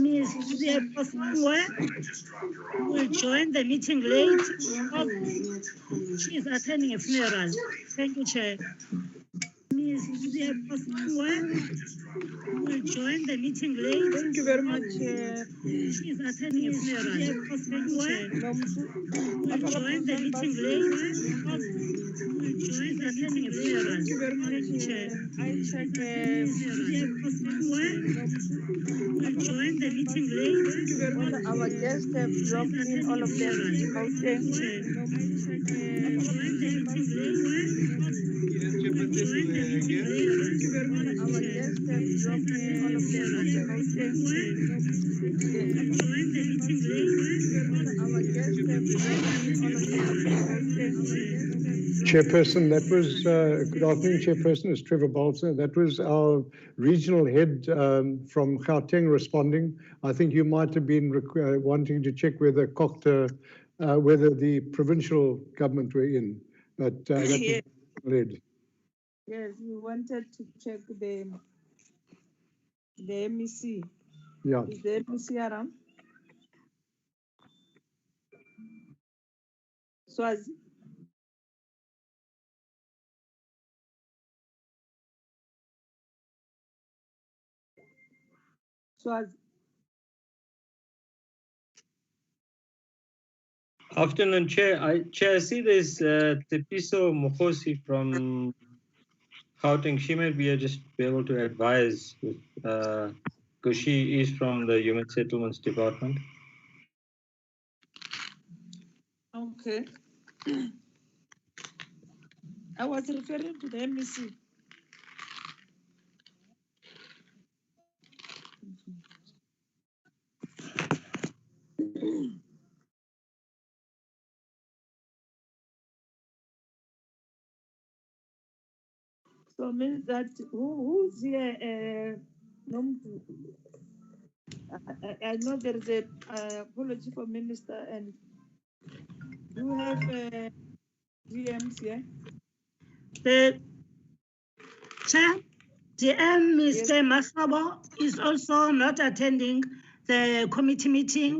Ms. Lydia Kosongwe will join the meeting late. She is attending a funeral. Thank you, Chair. Ms. Lydia Kosongwe will join the meeting late. Thank you very much. She is attending a funeral. Lydia Kosongwe will join the meeting late. She is attending a funeral. Thank you very much. Chair. I check. Lydia Kosongwe will join the meeting late. Thank you very much. Our guests have dropped in, all of them. Gauteng. Our guests have dropped in, all of them. Our guests have dropped in, all of them. Chairperson, that was, good afternoon, Chairperson, it's Trevor Balzer. That was our regional head from Gauteng responding. I think you might have been wanting to check whether whether the provincial government were in, but that Yes. was led. Yes, we wanted to check the MEC. Yeah. Is the MEC around? Swazi. Swazi. Afternoon, Chair. I see there's Tepiso Mokosi from Gauteng. She might be just be able to advise because she is from the Human Settlements Department. Okay. I was referring to the MEC. So means that who's here? I know there is a apology for minister, and you have DMs here. The Chair, DM Yes. Mr. Masabo is also not attending the committee meeting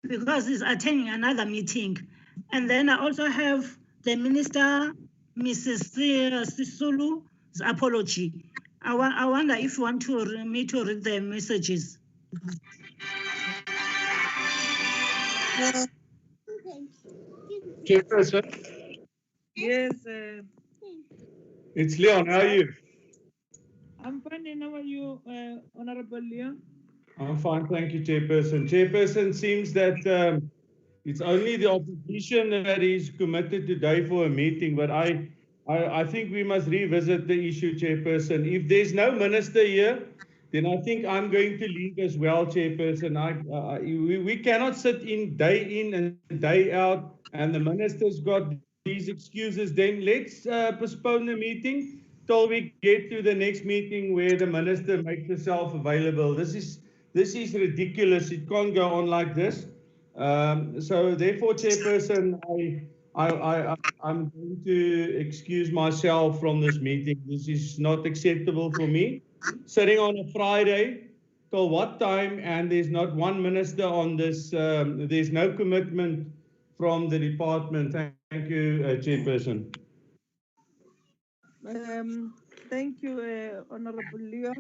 because he's attending another meeting. And then I also have the Minister, Mrs. Sisulu's apology. I wonder if you want me to read the messages. Chairperson, Yes, it's Leon. How are you? I'm fine. And how are you, Honorable Leon? I'm fine, thank you, Chairperson. Chairperson, seems that it's only the opposition that is committed today for a meeting, but I think we must revisit the issue, Chairperson. If there's no minister here, then I think I'm going to leave as well, Chairperson. We cannot sit in and day out, and the minister's got these excuses. Then let's postpone the meeting till we get to the next meeting where the minister makes herself available. This is ridiculous. It can't go on like this. So therefore, Chairperson, I'm going to excuse myself from this meeting. This is not acceptable for me. Sitting on a Friday, till what time? And there's not one minister on this. There's no commitment from the department. Thank you, Chairperson. Thank you, Honorable Leon.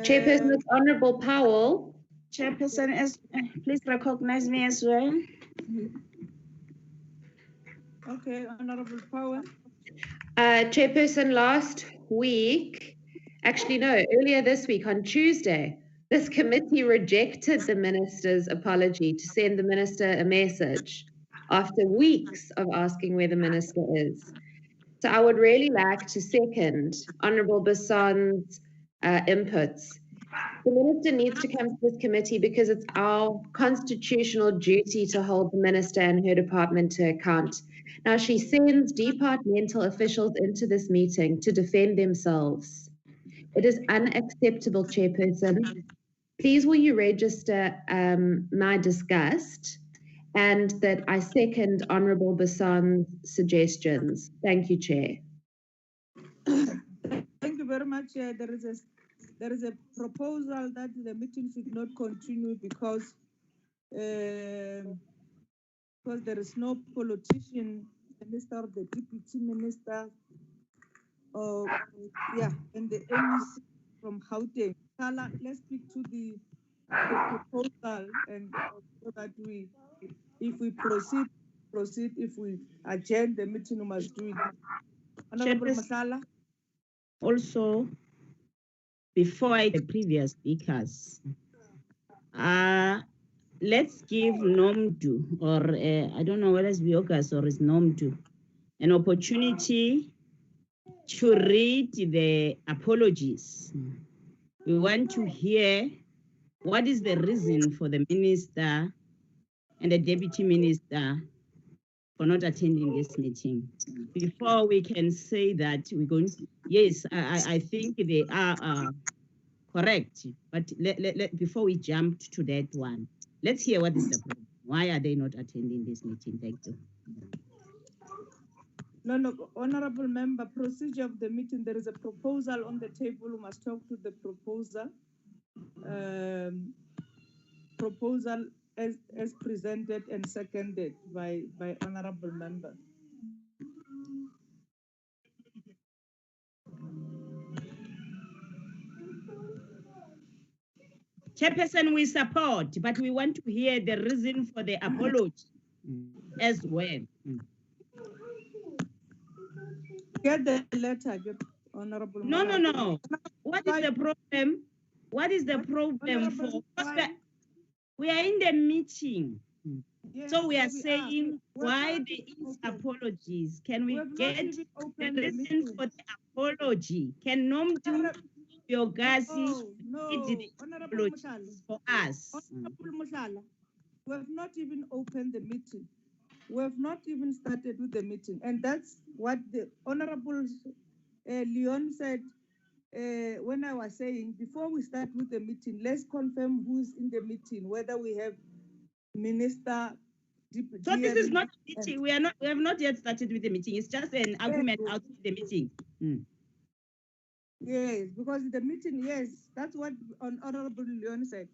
Chairperson, it's Honorable Powell. Chairperson, please recognize me as well. Okay, Honorable Powell. Chairperson, last week, actually no, earlier this week on Tuesday, this committee rejected the minister's apology to send the minister a message after weeks of asking where the minister is. So I would really like to second Honorable Basson's inputs. The minister needs to come to this committee because it's our constitutional duty to hold the minister and her department to account. Now, she sends departmental officials into this meeting to defend themselves. It is unacceptable, Chairperson. Please will you register my disgust and that I second Honourable Basson's suggestions. Thank you, Chair. Thank you very much. There is a there is a proposal that the meeting should not continue because there is no politician, minister, or the deputy minister, or and the MEC from Gauteng. Kala, let's speak to the proposal, and so that if we proceed. If we adjourn the meeting, we must do it. Honorable Masala. Also, before the previous speakers, let's give Nomdu, or I don't know whether it's Biogas or it's Nomdu, an opportunity to read the apologies. We want to hear what is the reason for the minister and the deputy minister for not attending this meeting. Before we can say that we're going to, yes, I think they are correct, but before we jump to that one, let's hear what is the problem. Why are they not attending this meeting? Thank you. No, honorable member, procedure of the meeting, there is a proposal on the table. We must talk to the proposer. Proposal as presented and seconded by honorable member. Chairperson, we support, but we want to hear the reason for the apology as well. Get the letter, honorable. No. What is the problem? What is the problem for? We are in the meeting. Yes, so we are saying why there is apologies. Can we get the reason for the apology? Can Nomdu Biogazi the apologies for us? We have not even opened the meeting. We have not even started with the meeting. And that's what the Honorable Leon said when I was saying, before we start with the meeting, let's confirm who's in the meeting, whether we have Minister. So this is not a meeting. We have not yet started with the meeting. It's just an argument out of the meeting. Yes, because the meeting, yes, that's what Honorable Leon said.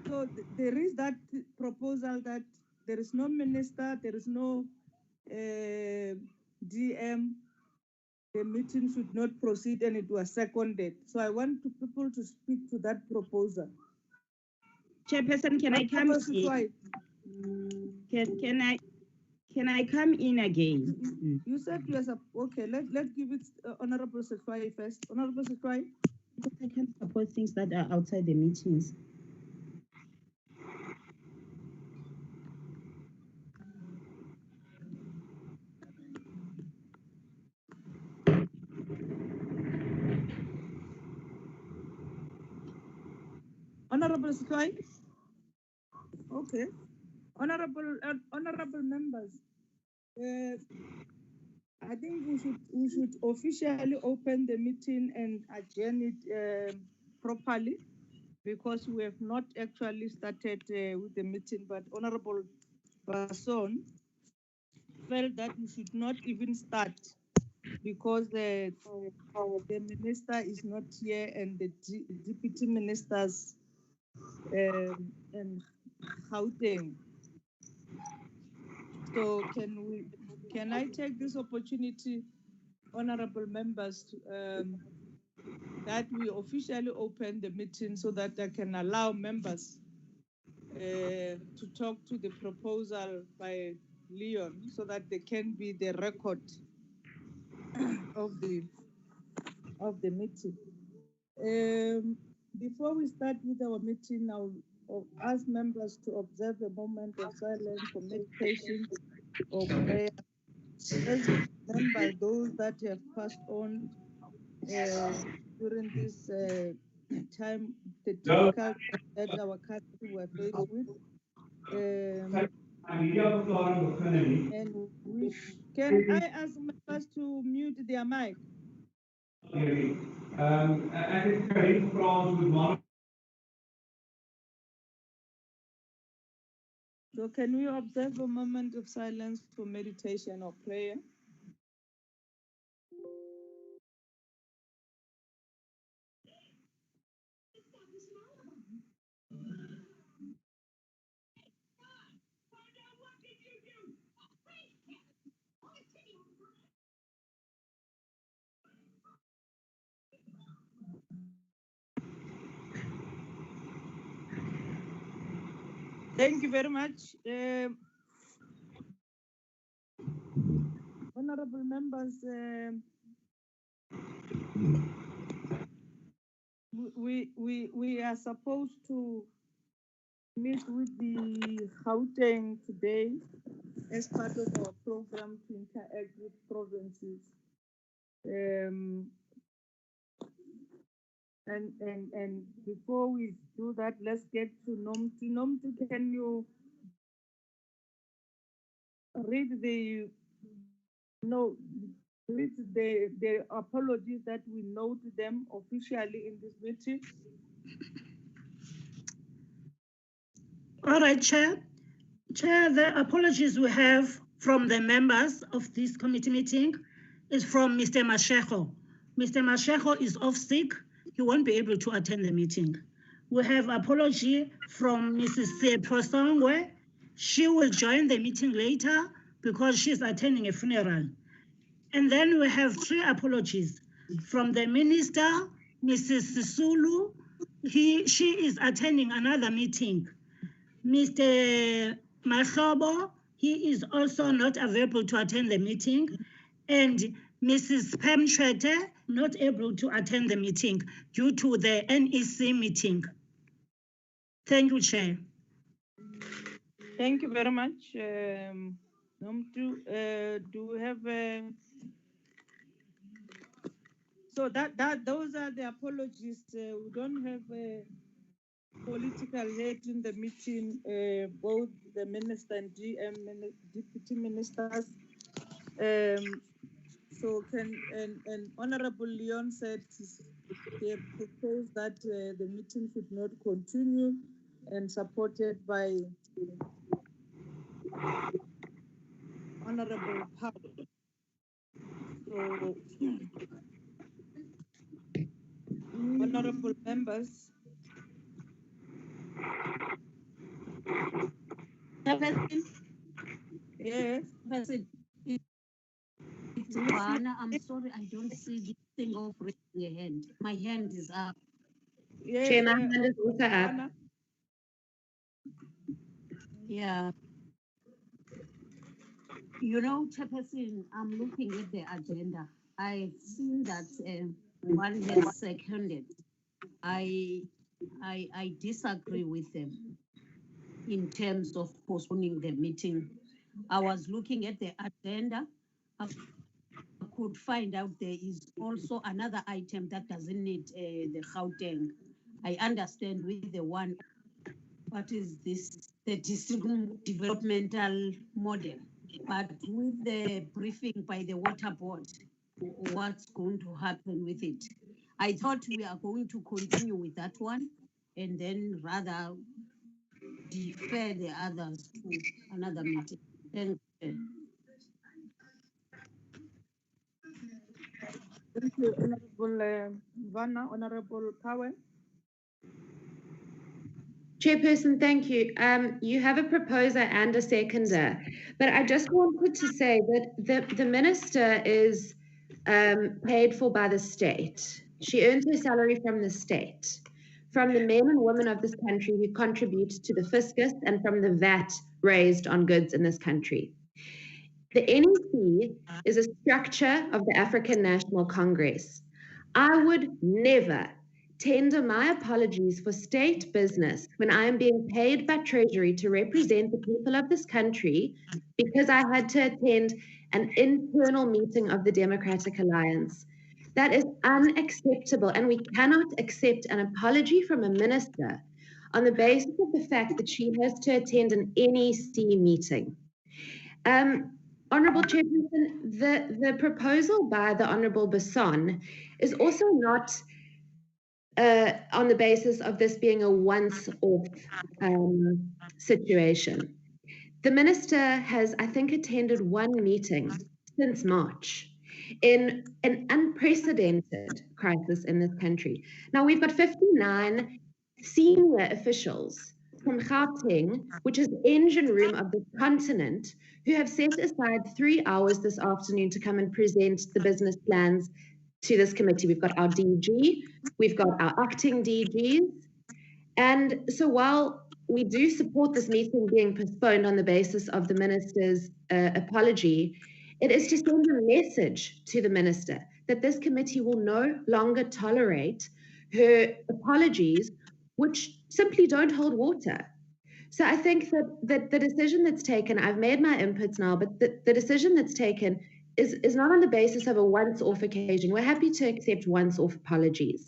So there is that proposal that there is no minister, there is no DM. The meeting should not proceed, and it was seconded. So I want people to speak to that proposal. Chairperson, can I come in? Can I come in again? You said yes. Okay, let's give it Honorable Sefai first. Honorable Sefai. Because I can't support things that are outside the meetings. Honorable Sefai. Okay. Honorable members. I think we should officially open the meeting and adjourn it properly, because we have not actually started with the meeting. But Honorable Basson felt that we should not even start because the minister is not here and the deputy ministers and Gauteng. So can I take this opportunity, honorable members, that we officially open the meeting so that I can allow members to talk to the proposal by Leon, so that they can be the record of the meeting. Before we start with our meeting, I'll ask members to observe a moment of silence for meditation or prayer. Let's remember those that have passed on during this time, the difficulties that our country were faced with. And can I ask members to mute their mic? And it's Karim France with one. So can we observe a moment of silence for meditation or prayer? Thank you very much. Honorable members, we are supposed to meet with the Gauteng today as part of our program to interact with provinces. And before we do that, let's get to Nomtu. Nomtu, can you read the apologies that we note them officially in this meeting? All right, Chair. Chair, the apologies we have from the members of this committee meeting is from Mr. Mashego. Mr. Mashego is off sick. He won't be able to attend the meeting. We have apology from Mrs. Seposongwe. She will join the meeting later because she's attending a funeral. And then we have 3 apologies from the minister, Mrs. Sisulu. She is attending another meeting. Mr. Mahlobo, he is also not available to attend the meeting. And Mrs. Pam Chwete, not able to attend the meeting due to the NEC meeting. Thank you, Chair. Thank you very much. Nomtu, do we have so those are the apologies. We don't have a political head in the meeting, both the minister and GM deputy ministers. So and Honorable Leon said he proposed that the meeting should not continue, and supported by Honorable Powell. So, honorable members. Yes. It's Juana. I'm sorry, I don't see this thing of raising your hand. My hand is up. Yes, Chair, my hand is also up. Juana. Yeah. You know, Chairperson, I'm looking at the agenda. I've seen that one has seconded. I disagree with them in terms of postponing the meeting. I was looking at the agenda. I could find out there is also another item that doesn't need the Gauteng. I understand with the one, what is this, the district developmental model, but with the briefing by the water board, what's going to happen with it? I thought we are going to continue with that one and then rather defer the others to another meeting. Thank you. Thank you, Honorable Vanna. Honorable Powell. Chairperson, thank you. You have a proposer and a seconder, but I just wanted to say that the minister is paid for by the state. She earns her salary from the state, from the men and women of this country who contribute to the fiscus, and from the VAT raised on goods in this country. The NEC is a structure of the African National Congress. I would never tender my apologies for state business when I am being paid by Treasury to represent the people of this country because I had to attend an internal meeting of the Democratic Alliance. That is unacceptable, and we cannot accept an apology from a minister on the basis of the fact that she has to attend an NEC meeting. Honourable Chairperson, the proposal by the Honourable Basson is also not on the basis of this being a once-off situation. The minister has, I think, attended one meeting since March in an unprecedented crisis in this country. Now, we've got 59 senior officials from Gauteng, which is the engine room of the continent, who have set aside 3 hours this afternoon to come and present the business plans to this committee. We've got our DG, we've got our acting DGs. And so while we do support this meeting being postponed on the basis of the minister's apology, it is to send a message to the minister that this committee will no longer tolerate her apologies, which simply don't hold water. So I think that the decision that's taken, I've made my inputs now, but the decision that's taken is not on the basis of a once-off occasion. We're happy to accept once-off apologies.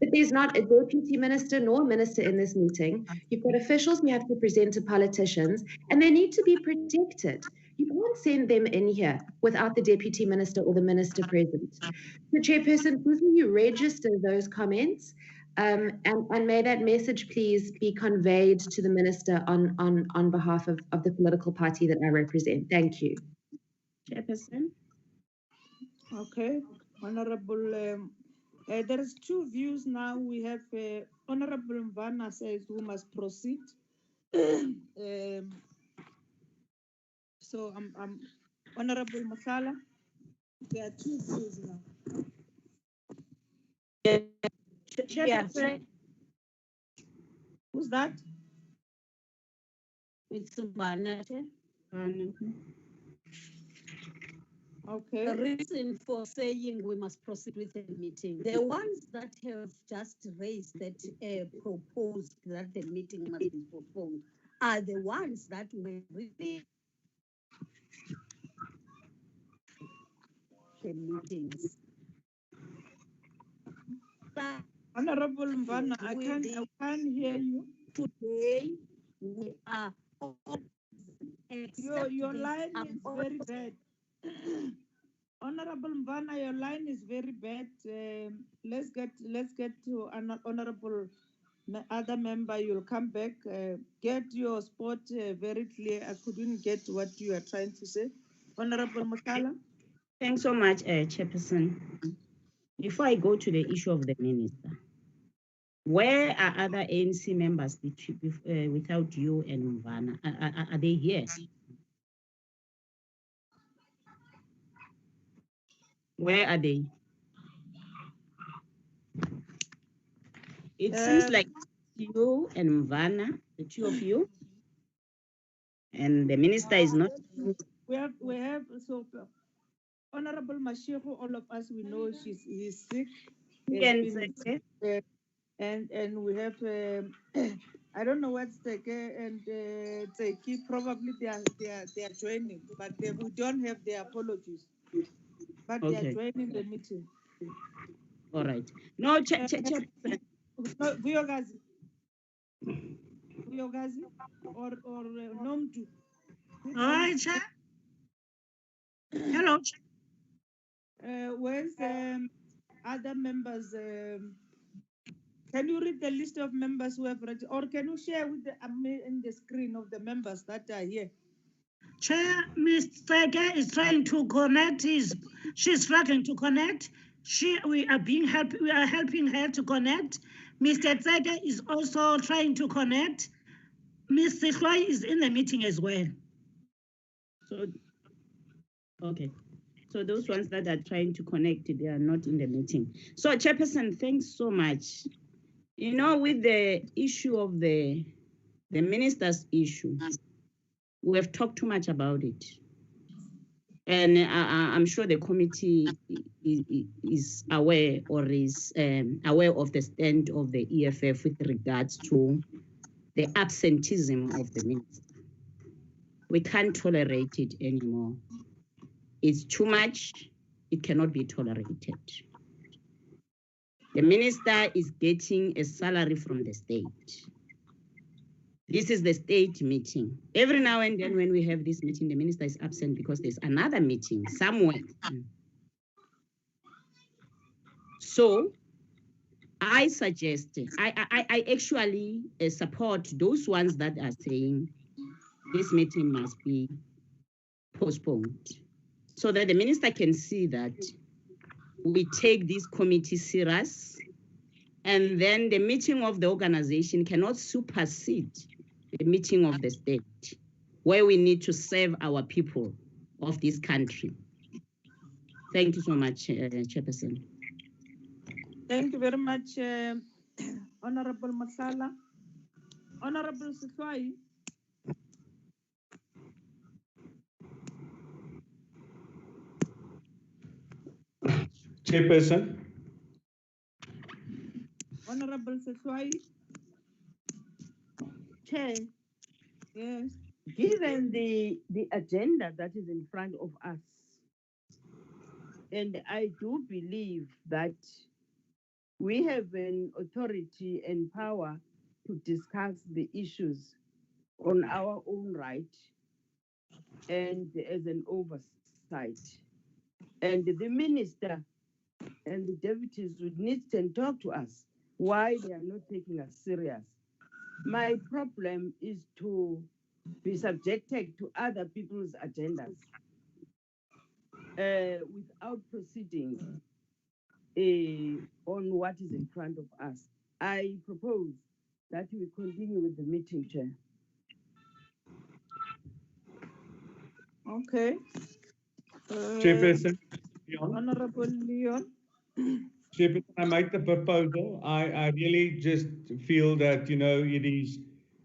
But there's not a deputy minister nor a minister in this meeting. You've got officials you have to present to politicians, and they need to be protected. You can't send them in here without the deputy minister or the minister present. So, Chairperson, please will you register those comments, and may that message please be conveyed to the minister on behalf of the political party that I represent. Thank you. Chairperson. Okay, Honorable, there is two views now. We have Honorable Mvana says we must proceed. So I'm Honorable Masala. There are two views now. Chairperson. Who's that? It's Banate. Okay. The reason for saying we must proceed with the meeting, the ones that have just raised that proposed that the meeting must be postponed are the ones that were really the meetings. But Honorable Mvana, I can't hear you. today we are all Your line is very bad. Honorable Mvana, your line is very bad. Let's get to an honorable other member. You'll come back. Get your spot very clear. I couldn't get what you are trying to say. Honorable Makala. Thanks so much, Chairperson. Before I go to the issue of the minister, where are other ANC members without you and Mvana? Are they here? Where are they? It seems like you and Mvana, the two of you, and the minister is not. We have so Honorable Mashiro, all of us we know he's sick. And we have I don't know what's Teke and Teki, probably they are joining, but we don't have their apologies. But they are joining the meeting. All right. No, Vuyogazi or Nomdu. All right, Chair. Hello. Where's other members? Can you read the list of members who have read, or can you share with in the screen of the members that are here? Chair, Ms. Tseke is trying to connect. She's struggling to connect. We are helping her to connect. Mr. Tseke is also trying to connect. Ms. Sihloi is in the meeting as well. So, okay. So those ones that are trying to connect, they are not in the meeting. So, Chairperson, thanks so much. You know, with the issue of the minister's issue, we have talked too much about it. And I'm sure the committee is aware or is aware of the stand of the EFF with regards to the absenteeism of the minister. We can't tolerate it anymore. It's too much. It cannot be tolerated. The minister is getting a salary from the state. This is the state meeting. Every now and then when we have this meeting, the minister is absent because there's another meeting somewhere. So I suggest, I actually support those ones that are saying this meeting must be postponed so that the minister can see that we take this committee serious, and then the meeting of the organization cannot supersede the meeting of the state, where we need to serve our people of this country. Thank you so much, Chairperson. Thank you very much, Honorable Masala. Honorable Sifai. Chairperson. Honorable Sifai. Chair, Yes. given the agenda that is in front of us, and I do believe that we have an authority and power to discuss the issues on our own right and as an oversight. And the minister and the deputies would need to talk to us why they are not taking us serious. My problem is to be subjected to other people's agendas without proceeding on what is in front of us. I propose that we continue with the meeting, Chair. Okay. Chairperson. Honorable Leon. Chairperson, I make the proposal. I really just feel that, you know, it is,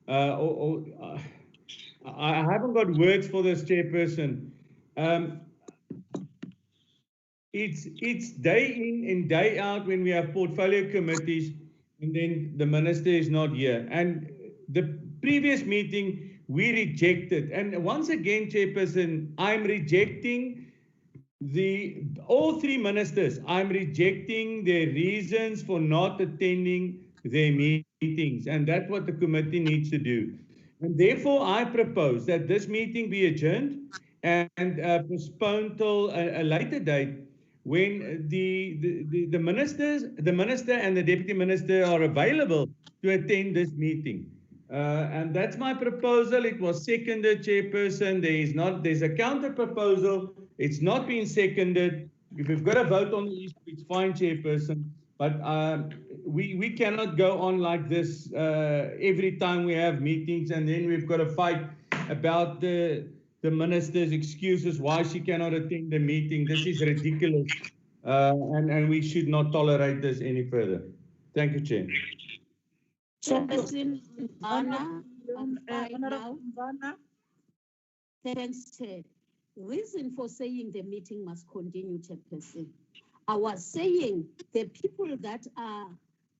I haven't got words for this, Chairperson. It's day in and day out when we have portfolio committees and then the minister is not here. And the previous meeting, we rejected. And once again, Chairperson, I'm rejecting all three ministers. I'm rejecting their reasons for not attending their meetings. And that's what the committee needs to do. And therefore, I propose that this meeting be adjourned and postponed till a later date when the minister and the deputy minister are available to attend this meeting. And that's my proposal. It was seconded, Chairperson. There's a counter proposal. It's not been seconded. If we've got to vote on the issue, it's fine, Chairperson. But we cannot go on like this every time we have meetings, and then we've got to fight about the minister's excuses why she cannot attend the meeting. This is ridiculous, and we should not tolerate this any further. Thank you, Chair. Chairperson Anna, Honorable Mvana. thanks, Chair. Reason for saying the meeting must continue, Chairperson. I was saying the people that are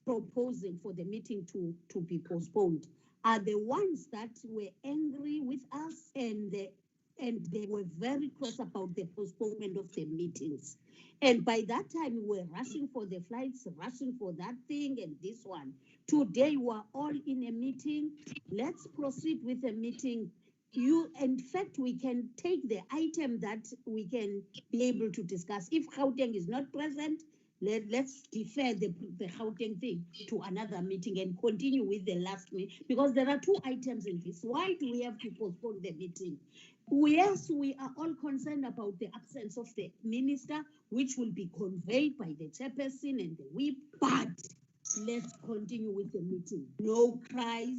proposing for the meeting to be postponed are the ones that were angry with us and they were very cross about the postponement of the meetings. And by that time, we were rushing for the flights, rushing for that thing and this one. Today, we're all in a meeting. Let's proceed with the meeting. In fact, we can take the item that we can be able to discuss. If Gauteng is not present, let's defer the Gauteng thing to another meeting and continue with the last meeting, because there are two items in this. Why do we have to postpone the meeting? Yes, we are all concerned about the absence of the minister, which will be conveyed by the chairperson and the whip, but let's continue with the meeting. No cries,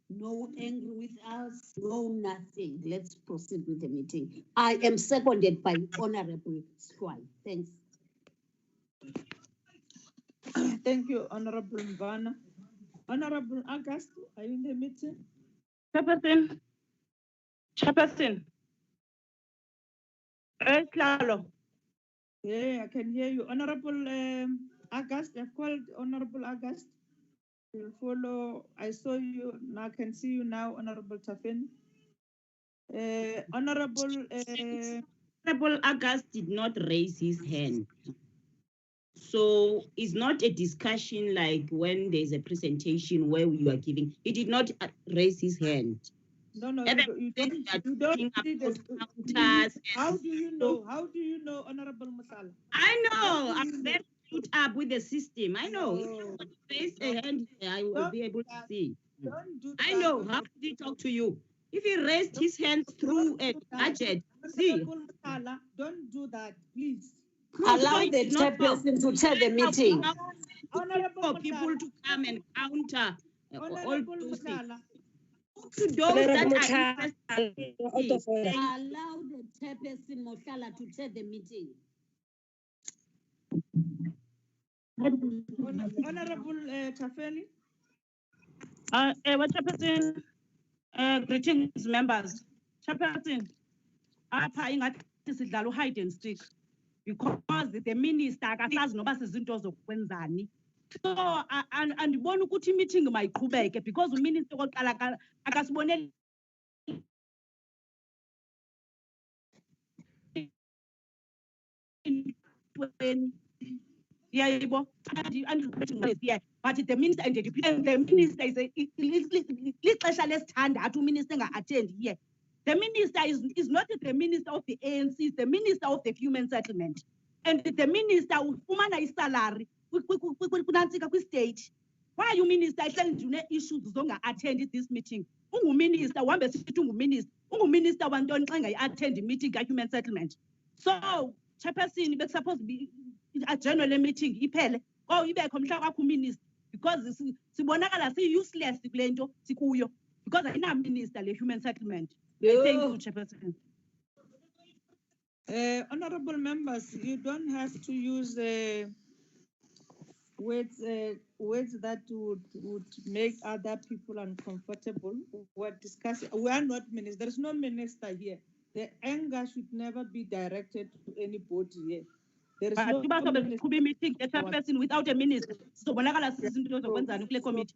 no anger with us, no nothing. Let's proceed with the meeting. I am seconded by Honorable Squai. Thanks. Thank you, Honorable Mvana. Honorable August, are you in the meeting? Chairperson. Claro. Yeah, I can hear you. Honorable August, I've called Honorable August. You'll follow. I saw you. Now I can see you now, Honorable Tafeni. Honorable August did not raise his hand. So it's not a discussion like when there's a presentation where you are giving. He did not raise his hand. No, you don't see the counters. How do you know? How do you know, Honorable Masala? I know. I'm very put up with the system. I know. If you raise a hand, I will be able to see. Don't do I that. know. How did he talk to you? If he raised his hands through a budget, see. Honorable Mkhala, don't do that, please. Allow So the it's not chairperson to chair the meeting. Honorable for people Mkhala, to come and counter all Honorable those things. Mkhala, To those that Honorable are interested, Allow the chairperson Mohlala to chair the meeting. Honorable Tafeni. Chairperson, greetings members. Chairperson, apha ingathi sidlala hide and seek because the minister akasazi noba sizinto zokwenzani. So andibona ukuthi i-meeting mayiqhubeke because uminister okokuqala akasiboneli yebo but the minister and the minister is lixesha lesithandathu uminister enga-attend here. The minister is not the minister of the ANC, is the minister of the human settlement. And the minister ufumana isalary kunantsika kwi-state. Why you minister ehleli nje une-issues zonga-attend this meeting? Unguminister, uhambe sithi unguminister. Unguminister wantoni xa engayi-attend i-meeting ka-human settlement? So, chairperson, bekusupposed to be a general meeting iphele. Oh, ibekho mhla kwakho minister because sibonakala si-useless kule nto sikuyo because ayina-minister le human settlement. Thank you, Chairperson. Honorable members, you don't have to use words that would make other people uncomfortable. We're discussing. We are not ministers. There is no minister here. The anger should never be directed to anybody here. There is no meeting, the chairperson without a minister. So bonakala sizinto zokwenzani kule committee.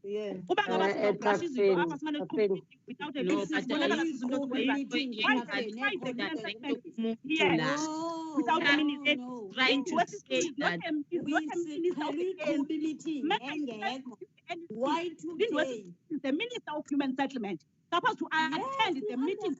Yeah. Uba ngaba sizobhasha izinto apha simane siqhuba without a minister. Bonakala sizinto zokwenzani. Why the human settlement here without a minister? Trying to say that Why today? The minister of human settlement supposed to attend the meeting.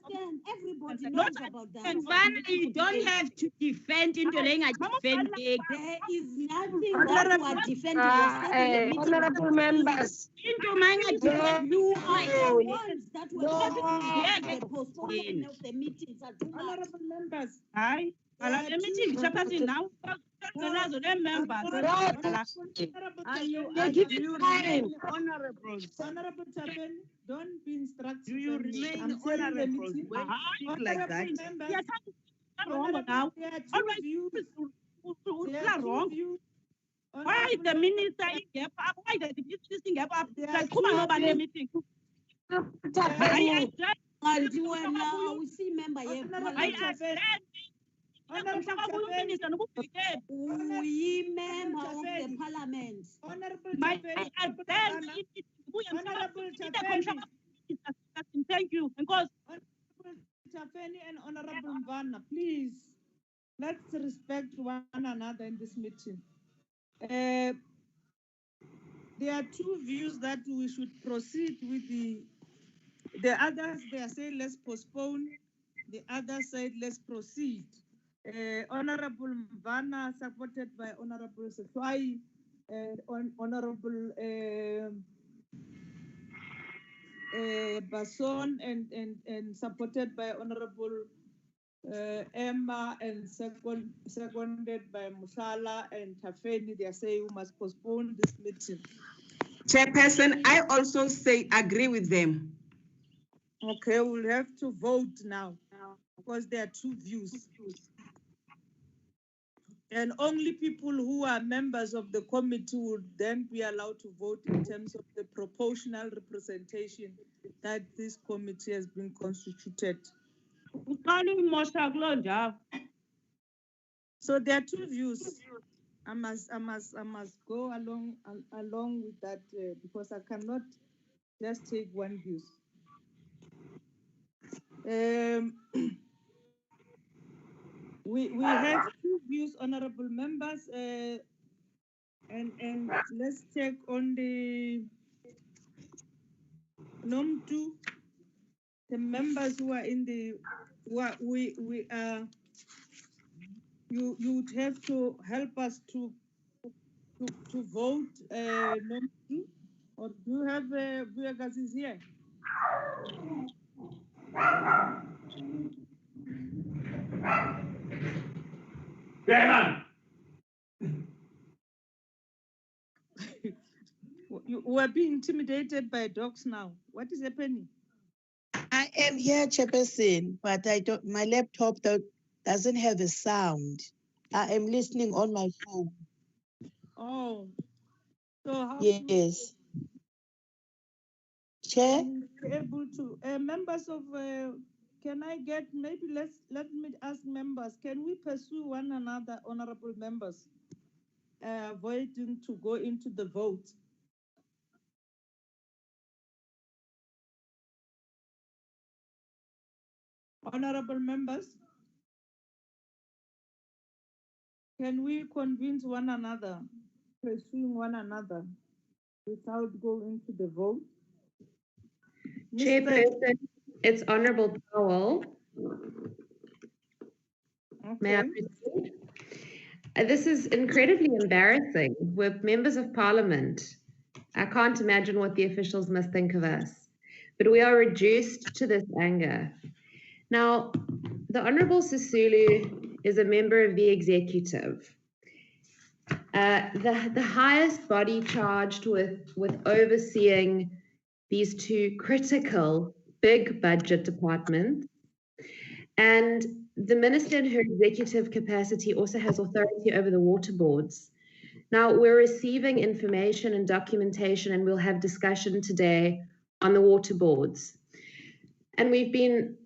Everybody knows about that. And Vanna, you don't have to defend into defending. There is nothing that you are defending. Honorable members. Into manga defend. You are the ones that were postponing of the meetings. Honorable members. Aye. The meeting chairperson now. Members. Honorable Chairman, don't be instructed. Do you remain honorable when you speak like that? Why the minister gap up? Why the deputy gap up? Come on, nobody meeting. We see member here. We member of the parliament. Thank you. Because Tafeni and Honorable Vanna, please, let's respect one another in this meeting. There are two views that we should proceed with the others. They are saying let's postpone. The other side let's proceed. Honorable Vanna, supported by Honorable Sefai, Honorable Basson, and supported by Honorable Emma, and seconded by Musala and Tafeni. They are saying we must postpone this meeting. Chairperson, I also say agree with them. Okay, we'll have to vote now because there are two views. And only people who are members of the committee would then be allowed to vote in terms of the proportional representation that this committee has been constituted. So there are two views. I must go along with that because I cannot just take one view. We have two views, honorable members, and let's check on the NOM2, the members who are in the you would have to help us to vote NOM2, or do you have Buyagas is here? You are being intimidated by dogs now. What is happening? I am here, Chairperson, but I don't. My laptop doesn't have a sound. I am listening on my phone. Oh, so how? Yes. Chair. Be able to members of. Can I get maybe let me ask members. Can we pursue one another, honorable members, avoiding to go into the vote? Honorable members, can we convince one another, pursuing one another without going to the vote? Chairperson, it's Honorable Powell. Okay. May I proceed? This is incredibly embarrassing with members of parliament. I can't imagine what the officials must think of us, but we are reduced to this anger. Now, the Honorable Sisulu is a member of the executive. The highest body charged with overseeing these two critical big budget departments. And the minister in her executive capacity also has authority over the water boards. Now, we're receiving information and documentation, and we'll have discussion today on the water boards. And we've been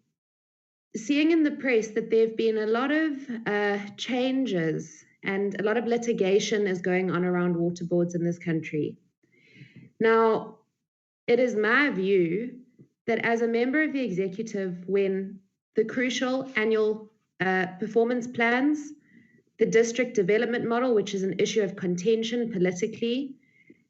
seeing in the press that there have been a lot of changes and a lot of litigation is going on around water boards in this country. Now, it is my view that as a member of the executive, when the crucial annual performance plans, the district development model, which is an issue of contention politically,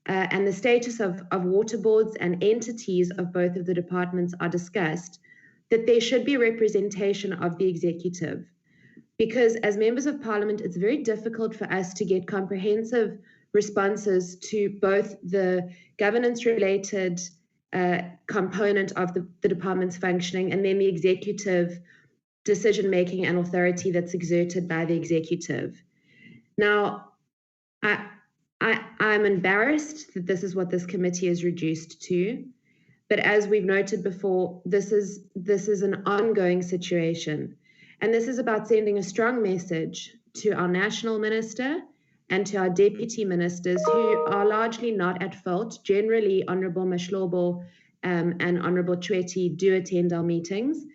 and the status of water boards and entities of both of the departments are discussed, that there should be representation of the executive. Because as members of parliament, it's very difficult for us to get comprehensive responses to both the governance-related component of the department's functioning and then the executive decision-making and authority that's exerted by the executive. Now, I'm embarrassed that this is what this committee is reduced to, but as we've noted before, this is an ongoing situation. And this is about sending a strong message to our national minister and to our deputy ministers who are largely not at fault. Generally, Honourable Mashlobo and Honourable Chweti do attend our meetings.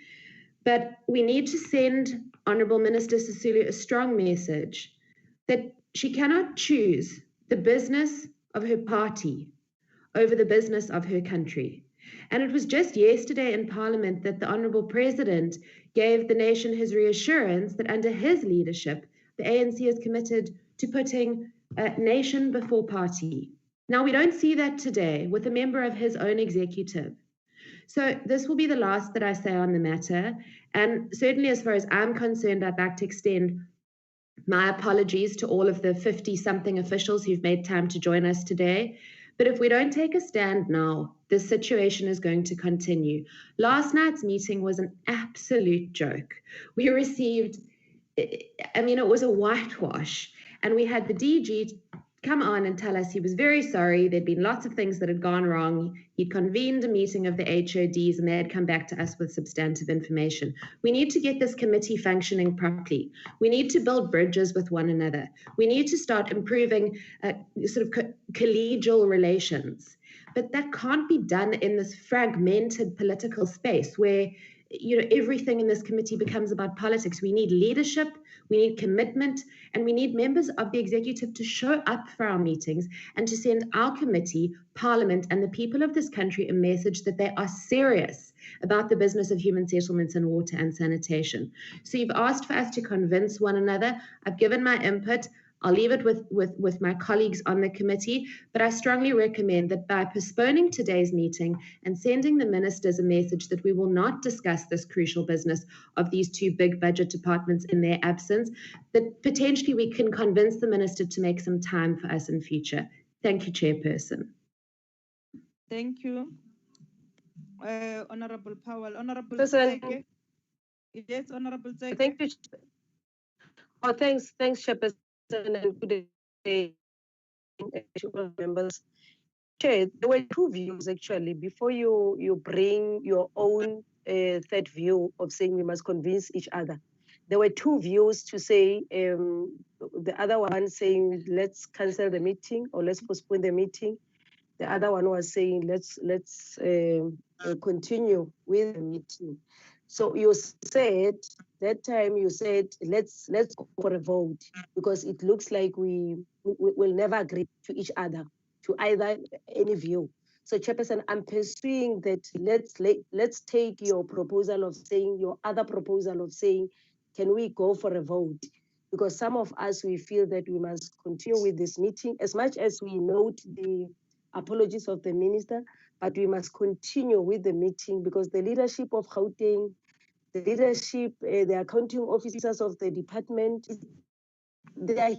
But we need to send Honourable Minister Sisulu a strong message that she cannot choose the business of her party over the business of her country. And it was just yesterday in Parliament that the Honourable President gave the nation his reassurance that under his leadership, the ANC is committed to putting nation before party. Now, we don't see that today with a member of his own executive. So this will be the last that I say on the matter. And certainly as far as I'm concerned, I'd like to extend my apologies to all of the 50-something officials who've made time to join us today. But if we don't take a stand now, this situation is going to continue. Last night's meeting was an absolute joke. We received, I mean, it was a whitewash. And we had the DG come on and tell us he was very sorry. There'd been lots of things that had gone wrong. He'd convened a meeting of the HODs and they had come back to us with substantive information. We need to get this committee functioning properly. We need to build bridges with one another. We need to start improving sort of collegial relations. But that can't be done in this fragmented political space where everything in this committee becomes about politics. We need leadership, we need commitment, and we need members of the executive to show up for our meetings and to send our committee, Parliament, and the people of this country a message that they are serious about the business of human settlements and water and sanitation. So you've asked for us to convince one another. I've given my input. I'll leave it with my colleagues on the committee, but I strongly recommend that by postponing today's meeting and sending the ministers a message that we will not discuss this crucial business of these two big budget departments in their absence, that potentially we can convince the minister to make some time for us in future. Thank you, Chairperson. Thank you. Honorable Powell. Honorable Person- Tseke. Yes, Honorable Tseke. Thank you. Oh, thanks, Chairperson, and good day, members. Chair, there were two views actually. Before you bring your own third view of saying we must convince each other, there were two views to say. The other one saying let's cancel the meeting or let's postpone the meeting. The other one was saying let's continue with the meeting. So you said that time you said let's go for a vote because it looks like we will never agree to each other to either any view. So Chairperson, I'm pursuing that let's take your proposal of saying your other proposal of saying can we go for a vote? Because some of us we feel that we must continue with this meeting as much as we note the apologies of the minister, but we must continue with the meeting because the leadership of Gauteng, the leadership, the accounting officers of the department, they are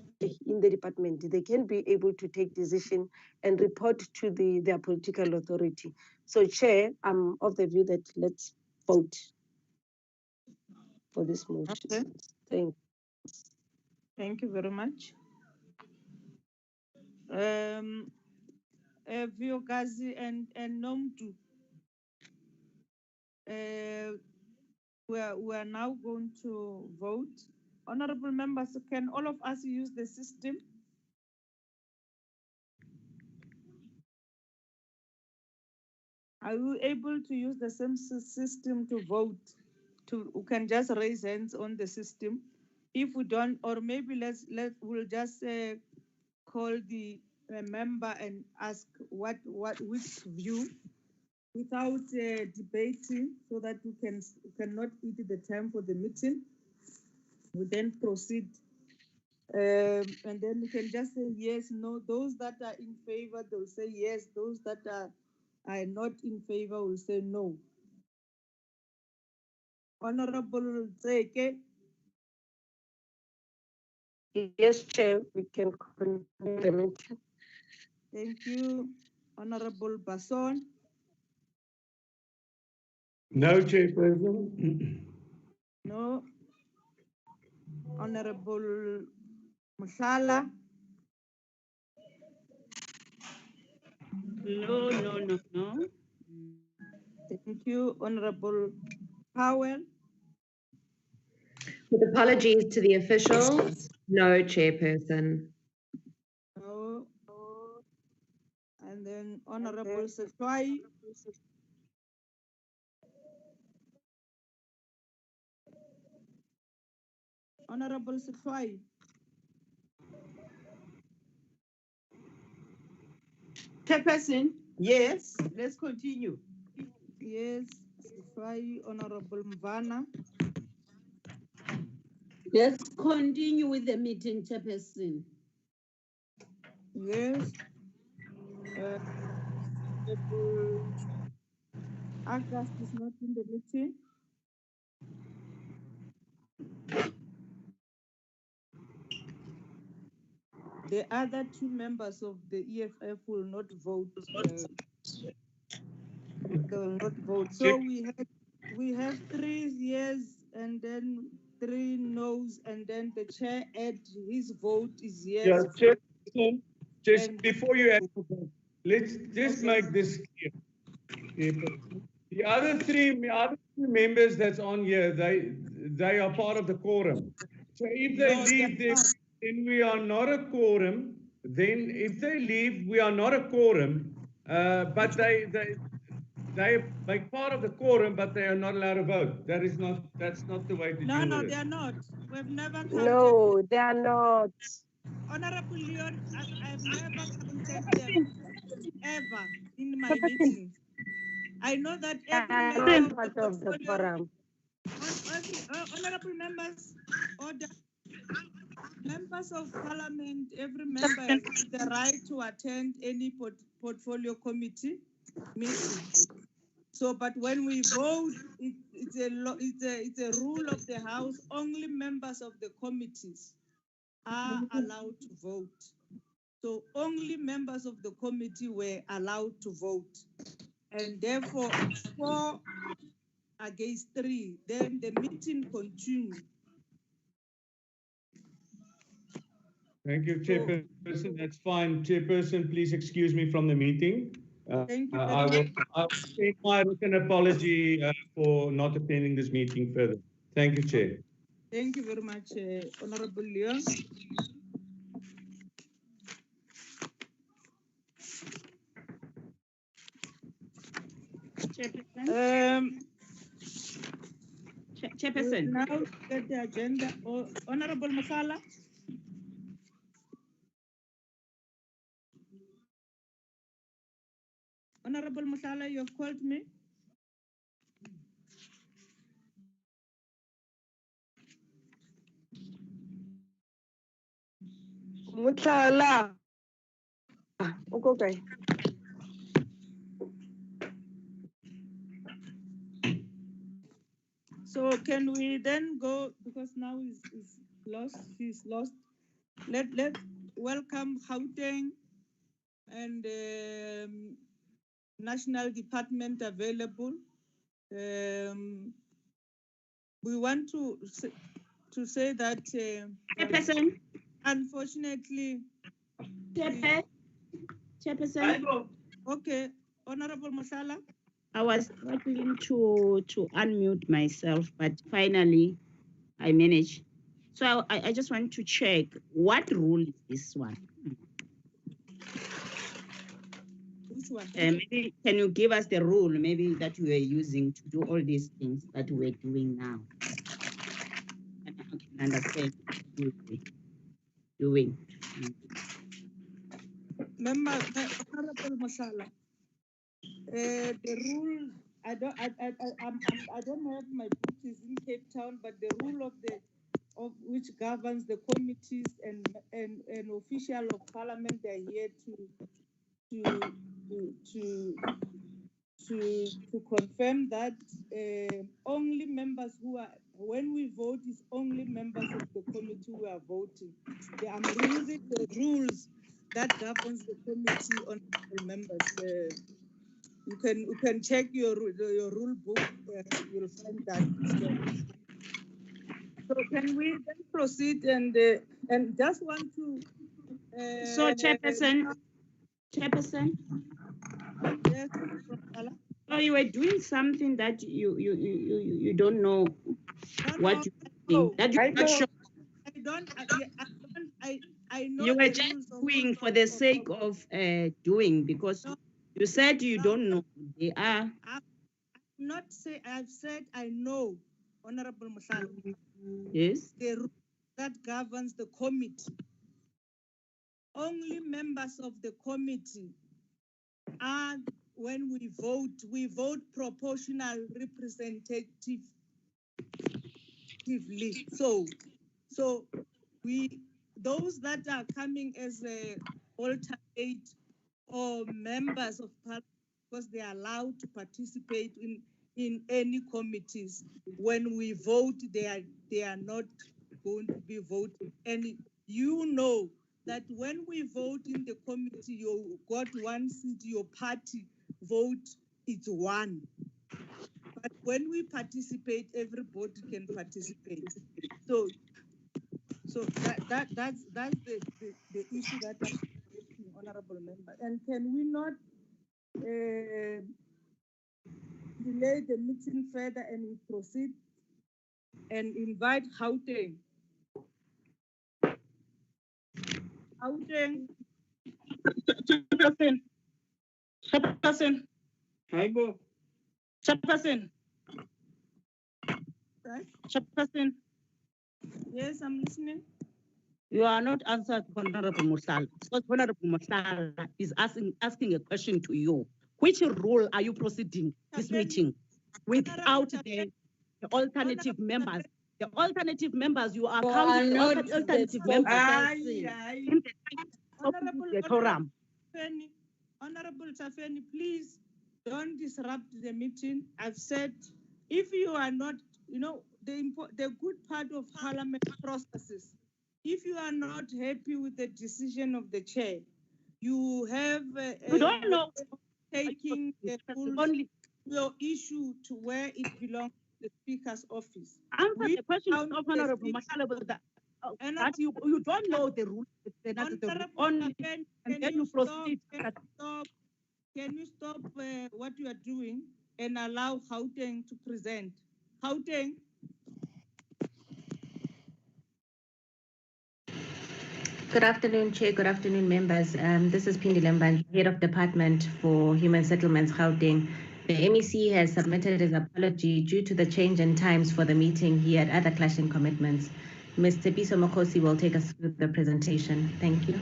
in the department. They can be able to take decision and report to their political authority. So Chair, I'm of the view that let's vote for this motion. Okay. Thank you very much. Vyokazi and Nomdu. We are now going to vote. Honorable members, can all of us use the system? Are you able to use the same system to vote? We can just raise hands on the system. If we don't, or maybe we'll just call the member and ask which view without debating, so that we cannot eat the time for the meeting. We then proceed, and then we can just say yes, no. Those that are in favor, they'll say yes. Those that are not in favor will say no. Honorable Tseke. Yes, Chair, we can continue the meeting. Thank you. Honorable Basson. No, Chairperson. No. Honorable Mushala. No. Thank you. Honorable Powell. With apologies to the officials, no, Chairperson. No. And then Honorable Sefai. Honorable Sefai. Chairperson, yes, let's continue. Yes, Sefai. Honorable Mvana. Let's continue with the meeting, Chairperson. Yes. August is not in the meeting. The other two members of the EFF will not vote. They will not vote. So we have 3 yes and then 3 no's, and then the chair add his vote is yes. Yeah, Chairperson, just before you add to that, let's just make this clear. Chairperson. The other three members that's on here, they are part of the quorum. So if they leave, then we are not a quorum. Then if they leave, we are not a quorum. But they make part of the quorum, but they are not allowed to vote. That's not the way to deal with it. No, they are not. We've never counted. No, they are not. Honorable Leon, I've never counted them ever in my meetings. I know that every member part of the quorum. Honorable members, order. Members of Parliament, every member has the right to attend any portfolio committee meeting. So, but when we vote, it's a rule of the House. Only members of the committees are allowed to vote. So only members of the committee were allowed to vote. and therefore 4 against 3, then the meeting continues. Thank you, Chairperson. That's fine. Chairperson, please excuse me from the meeting. Thank you I very will take my written apology for not attending this meeting further. Thank you, Chair. Thank you very much, Honorable Leon. Chairperson. Chairperson. Now get the agenda. Honorable Masala. Honorable Masala, you have called me. Mutala. Okay. So can we then go, because now is lost, she's lost. Let's welcome Gauteng and National Department available. We want to say that Chairperson. Unfortunately, Chairperson. Okay, Honorable Masala. I was struggling to unmute myself, but finally I managed. So I just want to check, what rule is this one? Which one? Maybe can you give us the rule maybe that we are using to do all these things that we're doing now? And I can understand what we're doing. Member, Honorable Masala. The rule, I don't have my book is in Cape Town, but the rule of which governs the committees and official of Parliament, they're here to confirm that only members who are, when we vote, is only members of the committee who are voting. I'm reading the rules that governs the committee on members. You can check your rule book. You'll find that. So can we then proceed and just want to. So Chairperson. Yes. So you were doing something that you don't know what you're doing. That you're not sure. I know. You were just doing for the sake of doing, because you said you don't know. They are. I've said I know, Honorable Masala. Yes. The rule that governs the committee. Only members of the committee are, when we vote proportional representatively. So those that are coming as alternate or members of Parliament, because they are allowed to participate in any committees. When we vote, they are not going to be voting. And you know that when we vote in the committee, you got one seat, your party vote, it's one. But when we participate, everybody can participate. So that's the issue that I'm facing, Honorable Member. And can we not delay the meeting further and we proceed and invite Gauteng? Gauteng. Chairperson. Chairperson. Right? Chairperson. Yes, I'm listening. You are not answered, Honorable Musala. Because Honorable Musala is asking a question to you. Which rule are you proceeding this meeting without the alternative members? The alternative members, you are counting the alternative members in the quorum. Honorable Tafeni, please don't disrupt the meeting. I've said, if you are not, the good part of Parliament processes, if you are not happy with the decision of the chair, you have you don't know. taking the full only your issue to where it belongs, the Speaker's office. answer the question found of the Honorable Speaker- Makalabo that you don't know the rules. Honorable Only, Makan, and then you proceed. Can you stop what you are doing and allow Gauteng to present? Gauteng. Good afternoon, Chair. Good afternoon, members. This is Pindi Lemban, Head of Department for Human Settlements, Gauteng. The MEC has submitted his apology due to the change in times for the meeting. He had other clashing commitments. Ms. Tepiso Mokosi will take us through the presentation. Thank you.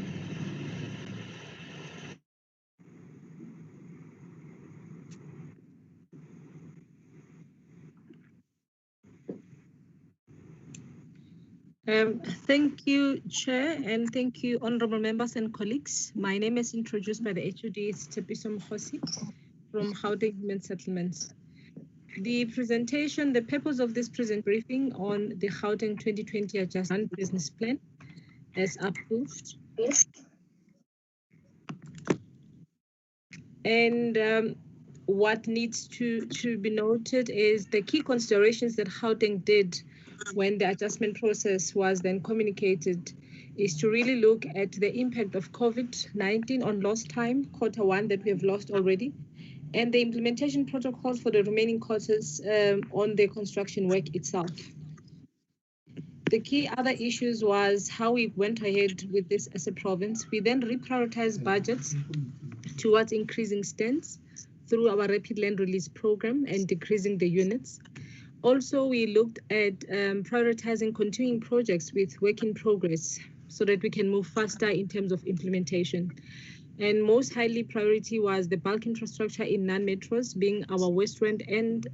Thank you, Chair, and thank you, honorable members and colleagues. My name is introduced by the HOD, it's Tepiso Mkhosi from Gauteng Human Settlements. The presentation, the purpose of this present briefing on the Gauteng 2020 Adjustment Business Plan as approved. And what needs to be noted is the key considerations that Gauteng did when the adjustment process was then communicated is to really look at the impact of COVID-19 on lost time, Q1 that we have lost already, and the implementation protocols for the remaining quarters on the construction work itself. The key other issues was how we went ahead with this as a province. We then reprioritized budgets towards increasing stands through our rapid land release program and decreasing the units. Also, we looked at prioritizing continuing projects with work in progress so that we can move faster in terms of implementation. And most highly priority was the bulk infrastructure in non-metros, being our West Rand and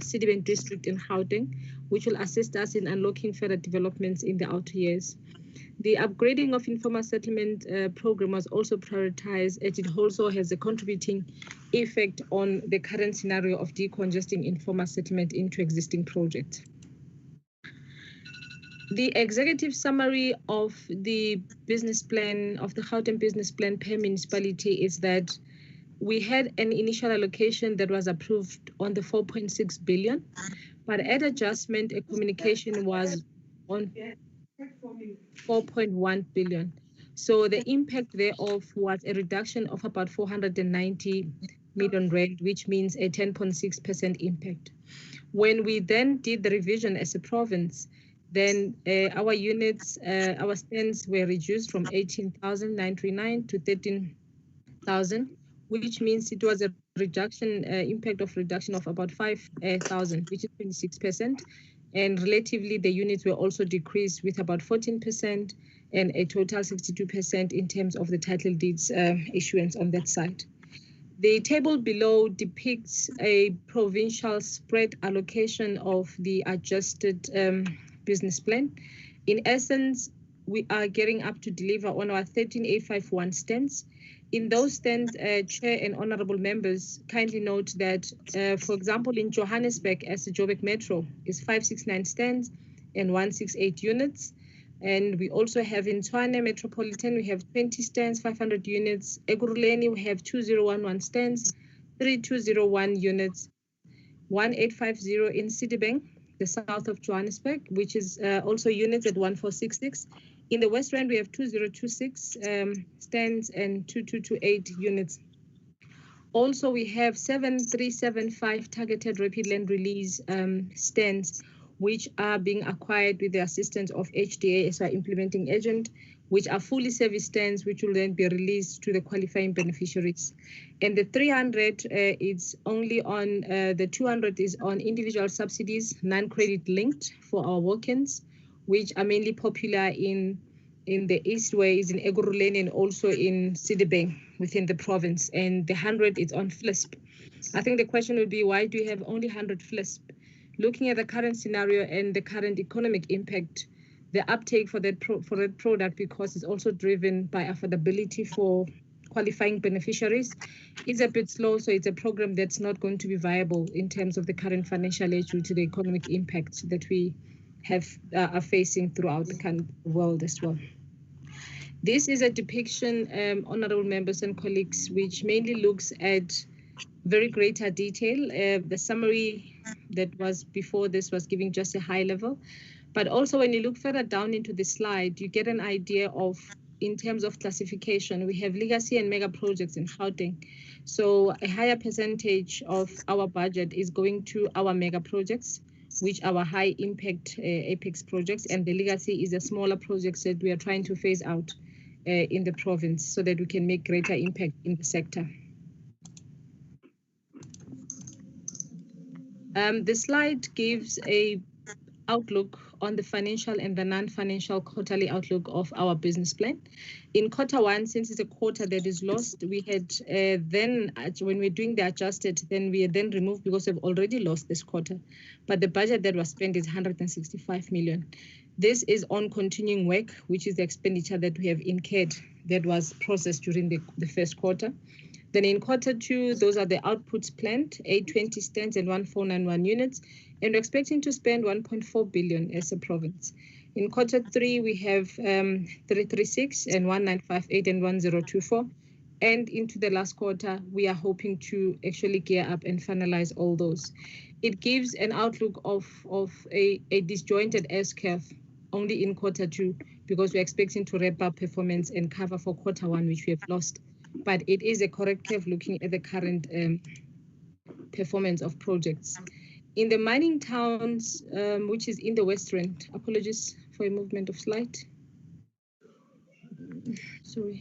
Citibank district in Gauteng, which will assist us in unlocking further developments in the outer years. The upgrading of informal settlement program was also prioritized, as it also has a contributing effect on the current scenario of decongesting informal settlement into existing projects. The executive summary of the business plan, of the Gauteng business plan per municipality, is that we had an initial allocation that was approved on the 4.6 billion, but at adjustment, a communication was on 4.1 billion. So the impact thereof was a reduction of about 490 million rand, which means a 10.6% impact. When we then did the revision as a province, then our units, our stands were reduced from 18,939 to 13,000, which means it was a reduction, impact of reduction of about 5,000, which is 26%. And relatively, the units were also decreased with about 14% and a total 62% in terms of the title deeds issuance on that side. The table below depicts a provincial spread allocation of the adjusted business plan. In essence, we are getting up to deliver on our 13851 stands. In those stands, Chair and honorable members, kindly note that, for example, in Johannesburg, as the Joburg Metro, is 569 stands and 168 units. And we also have in Tshwane Metropolitan, we have 20 stands, 500 units. Ekurhuleni, we have 2011 stands, 3201 units. 1850 in Citibank, the south of Johannesburg, which is also units at 1466. In the West Rand, we have 2026 stands and 2228 units. Also, we have 7375 targeted rapid land release stands, which are being acquired with the assistance of HDA as our implementing agent, which are fully serviced stands, which will then be released to the qualifying beneficiaries. And the 300 is only on, the 200 is on individual subsidies, non-credit linked for our walk-ins, which are mainly popular in the East, where is in Ekurhuleni and also in Citibank within the province. And the 100 is on FLISP. I think the question would be, why do you have only 100 FLISP? Looking at the current scenario and the current economic impact, the uptake for that product, because it's also driven by affordability for qualifying beneficiaries, is a bit slow. So it's a program that's not going to be viable in terms of the current financial age due to the economic impact that we have are facing throughout the world as well. This is a depiction, honorable members and colleagues, which mainly looks at very greater detail. The summary that was before this was giving just a high level. But also when you look further down into the slide, you get an idea of, in terms of classification, we have legacy and mega projects in Gauteng. So a higher percentage of our budget is going to our mega projects, which are high impact apex projects, and the legacy is a smaller projects that we are trying to phase out in the province so that we can make greater impact in the sector. The slide gives a outlook on the financial and the non-financial quarterly outlook of our business plan. In quarter one, since it's a quarter that is lost, we had then, when we're doing the adjusted, then we then removed because we've already lost this quarter. But the budget that was spent is 165 million. This is on continuing work, which is the expenditure that we have incurred that was processed during the first quarter. Then in quarter two, those are the outputs planned, 820 stands and 1491 units, and we're expecting to spend 1.4 billion as a province. In quarter three, we have 336 and 1958 and 1024. And into the last quarter, we are hoping to actually gear up and finalize all those. It gives an outlook of a disjointed S-curve only in quarter two, because we're expecting to wrap up performance and cover for quarter one, which we have lost. But it is a correct curve looking at the current performance of projects. In the mining towns, which is in the West Rand, apologies for a movement of slide. Sorry.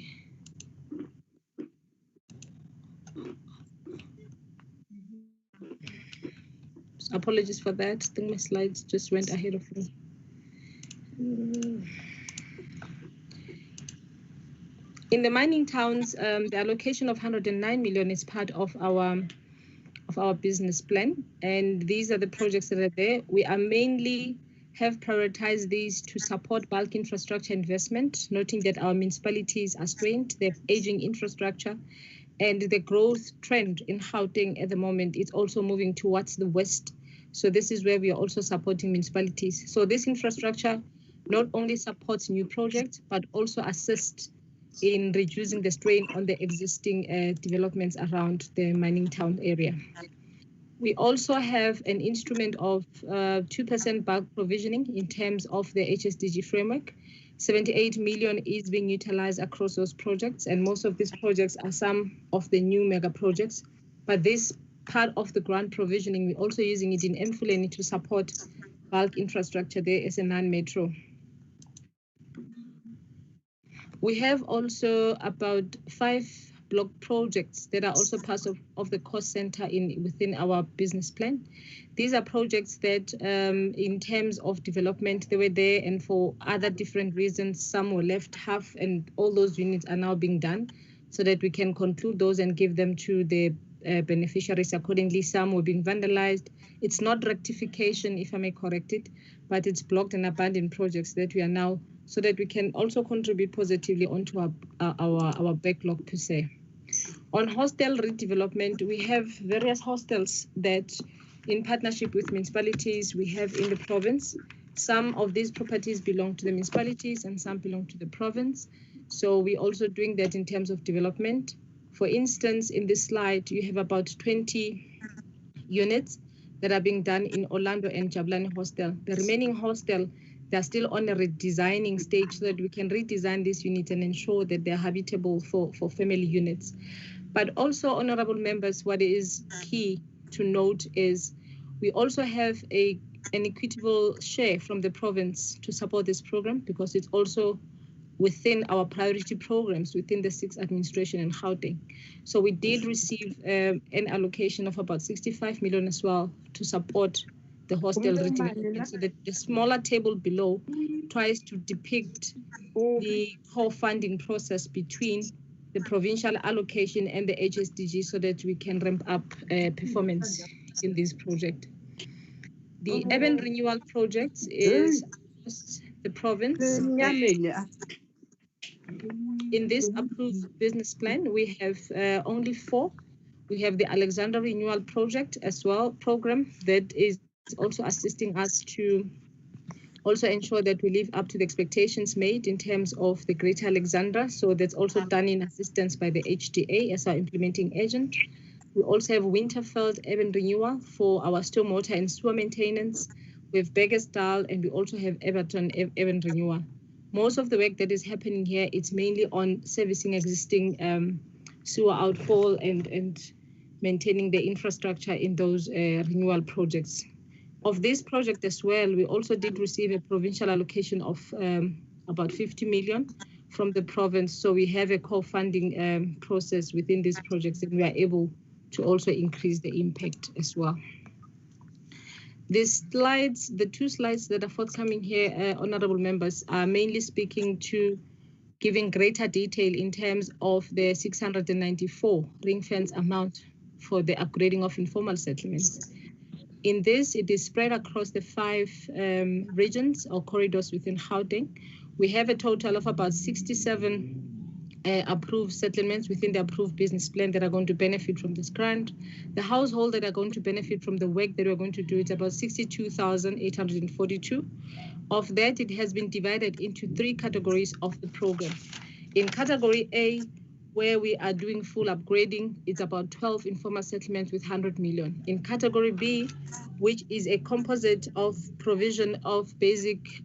Apologies for that. I think my slides just went ahead of me. In the mining towns, the allocation of 109 million is part of our business plan, and these are the projects that are there. We are mainly have prioritized these to support bulk infrastructure investment, noting that our municipalities are strained, they have aging infrastructure, and the growth trend in Gauteng at the moment is also moving towards the west. So this is where we are also supporting municipalities. So this infrastructure not only supports new projects, but also assists in reducing the strain on the existing developments around the mining town area. We also have an instrument of 2% bulk provisioning in terms of the HSDG framework. 78 million is being utilized across those projects, and most of these projects are some of the new mega projects. But this part of the grant provisioning, we're also using it in Mfuleni to support bulk infrastructure there as a non-metro. We have also about 5 block projects that are also part of the cost center within our business plan. These are projects that in terms of development, they were there, and for other different reasons, some were left half, and all those units are now being done so that we can conclude those and give them to the beneficiaries accordingly. Some were being vandalized. It's not rectification, if I may correct it, but it's blocked and abandoned projects that we are now, so that we can also contribute positively onto our backlog per se. On hostel redevelopment, we have various hostels that, in partnership with municipalities, we have in the province. Some of these properties belong to the municipalities and some belong to the province. So we're also doing that in terms of development. For instance, in this slide, you have about 20 units that are being done in Orlando and Jabulani Hostel. The remaining hostel, they're still on a redesigning stage so that we can redesign this unit and ensure that they're habitable for family units. But also, honorable members, what is key to note is we also have an equitable share from the province to support this program, because it's also within our priority programs within the 6th administration in Gauteng. So we did receive an allocation of about 65 million as well to support the hostel redevelopment. So the smaller table below tries to depict the co-funding process between the provincial allocation and the HSDG so that we can ramp up performance in this project. The urban renewal project is the province. In this approved business plan, we have only 4. We have the Alexander Renewal Project as well, program that is also assisting us to also ensure that we live up to the expectations made in terms of the Greater Alexandra. So that's also done in assistance by the HDA as our implementing agent. We also have Winterfeld urban renewal for our stormwater and sewer maintenance. We have Beggersdal, and we also have Everton urban renewal. Most of the work that is happening here, it's mainly on servicing existing sewer outfall and maintaining the infrastructure in those renewal projects. Of this project as well, we also did receive a provincial allocation of about 50 million from the province. So we have a co-funding process within these projects, and we are able to also increase the impact as well. These slides, the two slides that are forthcoming here, honorable members, are mainly speaking to giving greater detail in terms of the 694 ring fence amount for the upgrading of informal settlements. In this, it is spread across the 5 regions or corridors within Gauteng. We have a total of about 67 approved settlements within the approved business plan that are going to benefit from this grant. The household that are going to benefit from the work that we're going to do, it's about 62,842. Of that, it has been divided into 3 categories of the program. In category A, where we are doing full upgrading, it's about 12 informal settlements with 100 million. In category B, which is a composite of provision of basic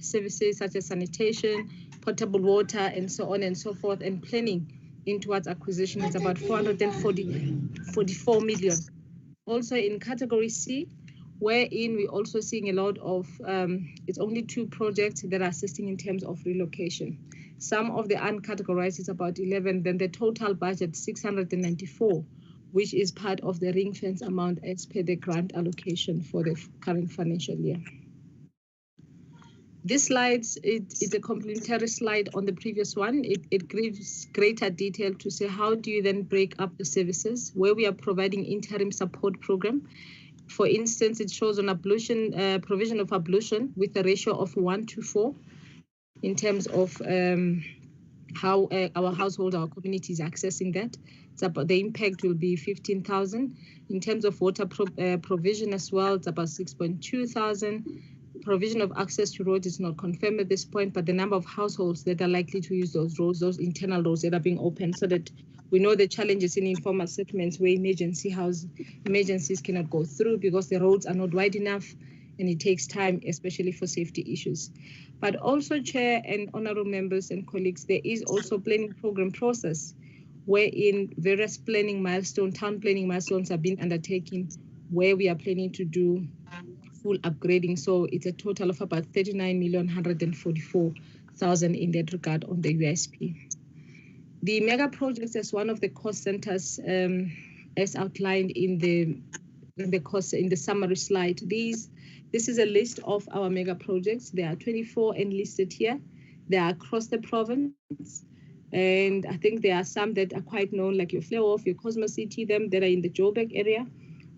services such as sanitation, potable water, and so on and so forth, and planning in towards acquisition, it's about 444 million. Also in category C, wherein we're also seeing a lot of, it's only 2 projects that are assisting in terms of relocation. Some of the uncategorized is about 11, then the total budget 694, which is part of the ring fence amount as per the grant allocation for the current financial year. This slide is a complementary slide on the previous one. It gives greater detail to say how do you then break up the services where we are providing interim support program. For instance, it shows on ablution, provision of ablution with a ratio of 1:4 in terms of how our household, our community is accessing that. It's about, the impact will be 15,000. In terms of water provision as well, it's about 6.2 thousand. Provision of access to roads is not confirmed at this point, but the number of households that are likely to use those roads, those internal roads that are being opened, so that we know the challenges in informal settlements where emergencies cannot go through because the roads are not wide enough and it takes time, especially for safety issues. But also, Chair and honorable members and colleagues, there is also planning program process wherein various planning milestones, town planning milestones are being undertaken where we are planning to do full upgrading. So it's a total of about 39,144,000 in that regard on the USP. The mega projects as one of the cost centers, as outlined in the summary slide. This is a list of our mega projects. There are 24 enlisted here. They are across the province. And I think there are some that are quite known, like your Fleurhof, your Cosmos City, them that are in the Joburg area.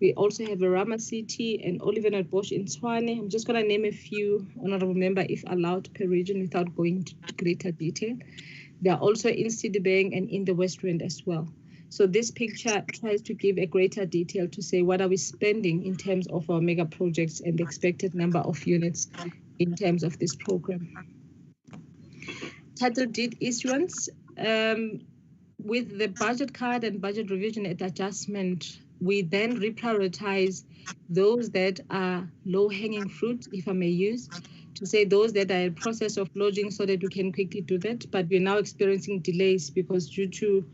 We also have a Rama City and Oliver Bosch in Tshwane. I'm just going to name a few, honorable member, if allowed, per region without going into greater detail. They are also in Citibank and in the West Rand as well. So this picture tries to give a greater detail to say what are we spending in terms of our mega projects and the expected number of units in terms of this program. Title deed issuance. With the budget card and budget revision and adjustment, we then reprioritize those that are low-hanging fruit, if I may use, to say those that are in process of lodging so that we can quickly do that. But we're now experiencing delays because due to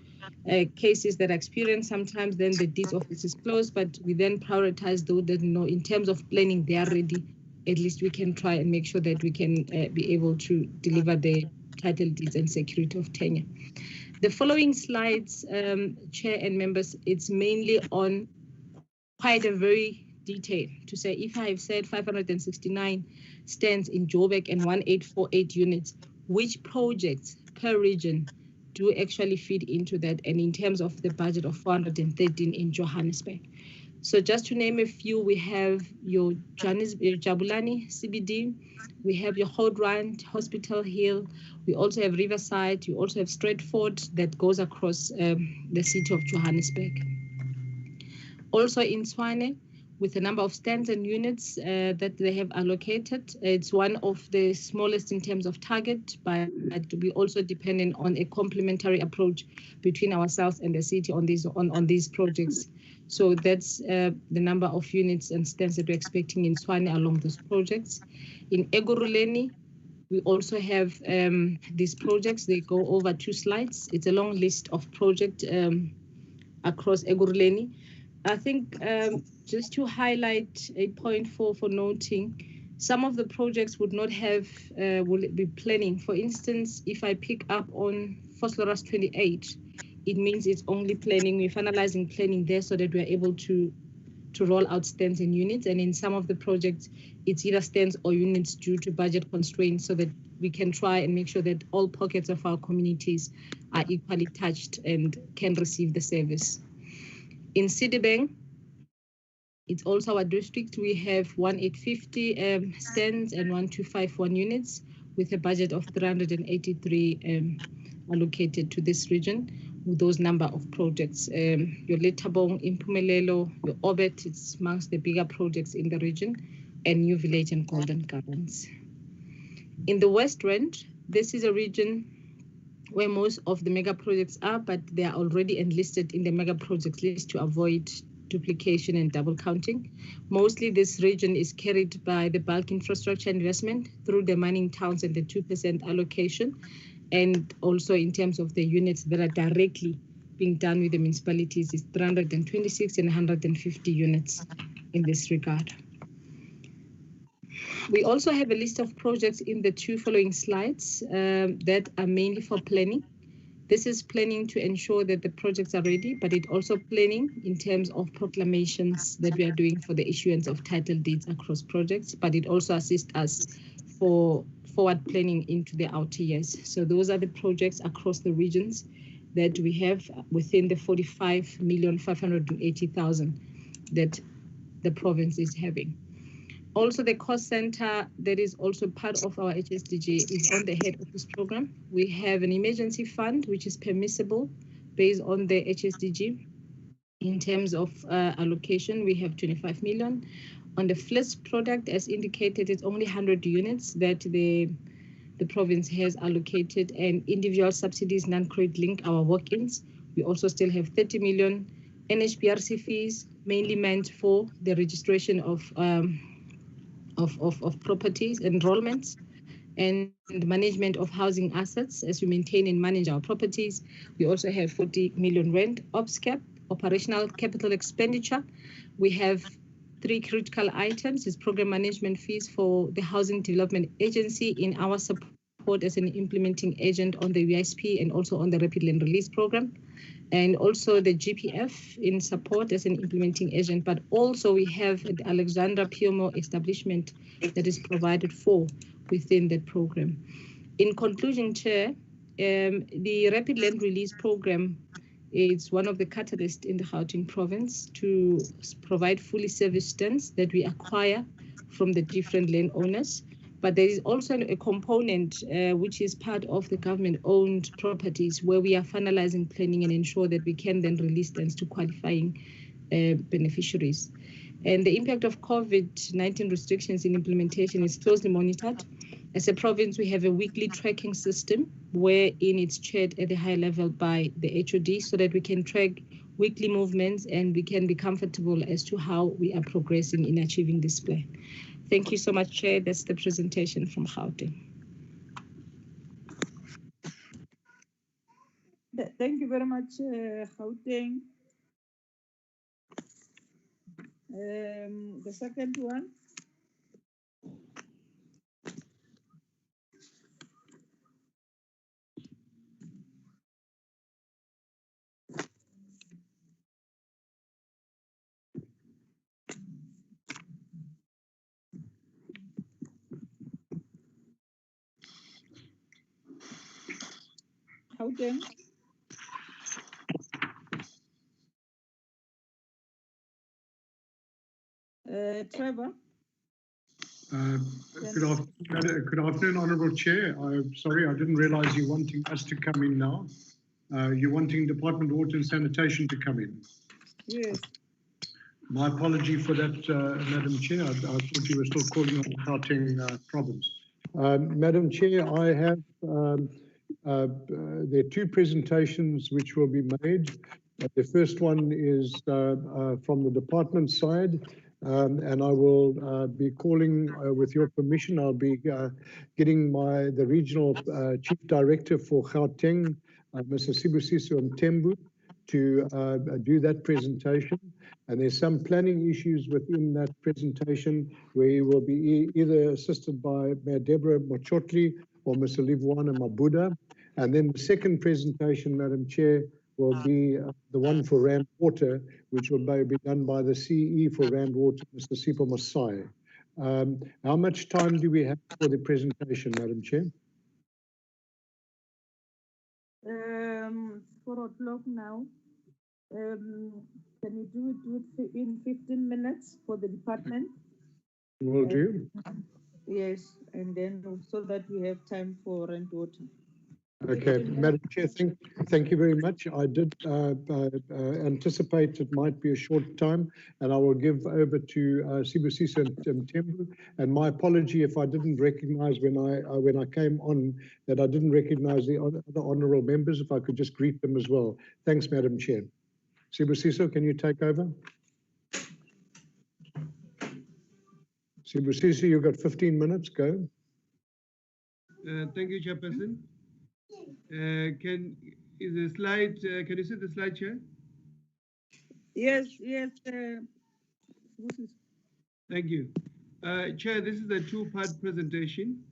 cases that are experienced, sometimes then the deeds office is closed, but we then prioritize those that know in terms of planning they are ready. At least we can try and make sure that we can be able to deliver the title deeds and security of tenure. The following slides, Chair and members, it's mainly on quite a very detail to say if I have said 569 stands in Joburg and 1848 units, which projects per region do actually feed into that, and in terms of the budget of 413 in Johannesburg. So just to name a few, we have your Jabulani CBD, we have your Hodrand, Hospital Hill, we also have Riverside, you also have Stratford that goes across the city of Johannesburg. Also in Tshwane, with a number of stands and units that they have allocated. It's one of the smallest in terms of target, but we also dependent on a complementary approach between ourselves and the city on these projects. So that's the number of units and stands that we're expecting in Tshwane along those projects. In Ekurhuleni, we also have these projects. They go over 2 slides. It's a long list of projects across Ekurhuleni. I think just to highlight a point for noting, some of the projects would not have, will be planning. For instance, if I pick up on Phosphorus 28, it means it's only planning. We're finalizing planning there so that we're able to roll out stands and units. And in some of the projects, it's either stands or units due to budget constraints so that we can try and make sure that all pockets of our communities are equally touched and can receive the service. In Sidibeng, it's also our district. We have 1850 stands and 1251 units with a budget of 383 allocated to this region with those number of projects. Your Letabong, Impumelelo, your Orbit, it's amongst the bigger projects in the region, and New Village and Golden Gardens. In the West Rand, this is a region where most of the mega projects are, but they are already enlisted in the mega projects list to avoid duplication and double counting. Mostly this region is carried by the bulk infrastructure investment through the mining towns and the 2% allocation, and also in terms of the units that are directly being done with the municipalities is 326 and 150 units in this regard. We also have a list of projects in the 2 following slides that are mainly for planning. This is planning to ensure that the projects are ready, but it also planning in terms of proclamations that we are doing for the issuance of title deeds across projects, but it also assists us for forward planning into the outer years. So those are the projects across the regions that we have within the 45,580,000 that the province is having. Also, the cost center that is also part of our HSDG is on the head office program. We have an emergency fund, which is permissible based on the HSDG. In terms of allocation, we have 25 million. On the FLIS product, as indicated, it's only 100 units that the province has allocated, and individual subsidies, non-credit link, our walk-ins. We also still have 30 million NHBRC fees, mainly meant for the registration of properties, enrollments, and management of housing assets as we maintain and manage our properties. We also have 40 million rand, OPSCAP, operational capital expenditure. We have 3 critical items, is program management fees for the Housing Development Agency in our support as an implementing agent on the USP and also on the Rapid Land Release program. And also the GPF in support as an implementing agent, but also we have the Alexandra PMO establishment that is provided for within that program. In conclusion, Chair, the Rapid Land Release program is one of the catalysts in the Gauteng province to provide fully serviced stands that we acquire from the different landowners. But there is also a component which is part of the government-owned properties where we are finalizing planning and ensure that we can then release stands to qualifying beneficiaries. And the impact of COVID-19 restrictions in implementation is closely monitored. As a province, we have a weekly tracking system wherein it's chaired at a high level by the HOD so that we can track weekly movements and we can be comfortable as to how we are progressing in achieving this plan. Thank you so much, Chair. That's the presentation from Gauteng. Thank you very much, Gauteng. The second one. Gauteng. Trevor. Good afternoon, Honourable Chair. I'm sorry, I didn't realise you're wanting us to come in now. You're wanting Department of Water and Sanitation to come in. Yes. My apology for that, Madam Chair. I thought you were still calling on Gauteng province. Madam Chair, I have, there are two presentations which will be made. The first one is from the department side, and I will be calling, with your permission, I'll be getting the regional chief director for Gauteng, Mr. Sibusiso Mtembu, to do that presentation. And there's some planning issues within that presentation where he will be either assisted by Mayor Deborah Mochotli or Mr. Livwana Mabuda. And then the second presentation, Madam Chair, will be the one for Rand Water, which will be done by the CE for Rand Water, Mr. Sipho Masai. How much time do we have for the presentation, Madam Chair? 4 o'clock now. Can you do it in 15 minutes for the department? Will do. Yes, and then so that we have time for Rand Water. Okay, Madam Chair, thank you very much. I did anticipate it might be a short time, and I will give over to Sibusiso Mtembu. And my apology if I didn't recognize when I came on that I didn't recognize the other honourable members. If I could just greet them as well. Thanks, Madam Chair. Sibusiso, can you take over? Sibusiso, you've got 15 minutes. Go. Thank you, Chairperson. Can you see the slide, Chair? Yes. Thank you. Chair, this is a two-part presentation.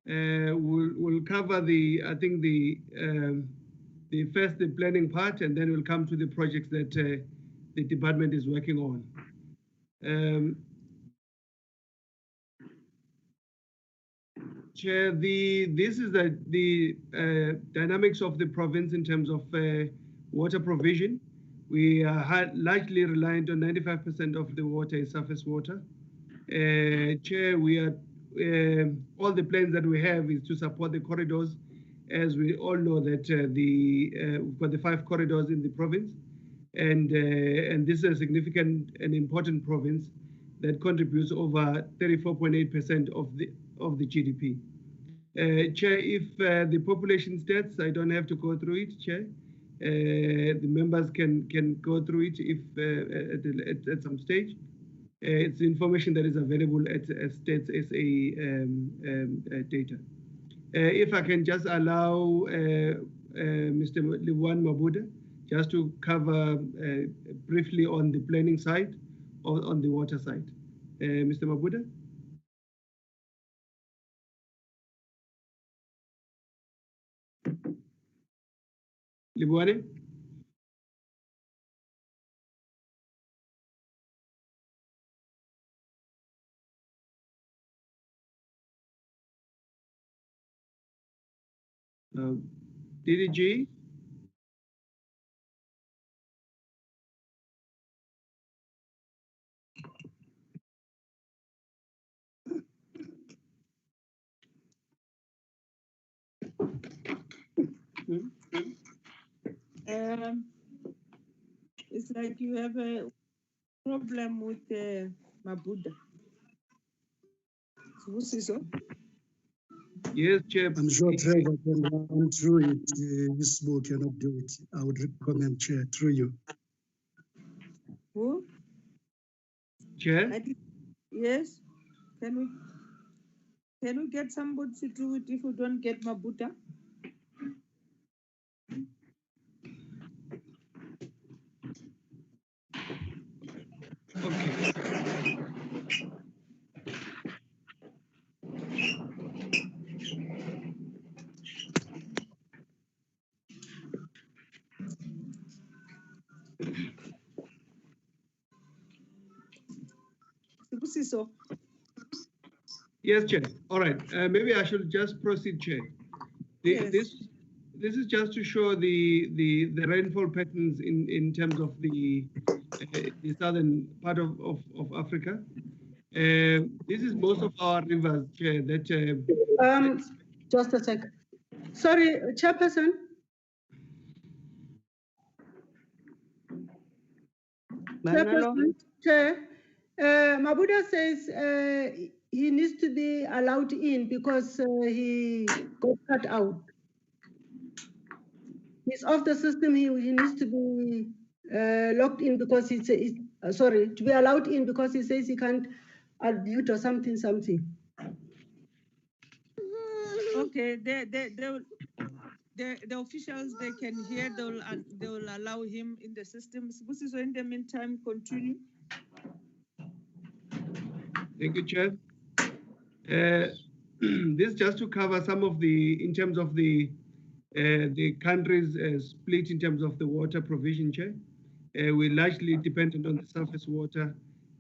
We'll cover I think the planning part, and then we'll come to the projects that the department is working on. Chair, this is the dynamics of the province in terms of water provision. We are largely reliant on 95% of the water is surface water. Chair, we are all the plans that we have is to support the corridors, as we all know that we've got the 5 corridors in the province, and this is a significant and important province that contributes over 34.8% of the GDP. Chair, if the population stats, I don't have to go through it, Chair. The members can go through it if at some stage. It's information that is available at States SA data. If I can just allow Mr. Livwana Mabuda just to cover briefly on the planning side or on the water side. Mr. Mabuda? Livwana? DDG? It's like you have a problem with Mabuda. Sibusiso? Yes, Chair. I'm sure Trevor can run through it. This book cannot do it. I would recommend, Chair, through you. Who? Chair? Yes. Can we get somebody to do it if we don't get Mabuda? Okay. Sibusiso? Yes, Chair. All right. Maybe I should just proceed, Chair. Yes. This is just to show the rainfall patterns in terms of the southern part of Africa. This is most of our rivers, Chair. Just a sec. Sorry, Chairperson. Manalo. Chair, Mabuda says he needs to be allowed in because he got cut out. He's off the system. He needs to be locked in because sorry, to be allowed in because he says he can't unmute or something. Okay, the officials, they can hear, they will allow him in the system. So in the meantime, continue. Thank you, Chair. This just to cover some of in terms of the country's split in terms of the water provision, Chair. We're largely dependent on the surface water.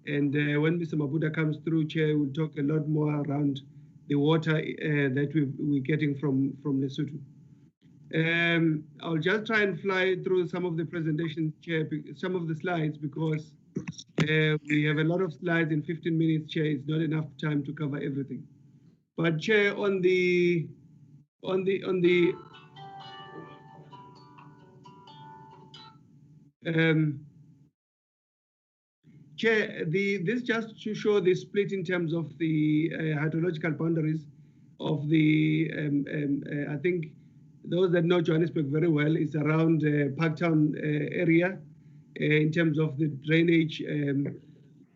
And when Mr. Mabuda comes through, Chair, we'll talk a lot more around the water that we're getting from Lesotho. I'll just try and fly through some of the presentations, Chair, some of the slides, because we have a lot of slides in 15 minutes, Chair. It's not enough time to cover everything. But Chair, on the Chair, this just to show the split in terms of the hydrological boundaries of the, I think those that know Johannesburg very well is around Parktown area in terms of the drainage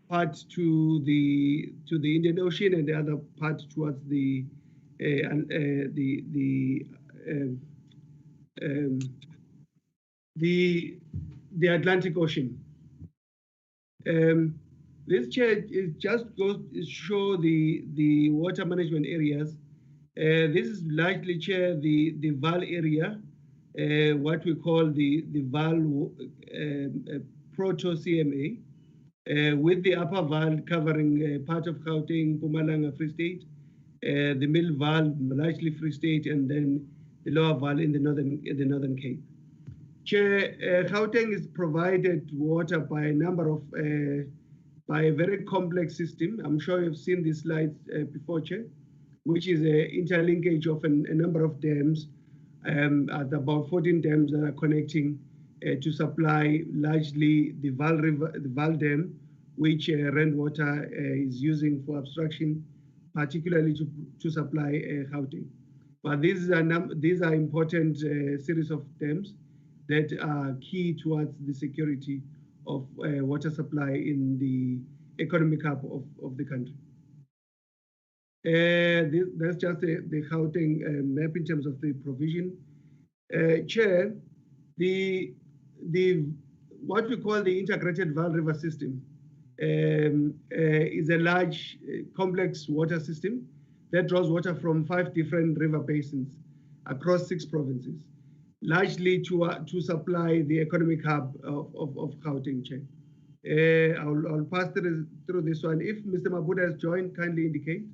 part to the Indian Ocean and the other part towards the Atlantic Ocean. This chart is just goes to show the water management areas. This is largely, Chair, the VAL area, what we call the VAL Proto-CMA, with the upper VAL covering part of Gauteng, Mpumalanga, Free State, the middle VAL, largely Free State, and then the lower VAL in the Northern Cape. Chair, Gauteng is provided water by a number of, by a very complex system. I'm sure you've seen these slides before, Chair, which is an interlinkage of a number of dams, at about 14 dams that are connecting to supply largely the Vaal River, the Vaal Dam, which rainwater is using for abstraction, particularly to supply Gauteng. But these are important series of dams that are key towards the security of water supply in the economic hub of the country. That's just the Gauteng map in terms of the provision. Chair, what we call the integrated Vaal River system is a large, complex water system that draws water from 5 different river basins across 6 provinces, largely to supply the economic hub of Gauteng, Chair. I'll pass through this one. If Mr. Mabuda has joined, kindly indicate.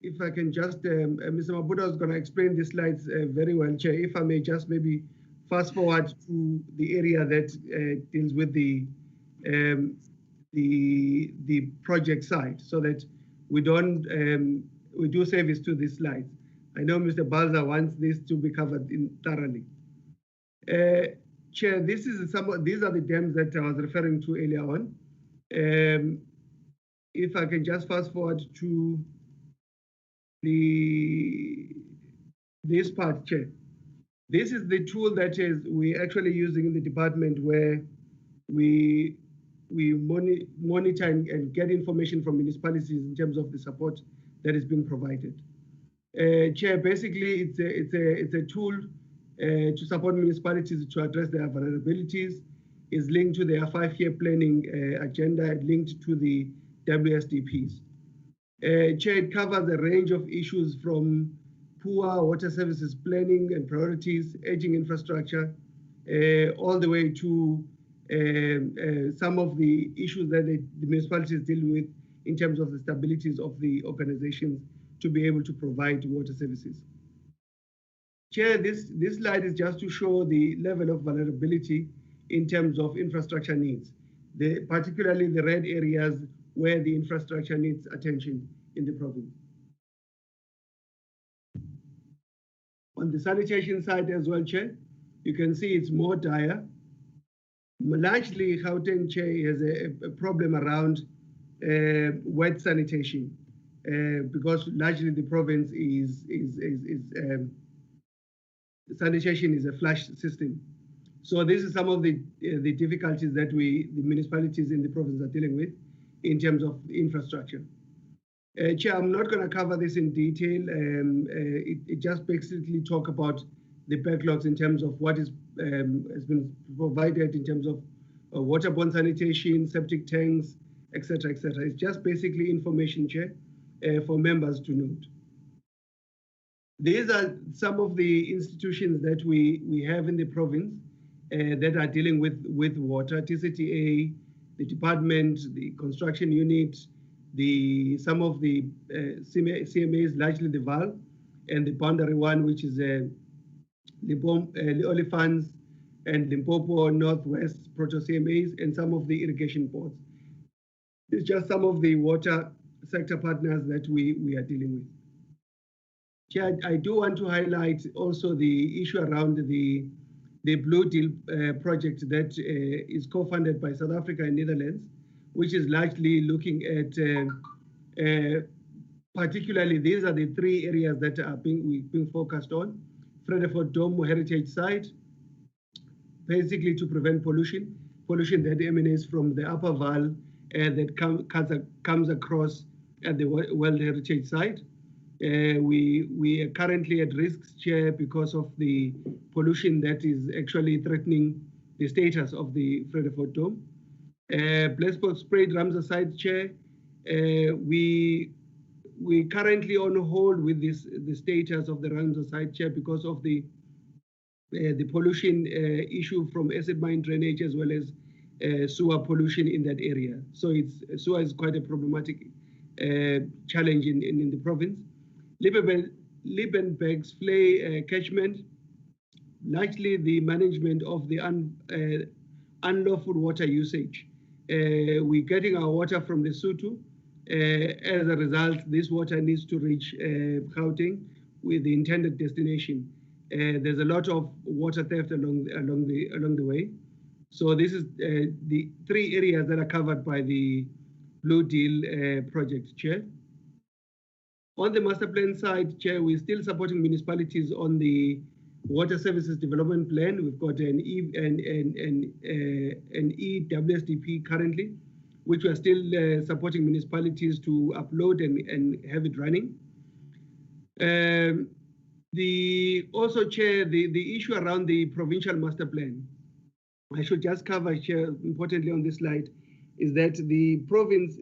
If I can just, Mr. Mabuda is going to explain the slides very well, Chair. If I may just maybe fast forward to the area that deals with the project side, so that we don't we do service to these slides. I know Mr. Balza wants this to be covered thoroughly. Chair, these are the dams that I was referring to earlier on. If I can just fast forward to this part, Chair. This is the tool that we're actually using in the department, where we monitor and get information from municipalities in terms of the support that is being provided. Chair, basically it's a tool to support municipalities to address their vulnerabilities. Is linked to their 5-year planning agenda, linked to the WSDPs. Chair, it covers a range of issues from poor water services planning and priorities, aging infrastructure, all the way to some of the issues that the municipalities deal with in terms of the stabilities of the organizations to be able to provide water services. Chair, this slide is just to show the level of vulnerability in terms of infrastructure needs, particularly the red areas where the infrastructure needs attention in the province. On the sanitation side as well, Chair, you can see it's more dire. Largely, Gauteng, Chair, has a problem around wet sanitation because largely the province sanitation is a flush system. So this is some of the difficulties that the municipalities in the province are dealing with in terms of infrastructure. Chair, I'm not going to cover this in detail. It just basically talk about the backlogs in terms of what has been provided in terms of waterborne sanitation, septic tanks, etc., etc. It's just basically information, Chair, for members to note. These are some of the institutions that we have in the province that are dealing with water: TCTA, the department, the construction unit, some of the CMAs, largely the VAL, and the boundary one, which is the Olifants and Limpopo Northwest Proto CMAs, and some of the irrigation boards. It's just some of the water sector partners that we are dealing with. Chair, I do want to highlight also the issue around the Blue Deal project that is co-funded by South Africa and Netherlands, which is largely looking at, particularly these are the three areas that are being focused on. Frederick Dome Heritage Site, basically to prevent pollution that emanates from the upper Val that comes across at the World Heritage Site. We are currently at risk, Chair, because of the pollution that is actually threatening the status of the Frederick Dome. Blessburg Spruit Ramsar Site, Chair, we currently on hold with the status of the Ramsar Site, Chair, because of the pollution issue from acid mine drainage as well as sewer pollution in that area. So sewer is quite a problematic challenge in the province. Liebenberg's Flay catchment, largely the management of the unlawful water usage. We're getting our water from the Lesotho. As a result, this water needs to reach Gauteng with the intended destination. There's a lot of water theft along the way. So this is the three areas that are covered by the Blue Deal project, Chair. On the master plan side, Chair, we're still supporting municipalities on the water services development plan. We've got an EWSDP currently, which we are still supporting municipalities to upload and have it running. Also, Chair, the issue around the provincial master plan, I should just cover, Chair, importantly on this slide, is that the province,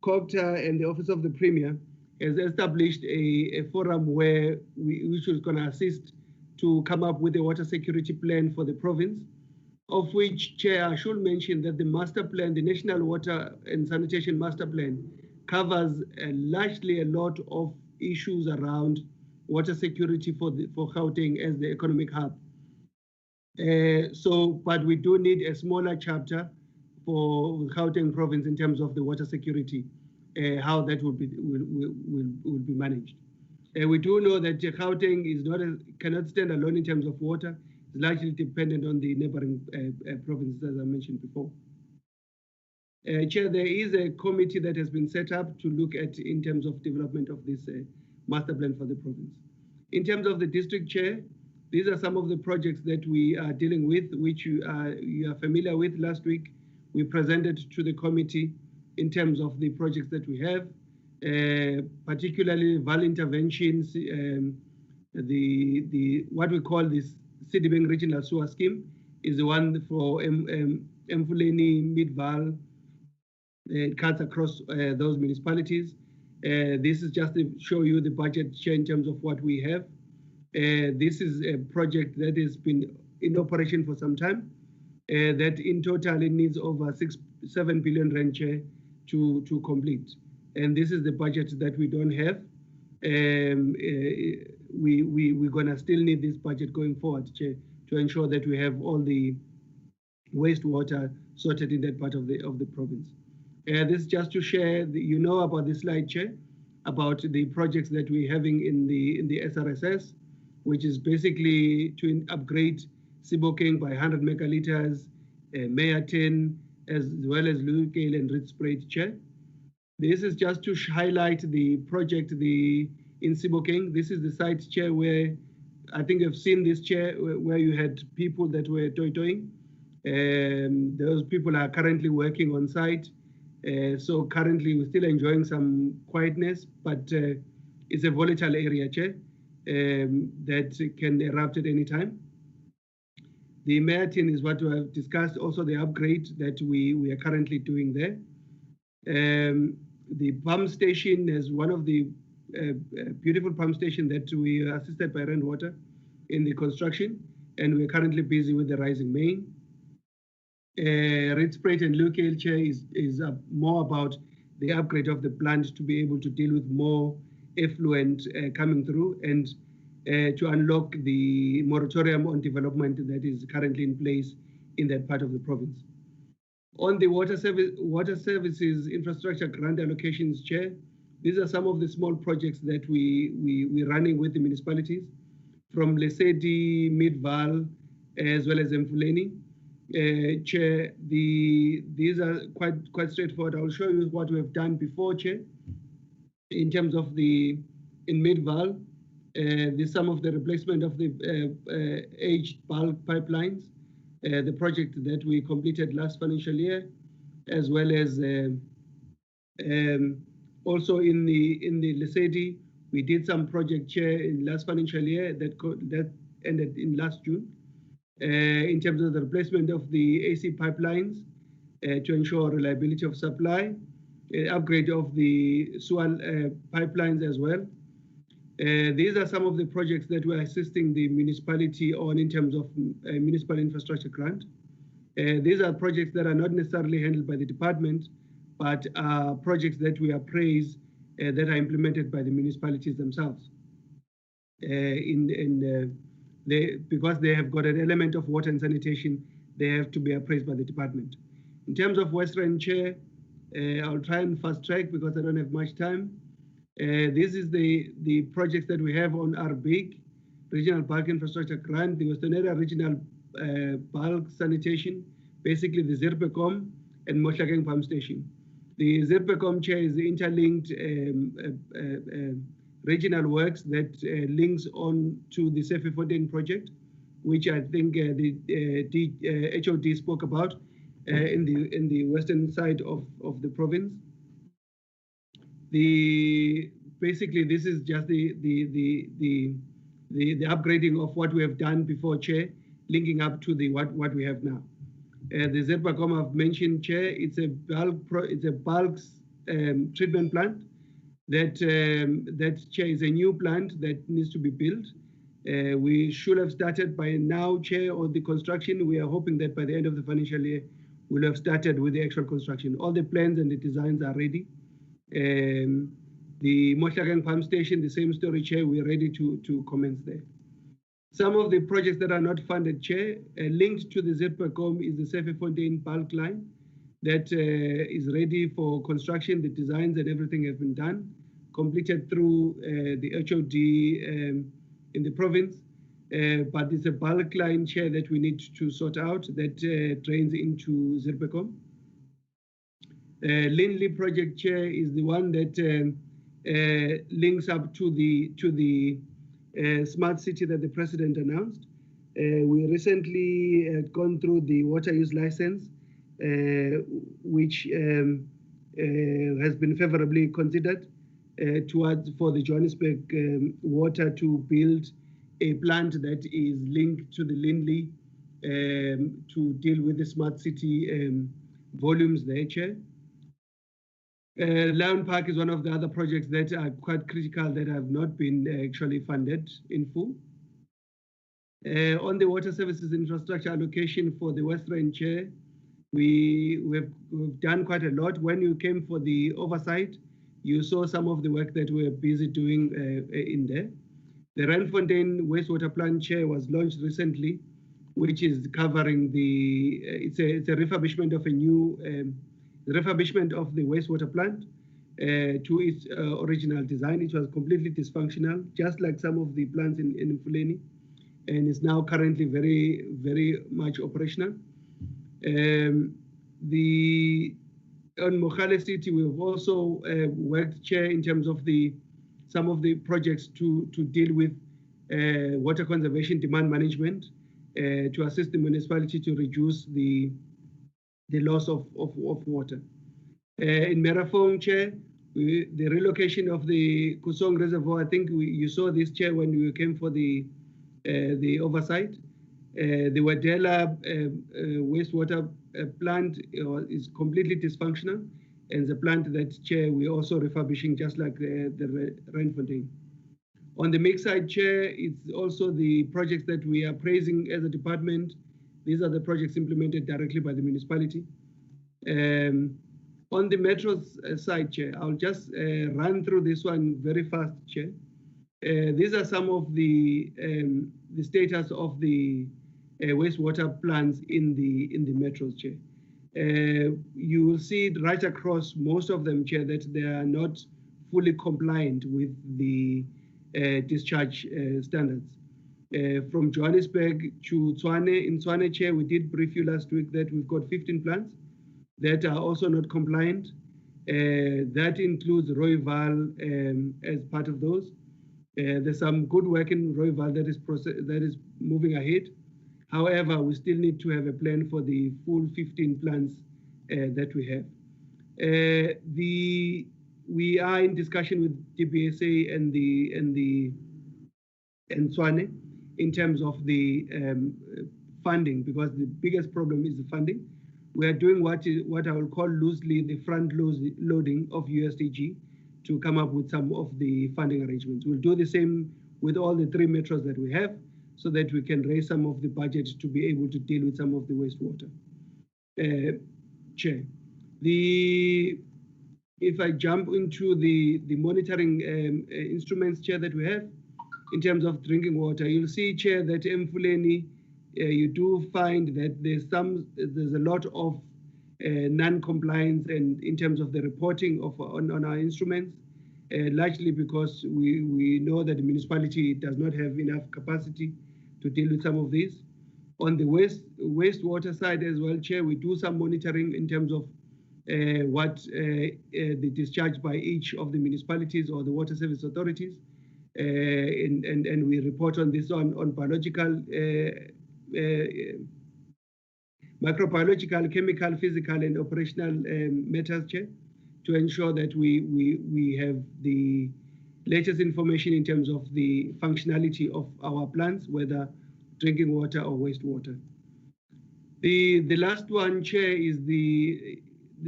COGTA and the Office of the Premier has established a forum which is going to assist to come up with a water security plan for the province, of which, Chair, I should mention that the master plan, the National Water and Sanitation Master Plan, covers largely a lot of issues around water security for Gauteng as the economic hub. But we do need a smaller chapter for Gauteng province in terms of the water security, how that will be managed. We do know that Gauteng cannot stand alone in terms of water. It's largely dependent on the neighboring provinces, as I mentioned before. Chair, there is a committee that has been set up to look at in terms of development of this master plan for the province. In terms of the district, Chair, these are some of the projects that we are dealing with, which you are familiar with. Last week, we presented to the committee in terms of the projects that we have, particularly VAL interventions, what we call this Sidibeng Regional Sewer Scheme is the one for Mfuleni, Mid-Val. It cuts across those municipalities. This is just to show you the budget share in terms of what we have. This is a project that has been in operation for some time, that in total it needs over 7 billion rand to complete. And this is the budget that we don't have. We're gonna still need this budget going forward, Chair, to ensure that we have all the wastewater sorted in that part of the province. This is just to share, you know about this slide, Chair. about the projects that we're having in the SRSS, which is basically to upgrade Sebokeng by 100 megaliters, Meyaten, as well as Lukale and Ritspraid Chair. This is just to highlight the project in Sebokeng. This is the site chair where I think you've seen this chair where you had people that were toy-toying. Those people are currently working on site. So currently we're still enjoying some quietness, but it's a volatile area, Chair, that can erupt at any time. The Meyatin is what we have discussed, also the upgrade that we are currently doing there. The pump station is one of the beautiful pump station that we are assisted by Rainwater in the construction, and we're currently busy with the rising main. Ritspraid and Lukale Chair is more about the upgrade of the plant to be able to deal with more effluent coming through and to unlock the moratorium on development that is currently in place in that part of the province. On the water services infrastructure grant allocations, Chair, these are some of the small projects that we're running with the municipalities from Lesedi, Midval, as well as Mfuleni. Chair, these are quite straightforward. I'll show you what we have done before, Chair. In terms of in Midval, some of the replacement of the aged bulk pipelines, the project that we completed last financial year, as well as also in the Lesedi, we did some project, Chair, in last financial year that ended in last June. In terms of the replacement of the AC pipelines to ensure reliability of supply, upgrade of the Sual pipelines as well. These are some of the projects that we're assisting the municipality on in terms of municipal infrastructure grant. These are projects that are not necessarily handled by the department, but are projects that we appraise that are implemented by the municipalities themselves. Because they have got an element of water and sanitation, they have to be appraised by the department. In terms of Western Chair, I'll try and fast track because I don't have much time. This is the projects that we have on our big regional bulk infrastructure grant, the Western Area Regional Bulk Sanitation, basically the Zirpecom and Mohlakeng Pump Station. The Zirpecom, Chair, is the interlinked regional works that links on to the Sefifontein project, which I think the HOD spoke about in the western side of the province. Basically this is just the upgrading of what we have done before, Chair, linking up to what we have now. The Zerpacom I've mentioned, Chair, it's a bulk treatment plant. That Chair is a new plant that needs to be built. We should have started by now, Chair, on the construction. We are hoping that by the end of the financial year, we'll have started with the actual construction. All the plans and the designs are ready. The Mohlakeng Pump Station, the same story, Chair, we're ready to commence there. Some of the projects that are not funded, Chair, linked to the Zerpacom is the Sefifontein bulk line that is ready for construction. The designs and everything have been done, completed through the HOD in the province. But it's a bulk line, Chair, that we need to sort out that drains into Zerpacom. Linley project, Chair, is the one that links up to the smart city that the president announced. We recently had gone through the water use license, which has been favorably considered for the Johannesburg water to build a plant that is linked to the Linley to deal with the smart city volumes there, Chair. Lion Park is one of the other projects that are quite critical that have not been actually funded in full. On the water services infrastructure allocation for the Western, Chair, we've done quite a lot. When you came for the oversight, you saw some of the work that we're busy doing in there. The Randfontein wastewater plant, Chair, was launched recently, which is covering it's a refurbishment of a new refurbishment of the wastewater plant, to its original design. It was completely dysfunctional, just like some of the plants in Mfuleni, and is now currently very, very much operational. On Mogale City, we've also worked, Chair, in terms of some of the projects to deal with water conservation, demand management, to assist the municipality to reduce the loss of water. In Merafong, Chair, the relocation of the Kusong Reservoir, I think you saw this, Chair, when you came for the oversight. The Wadela wastewater plant is completely dysfunctional, and the plant that, Chair, we're also refurbishing, just like the Randfontein. On the mix side, Chair, it's also the projects that we are praising as a department. These are the projects implemented directly by the municipality. On the metro side, Chair, I'll just run through this one very fast, Chair. These are some of the status of the wastewater plants in the metros, Chair. You will see right across most of them, Chair, that they are not fully compliant with the discharge standards. From Johannesburg to Tshwane, in Tshwane, Chair, we did brief you last week that we've got 15 plants that are also not compliant. That includes Rooiwal as part of those. There's some good work in Rooiwal that is moving ahead. However, we still need to have a plan for the full 15 plants that we have. We are in discussion with DBSA and Tshwane in terms of the funding, because the biggest problem is the funding. We are doing what I will call loosely the front loading of USDG to come up with some of the funding arrangements. We'll do the same with all the 3 metros that we have, so that we can raise some of the budget to be able to deal with some of the wastewater. Chair, if I jump into the monitoring instruments, Chair, that we have in terms of drinking water, you'll see, Chair, that Mfuleni, you do find that there's a lot of non-compliance and in terms of the reporting on our instruments, largely because we know that the municipality does not have enough capacity to deal with some of these. On the wastewater side as well, Chair, we do some monitoring in terms of what the discharge by each of the municipalities or the water service authorities, and we report on this on biological, microbiological, chemical, physical, and operational matters, Chair, to ensure that we have the latest information in terms of the functionality of our plants, whether drinking water or wastewater. The last one, Chair, is the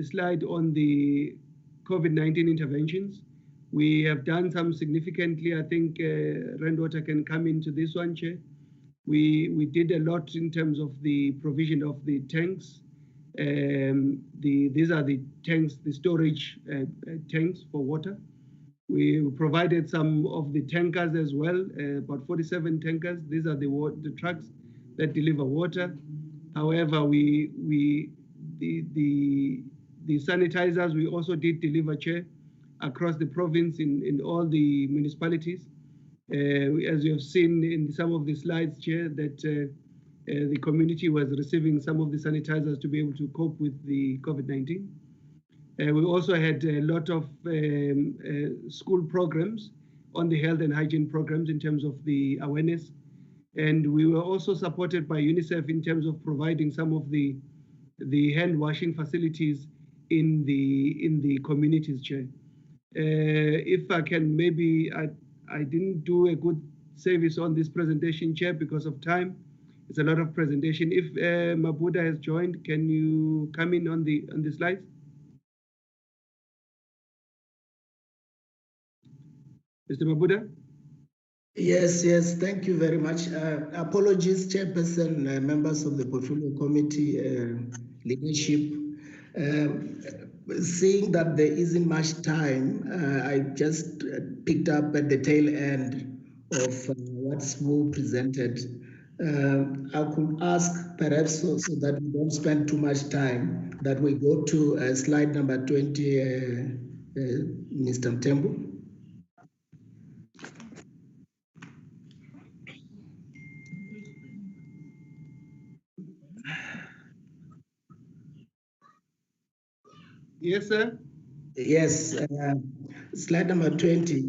slide on the COVID-19 interventions. We have done some significantly. I think Rainwater can come into this one, Chair. We did a lot in terms of the provision of the tanks. These are the tanks, the storage tanks for water. We provided some of the tankers as well, about 47 tankers. These are the trucks that deliver water. However, the sanitizers we also did deliver, Chair, across the province in all the municipalities. As you have seen in some of the slides, Chair, that the community was receiving some of the sanitizers to be able to cope with the COVID-19. We also had a lot of school programs on the health and hygiene programs in terms of the awareness. And we were also supported by UNICEF in terms of providing some of the hand washing facilities in the communities, Chair. If I can, maybe I didn't do a good service on this presentation, Chair, because of time. It's a lot of presentation. If Mabuda has joined, can you come in on the slides? Mr. Mabuda? Yes, thank you very much. Apologies, Chairperson, members of the Portfolio Committee, leadership. Seeing that there isn't much time, I just picked up at the tail end of what Smoo presented. I could ask perhaps so that we don't spend too much time, that we go to slide number 20, Mr. Mtembu. Yes, sir. Yes, slide number 20.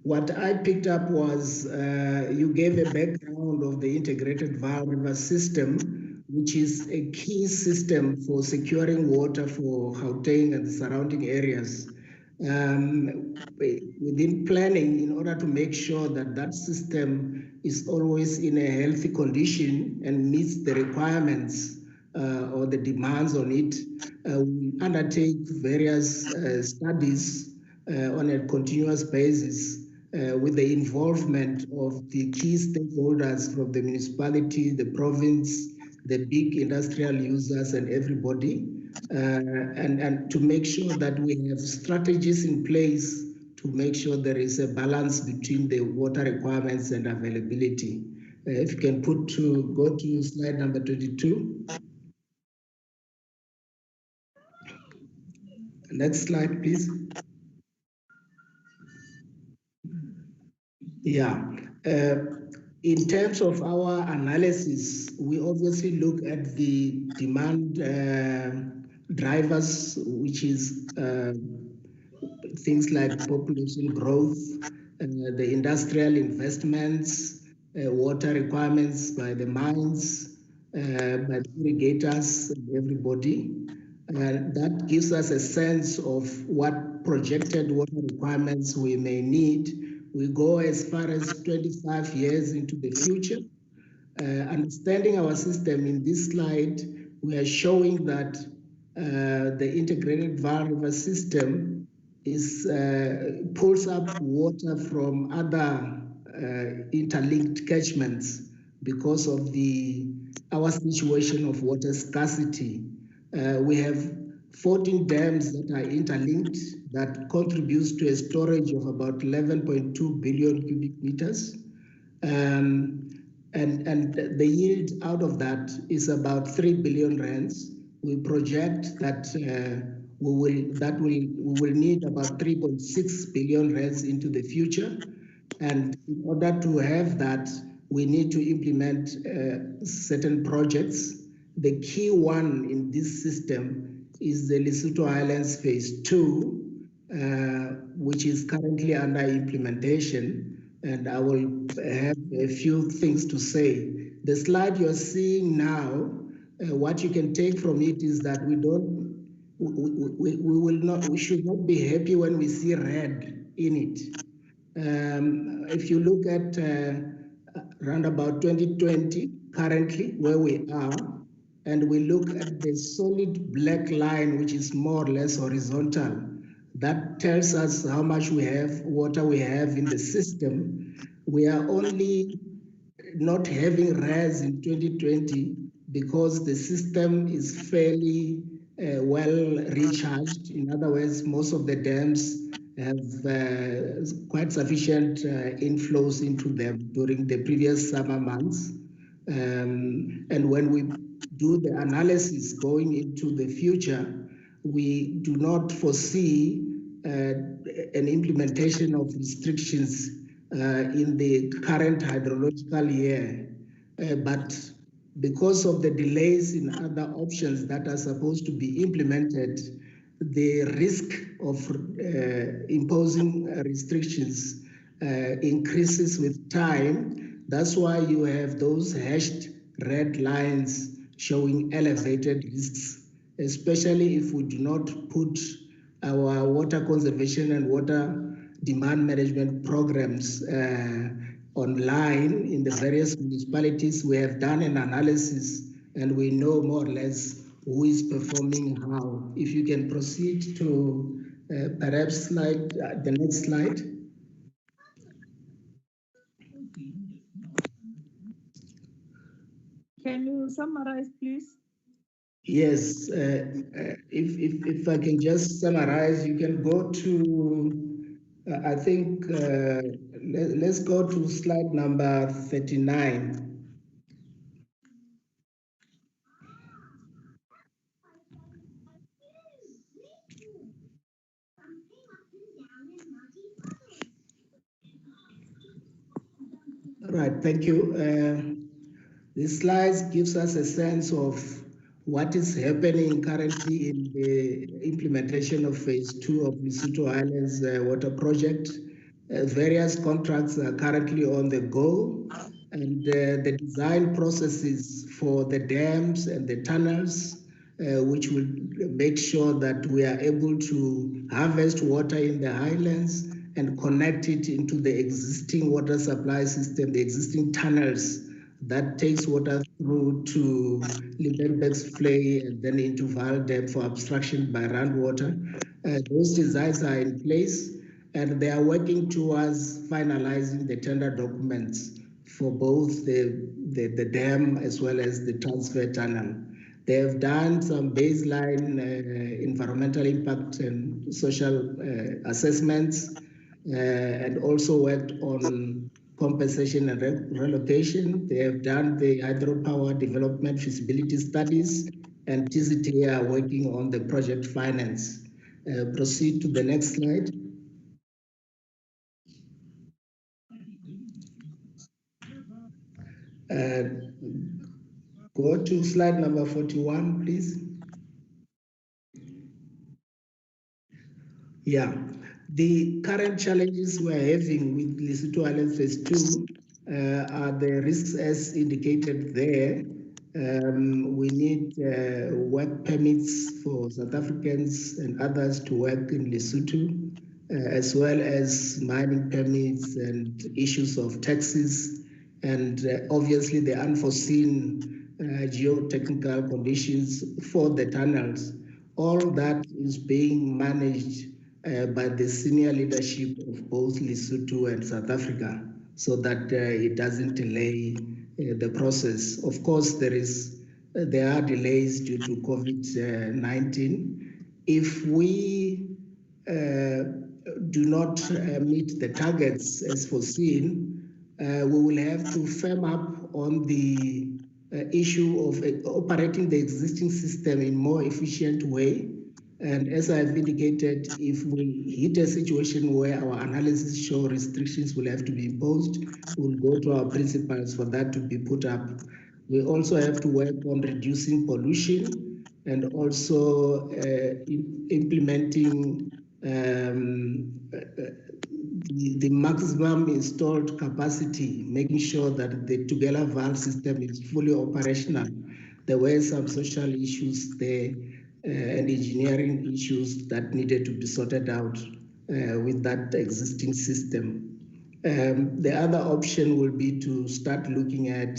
What I picked up was you gave a background of the integrated Vaal River system, which is a key system for securing water for Gauteng and the surrounding areas. Within planning, in order to make sure that that system is always in a healthy condition and meets the requirements or the demands on it, we undertake various studies on a continuous basis with the involvement of the key stakeholders from the municipality, the province, the big industrial users and everybody, and to make sure that we have strategies in place to make sure there is a balance between the water requirements and availability. If you can go to slide number 22. Next slide, please. Yeah. In terms of our analysis, we obviously look at the demand drivers, which is things like population growth, the industrial investments, water requirements by the mines, by the irrigators, and everybody. That gives us a sense of what projected water requirements we may need. We go as far as 25 years into the future. Understanding our system in this slide, we are showing that the integrated Vaal River system pulls up water from other interlinked catchments because of our situation of water scarcity. We have 14 dams that are interlinked that contributes to a storage of about 11.2 billion cubic meters. And the yield out of that is about 3 billion rands. We project that we will need about 3.6 billion rands into the future. And in order to have that, we need to implement certain projects. The key one in this system is the Lesotho Islands Phase 2, which is currently under implementation. And I will have a few things to say. The slide you're seeing now, what you can take from it is that we should not be happy when we see red in it. If you look at around about 2020, currently where we are, and we look at the solid black line, which is more or less horizontal, that tells us how much water we have in the system. We are only not having RES in 2020 because the system is fairly well recharged. In other words, most of the dams have quite sufficient inflows into them during the previous summer months. And when we do the analysis going into the future, we do not foresee an implementation of restrictions in the current hydrological year. But because of the delays in other options that are supposed to be implemented, the risk of imposing restrictions increases with time. That's why you have those hashed red lines showing elevated risks, especially if we do not put our water conservation and water demand management programs online in the various municipalities. We have done an analysis and we know more or less who is performing how. If you can proceed to perhaps the next slide. Can you summarize, please? Yes, if I can just summarize, you can go to, I think, let's go to slide number 39. Right, thank you. This slide gives us a sense of what is happening currently in the implementation of phase 2 of Lesotho Islands water project. Various contracts are currently on the go, and the design processes for the dams and the tunnels, which will make sure that we are able to harvest water in the highlands and connect it into the existing water supply system, the existing tunnels that takes water through to Liebenberg's Vlei and then into Val Dam for abstraction by groundwater. Those designs are in place, and they are working towards finalizing the tender documents for both the dam as well as the transfer tunnel. They have done some baseline environmental impact and social assessments, and also worked on compensation and relocation. They have done the hydropower development feasibility studies, and TZT are working on the project finance. Proceed to the next slide. Go to slide number 41, please. Yeah, the current challenges we're having with Lesotho Island Phase 2 are the risks as indicated there. We need work permits for South Africans and others to work in Lesotho, as well as mining permits and issues of taxes, and obviously the unforeseen geotechnical conditions for the tunnels. All that is being managed by the senior leadership of both Lesotho and South Africa, so that it doesn't delay the process. Of course, there are delays due to COVID-19. If we do not meet the targets as foreseen, we will have to firm up on the issue of operating the existing system in more efficient way. And as I've indicated, if we hit a situation where our analysis show restrictions will have to be imposed, we'll go to our principals for that to be put up. We also have to work on reducing pollution and also implementing the maximum installed capacity, making sure that the Tugela valve system is fully operational. There were some social issues there and engineering issues that needed to be sorted out with that existing system. The other option will be to start looking at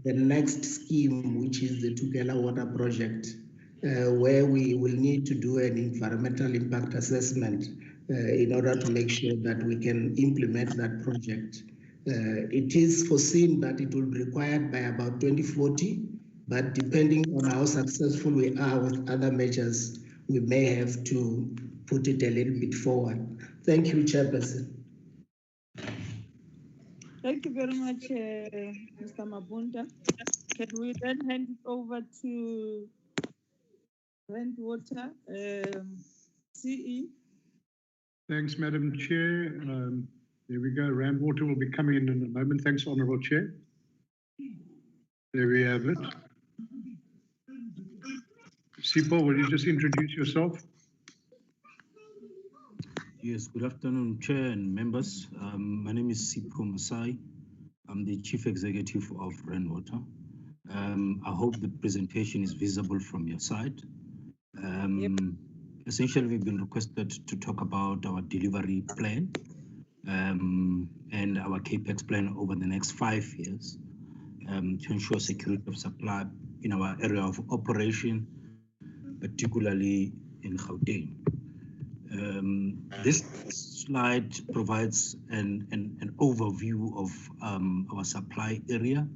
the next scheme, which is the Tugela water project, where we will need to do an environmental impact assessment in order to make sure that we can implement that project. It is foreseen that it will be required by about 2040, but depending on how successful we are with other measures, we may have to put it a little bit forward. Thank you, Chairperson. Thank you very much, Mr. Mabunda. Can we then hand it over to Water, CE? Thanks, Madam Chair. There we go. Rand Water will be coming in a moment. Thanks, Honourable Chair. There we have it. Sipho, will you just introduce yourself? Yes, good afternoon, Chair and members. My name is Sipho Masai. I'm the Chief Executive of Rand Water. I hope the presentation is visible from your side. Essentially, we've been requested to talk about our delivery plan and our CAPEX plan over the next 5 years to ensure security of supply in our area of operation, particularly in Gauteng. This slide provides an overview of our supply area,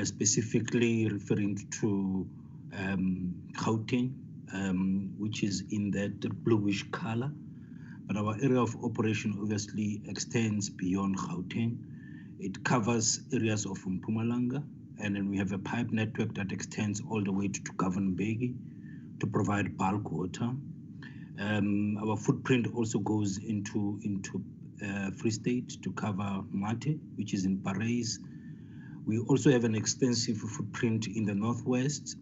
specifically referring to Gauteng, which is in that bluish color. But our area of operation obviously extends beyond Gauteng. It covers areas of Mpumalanga, and then we have a pipe network that extends all the way to Tukavanbegi to provide bulk water. Our footprint also goes into Free State to cover Mate, which is in Parys. We also have an extensive footprint in the Northwest.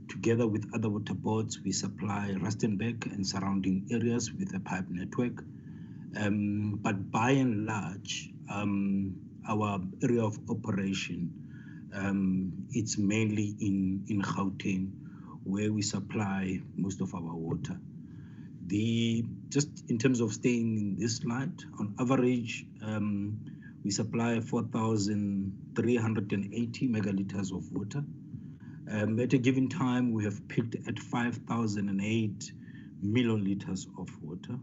Together with other water boards, we supply Rustenburg and surrounding areas with a pipe network. But by and large, our area of operation, it's mainly in Gauteng, where we supply most of our water. Just in terms of staying in this slide, on average, we supply 4,380 megaliters of water. At a given time, we have peaked at 5,008 million liters of water.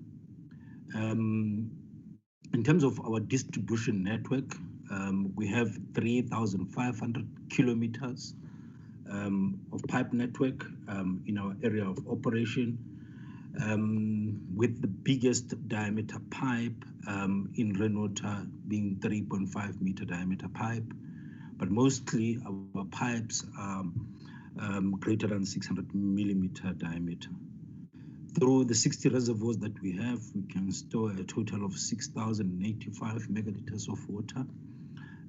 In terms of our distribution network, we have 3,500 kilometers of pipe network in our area of operation, with the biggest diameter pipe in rainwater being 3.5 meter diameter pipe, but mostly our pipes are greater than 600 millimeter diameter. Through the 60 reservoirs that we have, we can store a total of 6,085 megaliters of water.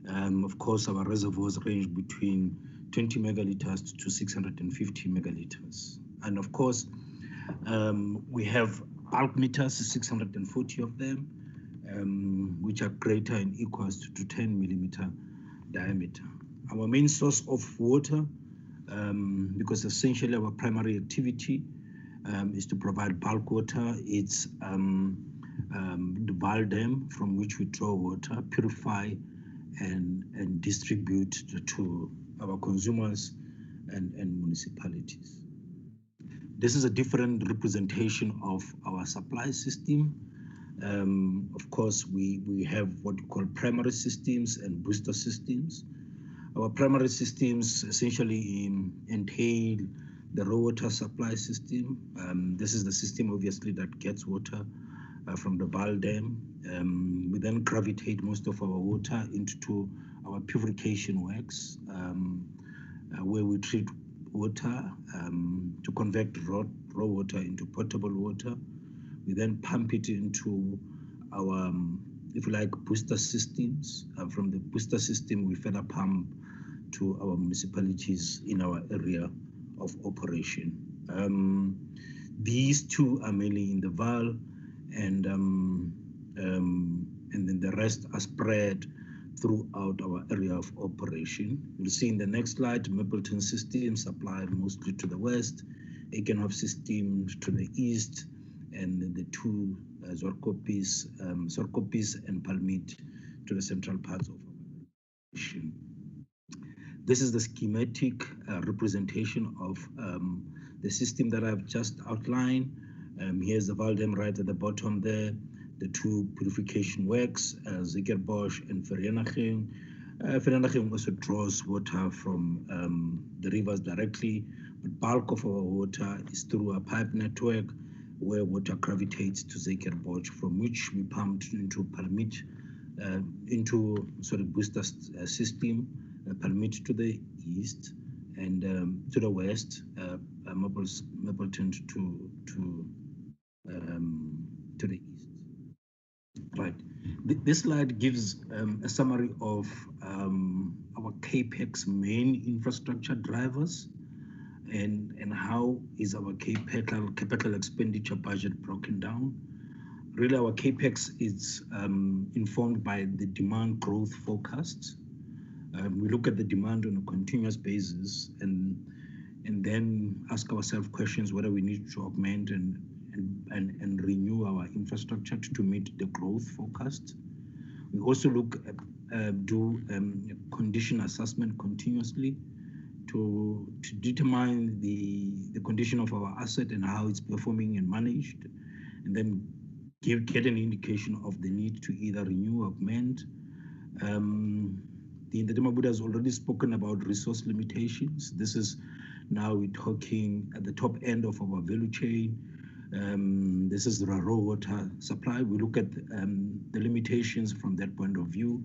Of course, our reservoirs range between 20 megaliters to 650 megaliters. And of course, we have bulk meters, 640 of them, which are greater and equals to 10 millimeter diameter. Our main source of water, because essentially our primary activity is to provide bulk water, it's the Val Dam from which we draw water, purify and distribute to our consumers and municipalities. This is a different representation of our supply system. Of course, we have what we call primary systems and booster systems. Our primary systems essentially entail the raw water supply system. This is the system obviously that gets water from the Val Dam. We then gravitate most of our water into our purification works, where we treat water to convert raw water into potable water. We then pump it into our, if you like, booster systems. From the booster system, we further pump to our municipalities in our area of operation. These two are mainly in the Val, and then the rest are spread throughout our area of operation. You'll see in the next slide, Mapleton system supplied mostly to the west, Aikenhof system to the east, and the two Zorkopis and Palmit to the central parts of our operation. This is the schematic representation of the system that I've just outlined. Here's the Val Dam right at the bottom there, the two purification works, Ziekerbosch and Vereeniging. Vereeniging also draws water from the rivers directly, but bulk of our water is through a pipe network where water gravitates to Ziekerbosch, from which we pump into Palmit, into booster system, Palmit to the east, and to the west, Mapleton to the east. Right. This slide gives a summary of our CAPEX main infrastructure drivers and how is our capital expenditure budget broken down. Really, our CAPEX is informed by the demand growth forecasts. We look at the demand on a continuous basis and then ask ourselves questions whether we need to augment and renew our infrastructure to meet the growth forecast. We also look at do condition assessment continuously to determine the condition of our asset and how it's performing and managed, and then get an indication of the need to either renew or augment. The Ndetema has already spoken about resource limitations. This is now we're talking at the top end of our value chain. This is the raw water supply. We look at the limitations from that point of view.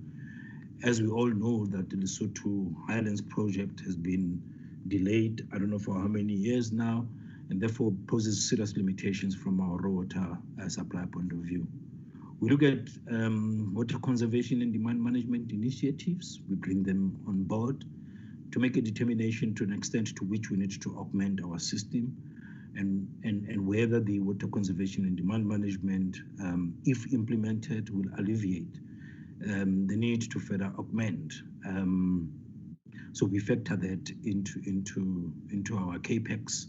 As we all know that the Lesotho Highlands project has been delayed, I don't know for how many years now, and therefore poses serious limitations from our raw water supply point of view. We look at water conservation and demand management initiatives. We bring them on board to make a determination to an extent to which we need to augment our system, and whether the water conservation and demand management, if implemented, will alleviate the need to further augment. So we factor that into our CAPEX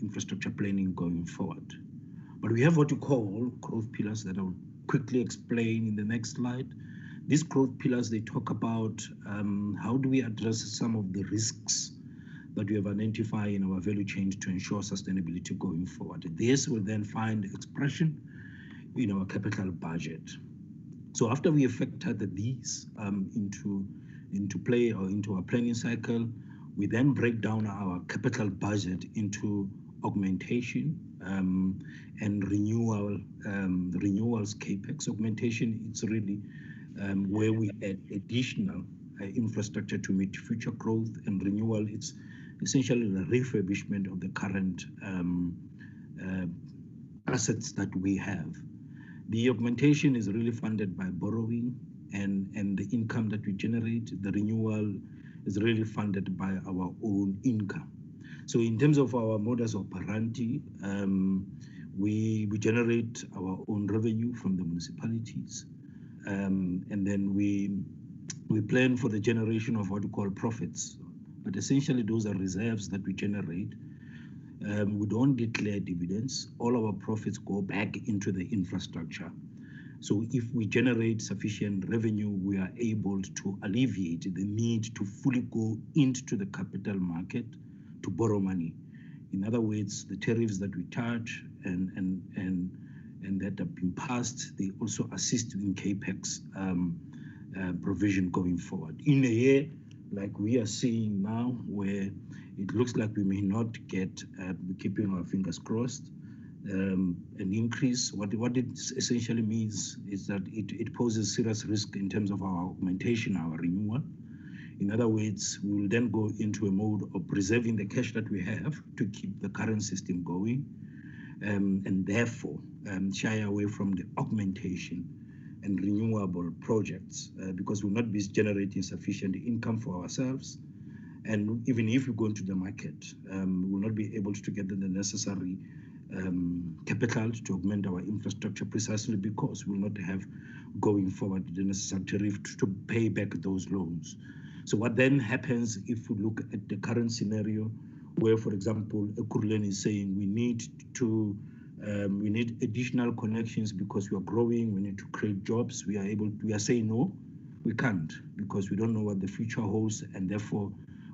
infrastructure planning going forward. But we have what you call growth pillars that I'll quickly explain in the next slide. These growth pillars, they talk about how do we address some of the risks that we have identified in our value chain to ensure sustainability going forward. This will then find expression in our capital budget. So after we have factored these into play or into our planning cycle, we then break down our capital budget into augmentation and renewal, renewals CAPEX. Augmentation, it's really where we add additional infrastructure to meet future growth, and renewal, it's essentially the refurbishment of the current assets that we have. The augmentation is really funded by borrowing and the income that we generate. The renewal is really funded by our own income. So in terms of our modus operandi, we generate our own revenue from the municipalities, and then we plan for the generation of what we call profits. But essentially, those are reserves that we generate. We don't declare dividends. All our profits go back into the infrastructure. So if we generate sufficient revenue, we are able to alleviate the need to fully go into the capital market to borrow money. In other words, the tariffs that we charge and that have been passed, they also assist in CAPEX provision going forward. In a year like we are seeing now, where it looks like we may not get, keeping our fingers crossed, an increase. What it essentially means is that it poses serious risk in terms of our augmentation, our renewal. In other words, we will then go into a mode of preserving the cash that we have to keep the current system going, and therefore shy away from the augmentation and renewable projects, because we'll not be generating sufficient income for ourselves. And even if we go into the market, we'll not be able to get the necessary capital to augment our infrastructure, precisely because we'll not have going forward the necessary tariff to pay back those loans. So what then happens if we look at the current scenario, where, for example, Ekurhuleni is saying we need additional connections because we are growing, we need to create jobs. We are saying no, we can't, because we don't know what the future holds, and therefore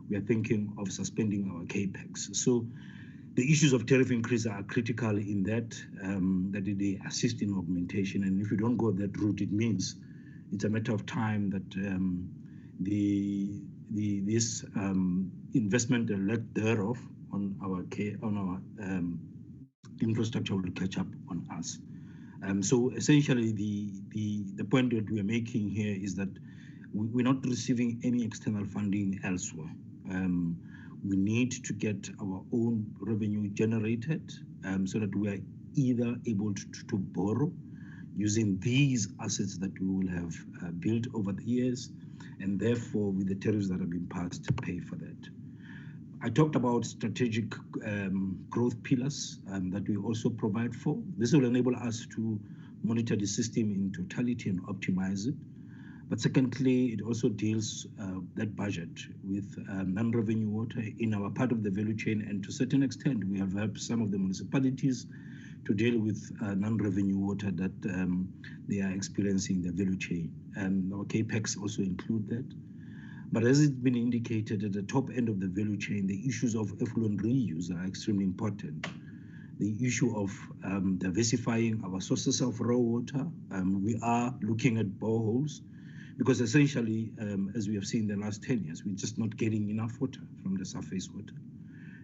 we are thinking of suspending our CAPEX. So the issues of tariff increase are critical in that they assist in augmentation, and if you don't go that route, it means it's a matter of time that this investment and lack thereof on our infrastructure will catch up on us. So essentially, the point that we are making here is that we're not receiving any external funding elsewhere. We need to get our own revenue generated, so that we are either able to borrow using these assets that we will have built over the years, and therefore with the tariffs that have been passed to pay for that. I talked about strategic growth pillars that we also provide for. This will enable us to monitor the system in totality and optimize it. But secondly, it also deals that budget with non-revenue water in our part of the value chain, and to a certain extent, we have helped some of the municipalities to deal with non-revenue water that they are experiencing the value chain. Our CAPEX also include that. But as it's been indicated, at the top end of the value chain, the issues of effluent reuse are extremely important. The issue of diversifying our sources of raw water, we are looking at boreholes, because essentially, as we have seen in the last 10 years, we're just not getting enough water from the surface water.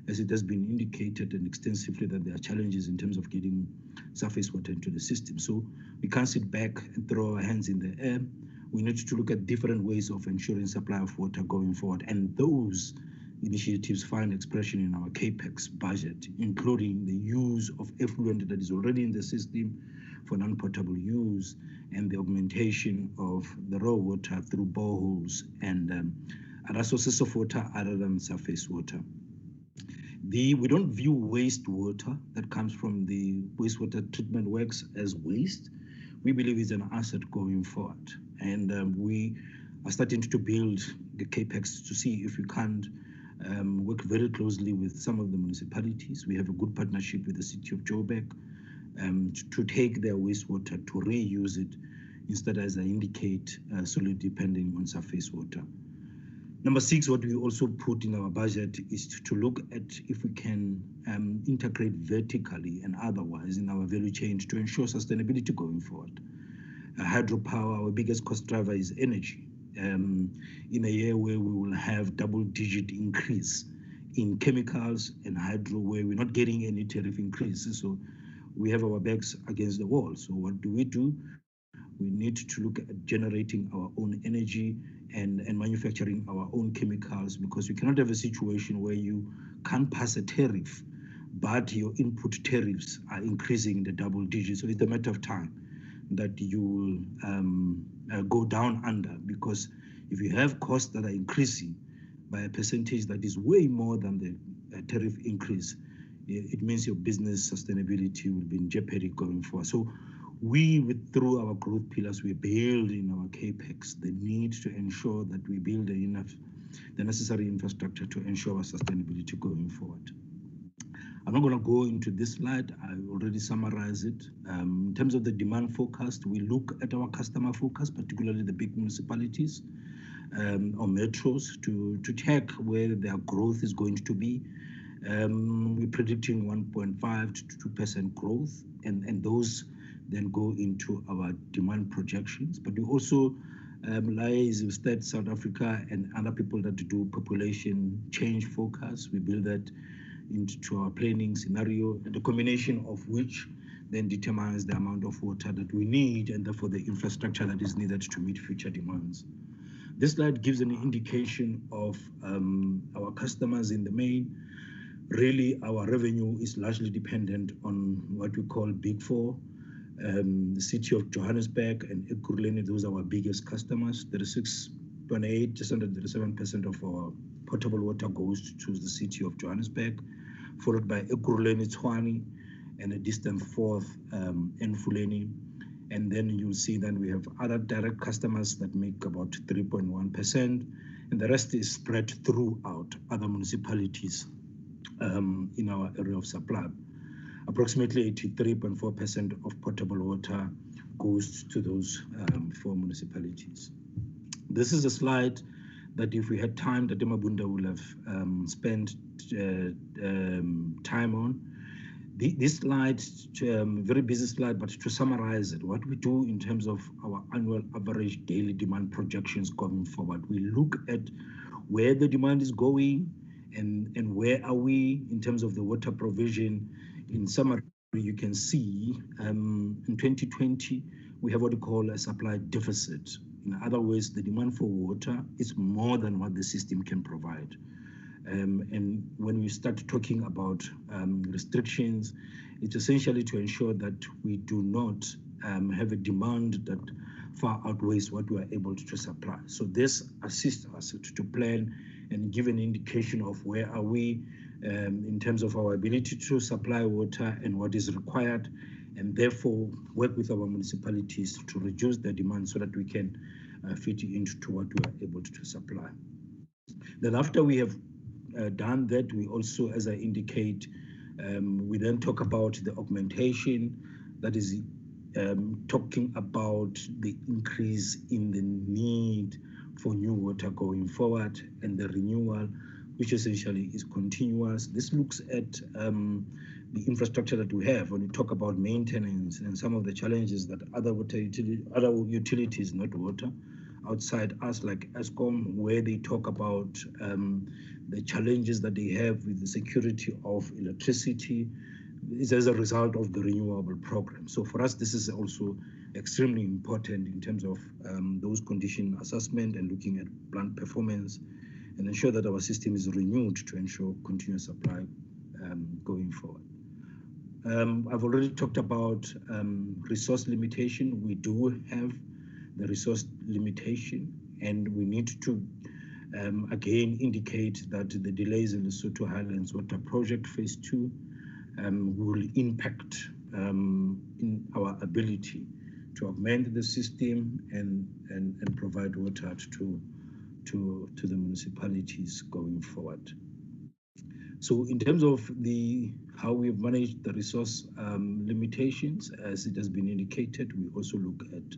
As it has been indicated and extensively that there are challenges in terms of getting surface water into the system. So we can't sit back and throw our hands in the air. We need to look at different ways of ensuring supply of water going forward. And those initiatives find expression in our CAPEX budget, including the use of effluent that is already in the system, for non-potable use, and the augmentation of the raw water through boreholes and other sources of water other than surface water. We don't view wastewater that comes from the wastewater treatment works as waste. We believe it's an asset going forward. And we are starting to build the CAPEX to see if we can't work very closely with some of the municipalities. We have a good partnership with the city of Joburg to take their wastewater to reuse it instead, as I indicate, solely depending on surface water. Number 6, what we also put in our budget is to look at if we can integrate vertically and otherwise in our value chain to ensure sustainability going forward. Hydropower, our biggest cost driver is energy. In a year where we will have double-digit increase in chemicals and hydro, where we're not getting any tariff increases, so we have our backs against the wall. So what do? We need to look at generating our own energy and manufacturing our own chemicals, because we cannot have a situation where you can't pass a tariff, but your input tariffs are increasing in the double digits. So it's a matter of time that you will go down under, because if you have costs that are increasing by a percentage that is way more than the tariff increase, it means your business sustainability will be in jeopardy going forward. So through our growth pillars, we build in our CAPEX the need to ensure that we build the necessary infrastructure to ensure our sustainability going forward. I'm not going to go into this slide. I already summarized it. In terms of the demand forecast, we look at our customer forecast, particularly the big municipalities or metros, to check where their growth is going to be. We're predicting 1.5 to 2% growth, and those then go into our demand projections. But we also liaise with State South Africa and other people that do population change forecasts. We build that into our planning scenario, and the combination of which then determines the amount of water that we need and therefore the infrastructure that is needed to meet future demands. This slide gives an indication of our customers in the main. Really, our revenue is largely dependent on what we call Big Four. The city of Johannesburg and Ekurhuleni, those are our biggest customers. 36.8, just under 37% of our potable water goes to the city of Johannesburg, followed by Ekurhuleni, Tshwane, and a distant fourth, Mfuleni. And then you'll see that we have other direct customers that make about 3.1%, and the rest is spread throughout other municipalities in our area of supply. Approximately 83.4% of potable water goes to those 4 municipalities. This is a slide that if we had time, that Mabunda will have spent time on. This slide, very busy slide, but to summarize it, what we do in terms of our annual average daily demand projections going forward, we look at where the demand is going and where are we in terms of the water provision. In summary, you can see in 2020, we have what we call a supply deficit. In other words, the demand for water is more than what the system can provide. And when we start talking about restrictions, it's essentially to ensure that we do not have a demand that far outweighs what we are able to supply. So this assists us to plan and give an indication of where are we in terms of our ability to supply water and what is required, and therefore work with our municipalities to reduce the demand so that we can fit into what we are able to supply. Then after we have done that, we also, as I indicate, we then talk about the augmentation, that is talking about the increase in the need for new water going forward, and the renewal, which essentially is continuous. This looks at the infrastructure that we have when we talk about maintenance and some of the challenges that other utilities, not water, outside us like Eskom, where they talk about the challenges that they have with the security of electricity is as a result of the renewable program. So for us, this is also extremely important in terms of those condition assessment and looking at plant performance and ensure that our system is renewed to ensure continuous supply going forward. I've already talked about resource limitation. We do have the resource limitation, and we need to again indicate that the delays in the Lesotho Highlands Water Project Phase 2 will impact in our ability to augment the system and provide water to the municipalities going forward. So in terms of how we've managed the resource limitations, as it has been indicated, we also look at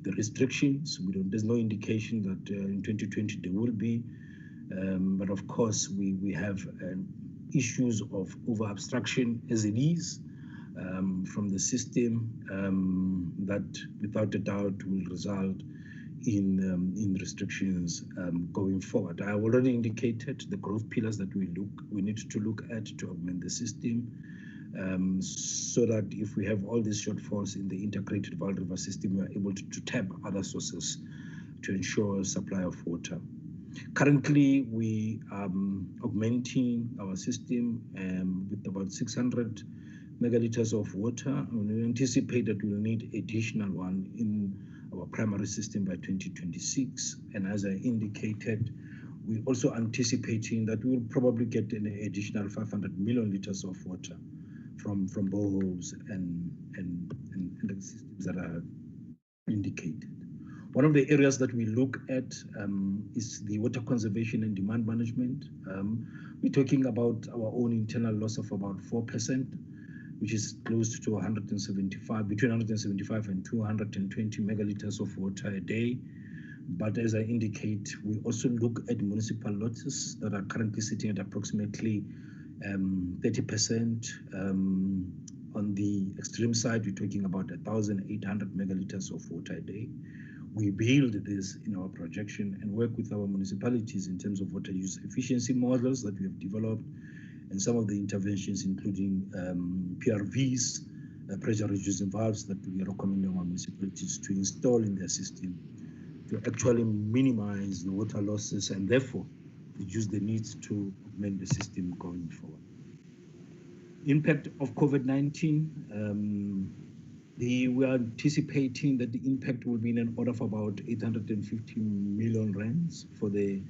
the restrictions. There's no indication that in 2020 there will be, but of course we have issues of over obstruction as it is from the system that without a doubt will result in restrictions going forward. I already indicated the growth pillars that we need to look at to augment the system, so that if we have all these shortfalls in the integrated Vaal River system, we are able to tap other sources to ensure supply of water. Currently, we are augmenting our system with about 600 megaliters of water, and we anticipate that we'll need additional one in our primary system by 2026. And as I indicated, we're also anticipating that we'll probably get an additional 500 million liters of water from boreholes and the systems that are indicated. One of the areas that we look at is the water conservation and demand management. We're talking about our own internal loss of about 4%, which is close to 175, between 175 and 220 megaliters of water a day. But as I indicate, we also look at municipal losses that are currently sitting at approximately 30%. On the extreme side, we're talking about 1,800 megaliters of water a day. We build this in our projection and work with our municipalities in terms of water use efficiency models that we have developed, and some of the interventions, including PRVs, pressure reducing valves, that we are recommending our municipalities to install in their system to actually minimize the water losses and therefore reduce the needs to augment the system going forward. Impact of COVID-19, we are anticipating that the impact will be in an order of about 850 million rands for the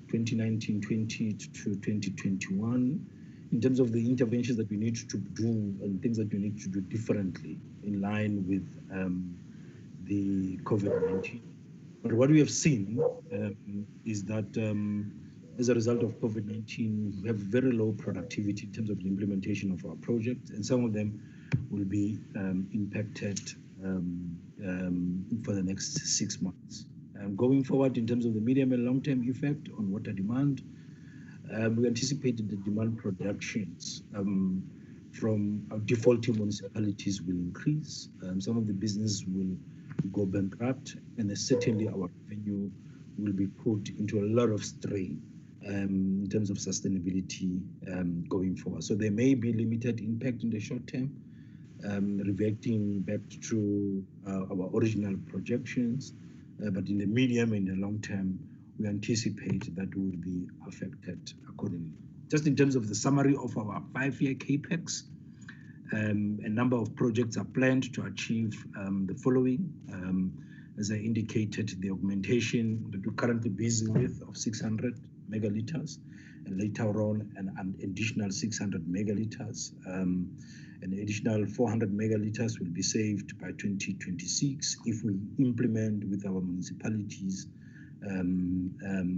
2019-20 to 2021. In terms of the interventions that we need to do and things that we need to do differently in line with the COVID-19. But what we have seen is that as a result of COVID-19, we have very low productivity in terms of the implementation of our projects, and some of them will be impacted for the next 6 months. Going forward, in terms of the medium and long-term effect on water demand, we anticipated the demand projections from our defaulting municipalities will increase. Some of the business will go bankrupt, and certainly our revenue will be put into a lot of strain in terms of sustainability going forward. So there may be limited impact in the short term, reverting back to our original projections, but in the medium and the long term, we anticipate that we will be affected accordingly. Just in terms of the summary of our 5-year CAPEX, a number of projects are planned to achieve the following. As I indicated, the augmentation that we're currently busy with of 600 megaliters, and later on an additional 600 megaliters. An additional 400 megaliters will be saved by 2026 if we implement with our municipalities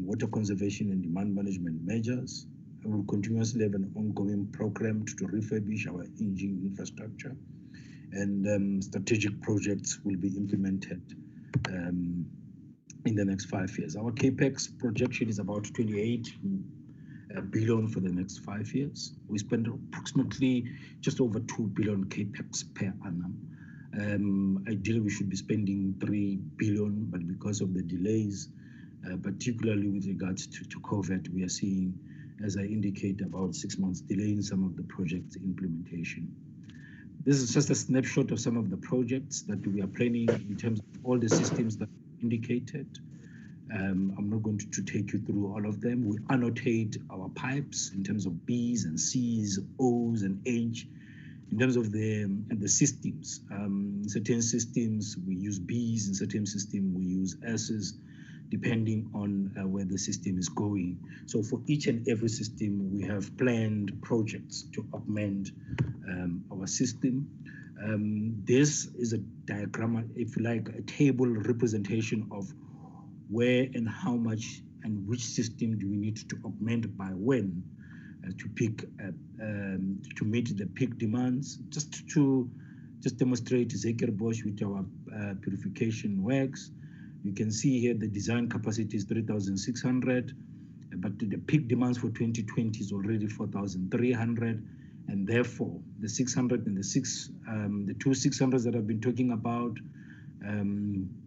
water conservation and demand management measures. We will continuously have an ongoing program to refurbish our aging infrastructure, and strategic projects will be implemented in the next 5 years. Our CAPEX projection is about 28 billion for the next 5 years. We spend approximately just over 2 billion CAPEX per annum. Ideally, we should be spending 3 billion, but because of the delays, particularly with regards to COVID, we are seeing, as I indicate, about 6 months delay in some of the project implementation. This is just a snapshot of some of the projects that we are planning in terms of all the systems that indicated. I'm not going to take you through all of them. We annotate our pipes in terms of B's and C's, O's and H, In terms of the systems, in certain systems we use B's, in certain systems we use S's, depending on where the system is going. So for each and every system, we have planned projects to augment our system. This is a diagram, if you like, a table representation of where and how much and which system do we need to augment by when to meet the peak demands. Just to demonstrate Zekerbosch with our purification works. You can see here the design capacity is 3,600, but the peak demands for 2020 is already 4,300, and therefore the 600 and the two 600s that I've been talking about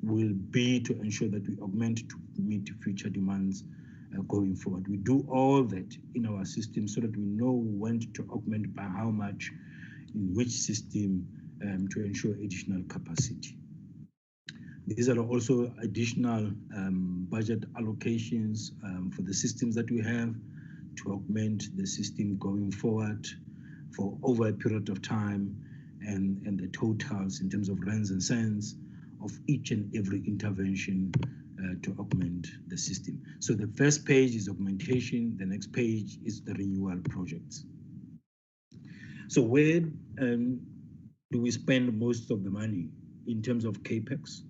will be to ensure that we augment to meet future demands going forward. We do all that in our system so that we know when to augment by how much, in which system, to ensure additional capacity. These are also additional budget allocations for the systems that we have to augment the system going forward for over a period of time, and the totals in terms of rands and cents of each and every intervention to augment the system. So the first page is augmentation, the next page is the renewal projects. So where do we spend most of the money in terms of CAPEX?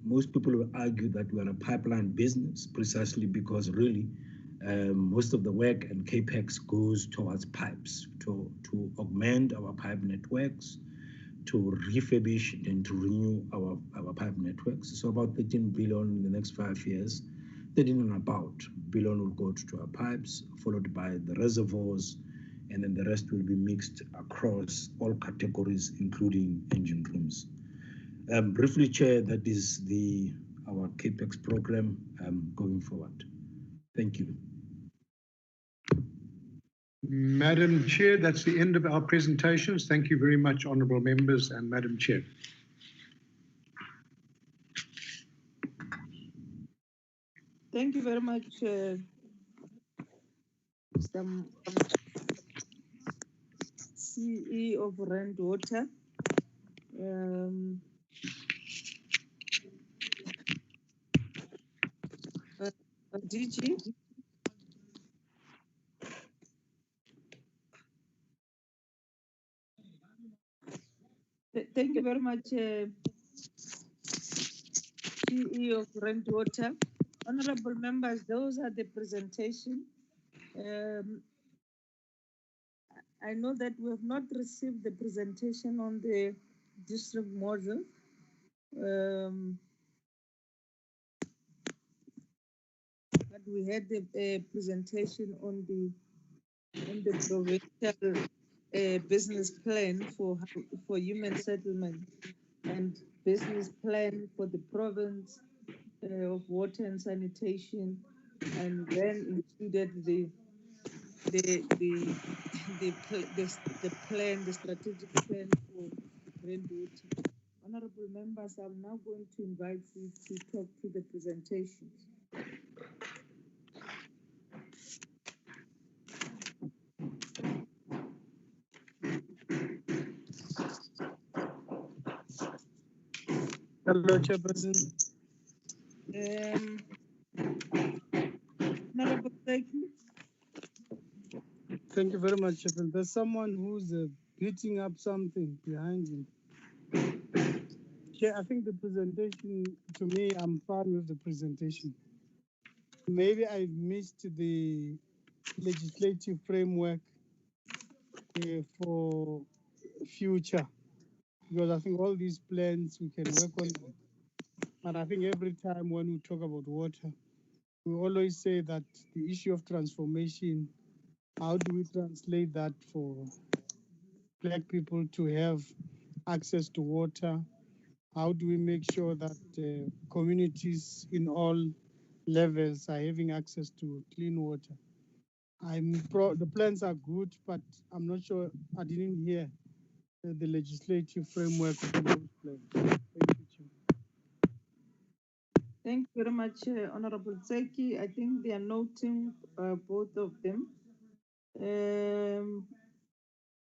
Most people will argue that we are a pipeline business precisely because really most of the work and CAPEX goes towards pipes, to augment our pipe networks, to refurbish and to renew our pipe networks. So about 13 billion in the next 5 years, 13 and about billion will go to our pipes, followed by the reservoirs, and then the rest will be mixed across all categories, including engine rooms. Briefly, Chair, that is our CAPEX program going forward. Thank you. Madam Chair, that's the end of our presentations. Thank you very much, honourable members and Madam Chair. Thank you very much, Mr. CE of Rand Water. DG. Thank you very much, CEO of Rent Water. Honorable members, those are the presentation. I know that we have not received the presentation on the district model. But we had a presentation on the provincial business plan for human settlement and business plan for the province of water and sanitation, and then included the plan, the strategic plan for rainwater. Honorable members, I'm now going to invite you to talk to the presentations. Hello, Chairperson. Honorable Seki. Thank you very much, Chairperson. There's someone who's beating up something behind him. Chair, I think the presentation, to me, I'm fine with the presentation. Maybe I missed the legislative framework for future, because I think all these plans we can work on them. And I think every time when we talk about water, we always say that the issue of transformation, how do we translate that for Black people to have access to water? How do we make sure that communities in all levels are having access to clean water? The plans are good, but I'm not sure, I didn't hear the legislative framework of those plans. Thank you, Chair. Thank you very much, Honorable Seki. I think they are noting both of them.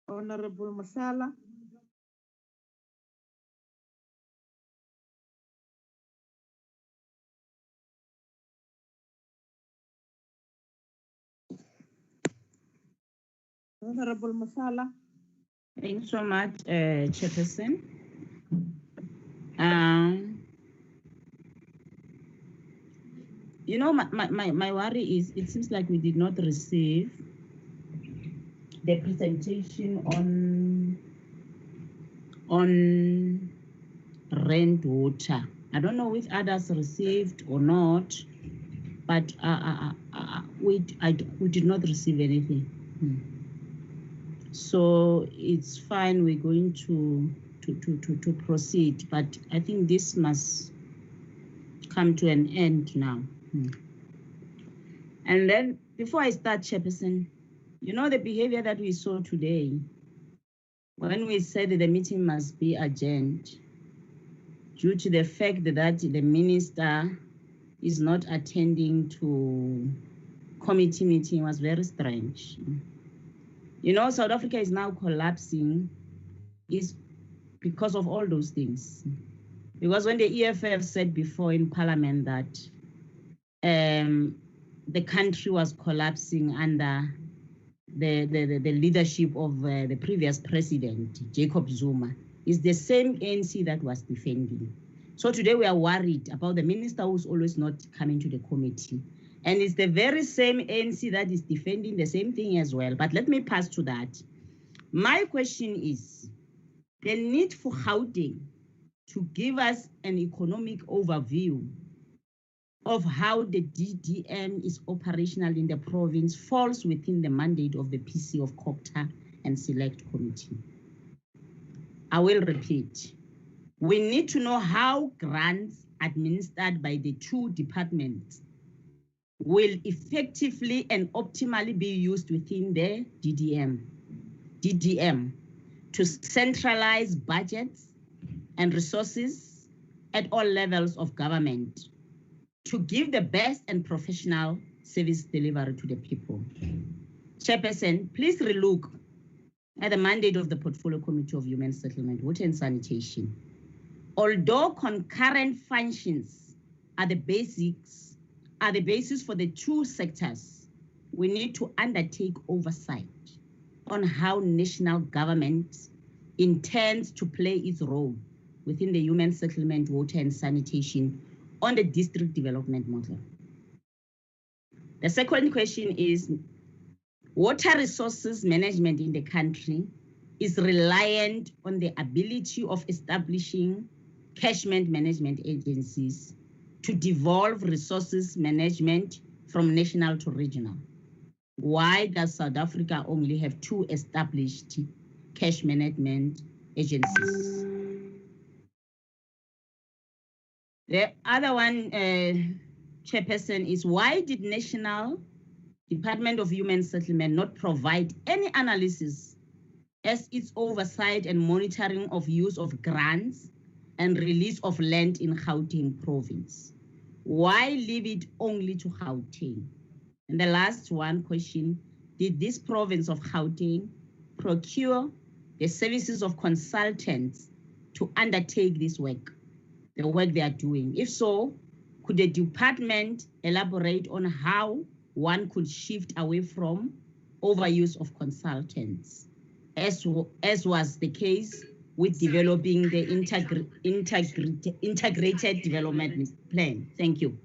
Honorable Masala. Honorable Masala. Thank you so much, Chairperson. You know, my worry is it seems like we did not receive the presentation on rent water. I don't know if others received or not, but we did not receive anything. So it's fine. We're going to proceed, but I think this must come to an end now. And then before I start, Chairperson, you know the behavior that we saw today when we said that the meeting must be adjourned due to the fact that the minister is not attending to committee meeting was very strange. You know, South Africa is now collapsing is because of all those things. Because when the EFF said before in Parliament that the country was collapsing under the leadership of the previous president, Jacob Zuma, is the same ANC that was defending. So today we are worried about the minister who's always not coming to the committee. And it's the very same ANC that is defending the same thing as well. But let me pass to that. My question is, the need for Gauteng to give us an economic overview of how the DDM is operational in the province falls within the mandate of the PC of COPTA and Select Committee. I will repeat. We need to know how grants administered by the two departments will effectively and optimally be used within the DDM to centralize budgets and resources at all levels of government to give the best and professional service delivery to the people. Chairperson, please relook at the mandate of the Portfolio Committee of Human Settlement, Water and Sanitation. Although concurrent functions are the basis for the two sectors, we need to undertake oversight on how national government intends to play its role within the human settlement, water and sanitation on the district development model. The second question is, water resources management in the country is reliant on the ability of establishing catchment management agencies to devolve resources management from national to regional. Why does South Africa only have 2 established cash management agencies? The other one, Chairperson, is why did National Department of Human Settlement not provide any analysis as its oversight and monitoring of use of grants and release of land in Gauteng province? Why leave it only to Gauteng? And the last one question, did this province of Gauteng procure the services of consultants to undertake this work, the work they are doing? If so, could the department elaborate on how one could shift away from overuse of consultants, as was the case with developing the integrated development plan? Thank you.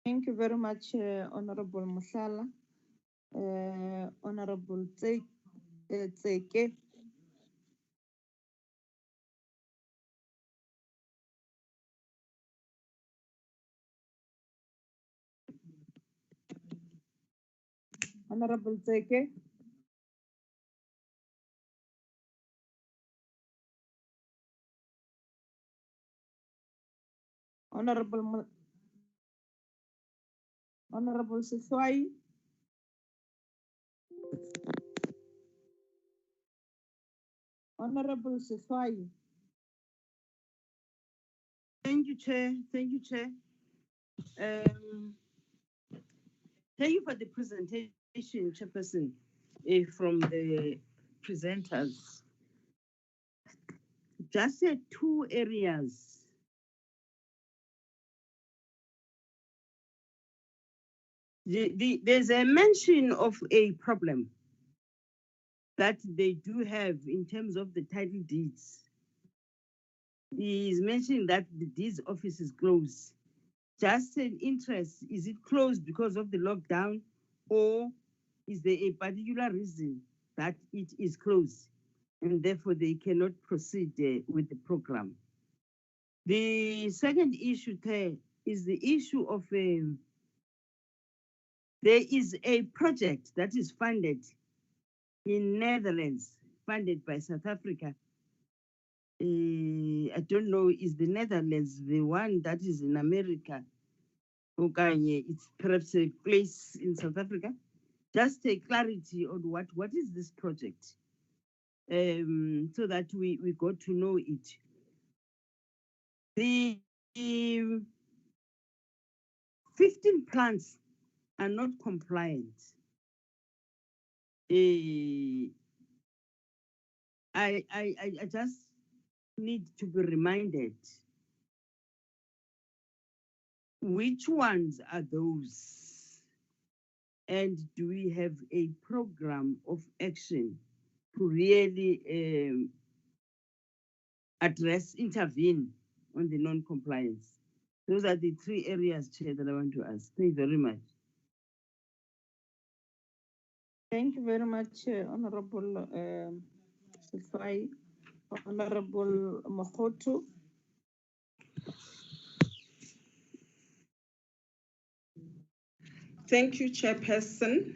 Thank you very much, Honorable Musala. Honorable Tseke. Honorable Tseke. Honorable Siswai. Honorable Siswai. Thank you, Chair. Thank you, Chair. Thank you for the presentation. Chairperson, from the presenters. Just two areas. There's a mention of a problem that they do have in terms of the title deeds. He is mentioning that the deeds office is closed. Just an interest, is it closed because of the lockdown, or is there a particular reason that it is closed and therefore they cannot proceed with the program? The second issue there is the issue of there is a project that is funded in Netherlands, funded by South Africa. I don't know, is the Netherlands the one that is in America? Okay, it's perhaps a place in South Africa. Just a clarity on what is this project, so that we got to know it. The 15 plants are not compliant. I just need to be reminded, which ones are those? And do we have a program of action to really intervene on the non-compliance? Those are the three areas, Chair, that I want to ask. Thank you very much. Thank you very much, Honorable Sifai. Honorable Mohotu. Thank you, Chairperson.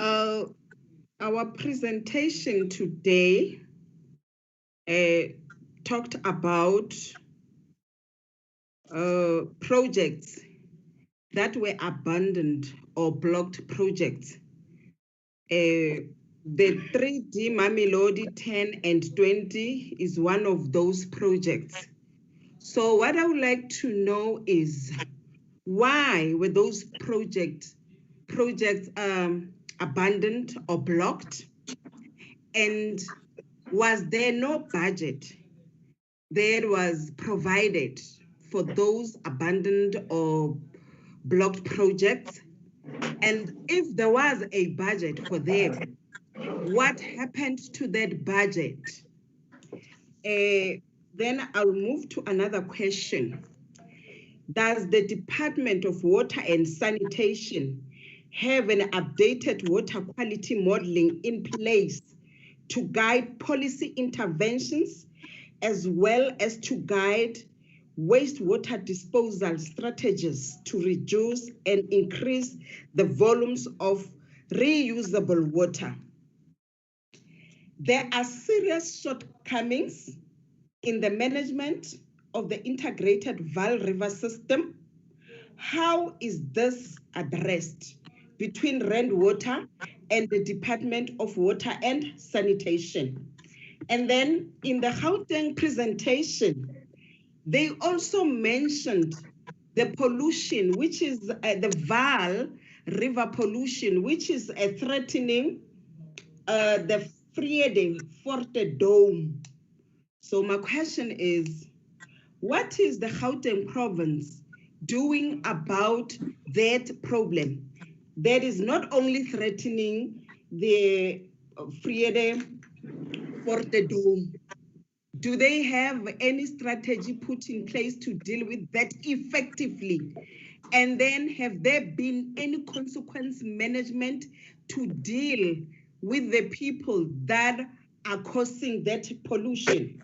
Our presentation today talked about projects that were abandoned or blocked projects. The 3D Mamelodi 10 and 20 is one of those projects. So what I would like to know is, why were those projects abandoned or blocked? And was there no budget that was provided for those abandoned or blocked projects? And if there was a budget for them, what happened to that budget? Then I'll move to another question. Does the Department of Water and Sanitation have an updated water quality modeling in place to guide policy interventions, as well as to guide wastewater disposal strategies to reduce and increase the volumes of reusable water? There are serious shortcomings in the management of the integrated Vaal River system. How is this addressed between Rand Water and the Department of Water and Sanitation? And then in the Gauteng presentation, they also mentioned the pollution, which is the Vaal River pollution, which is threatening the Vrede Forte Dome. So my question is, what is the Gauteng province doing about that problem that is not only threatening the Vrede Forte Dome? Do they have any strategy put in place to deal with that effectively? And then have there been any consequence management to deal with the people that are causing that pollution?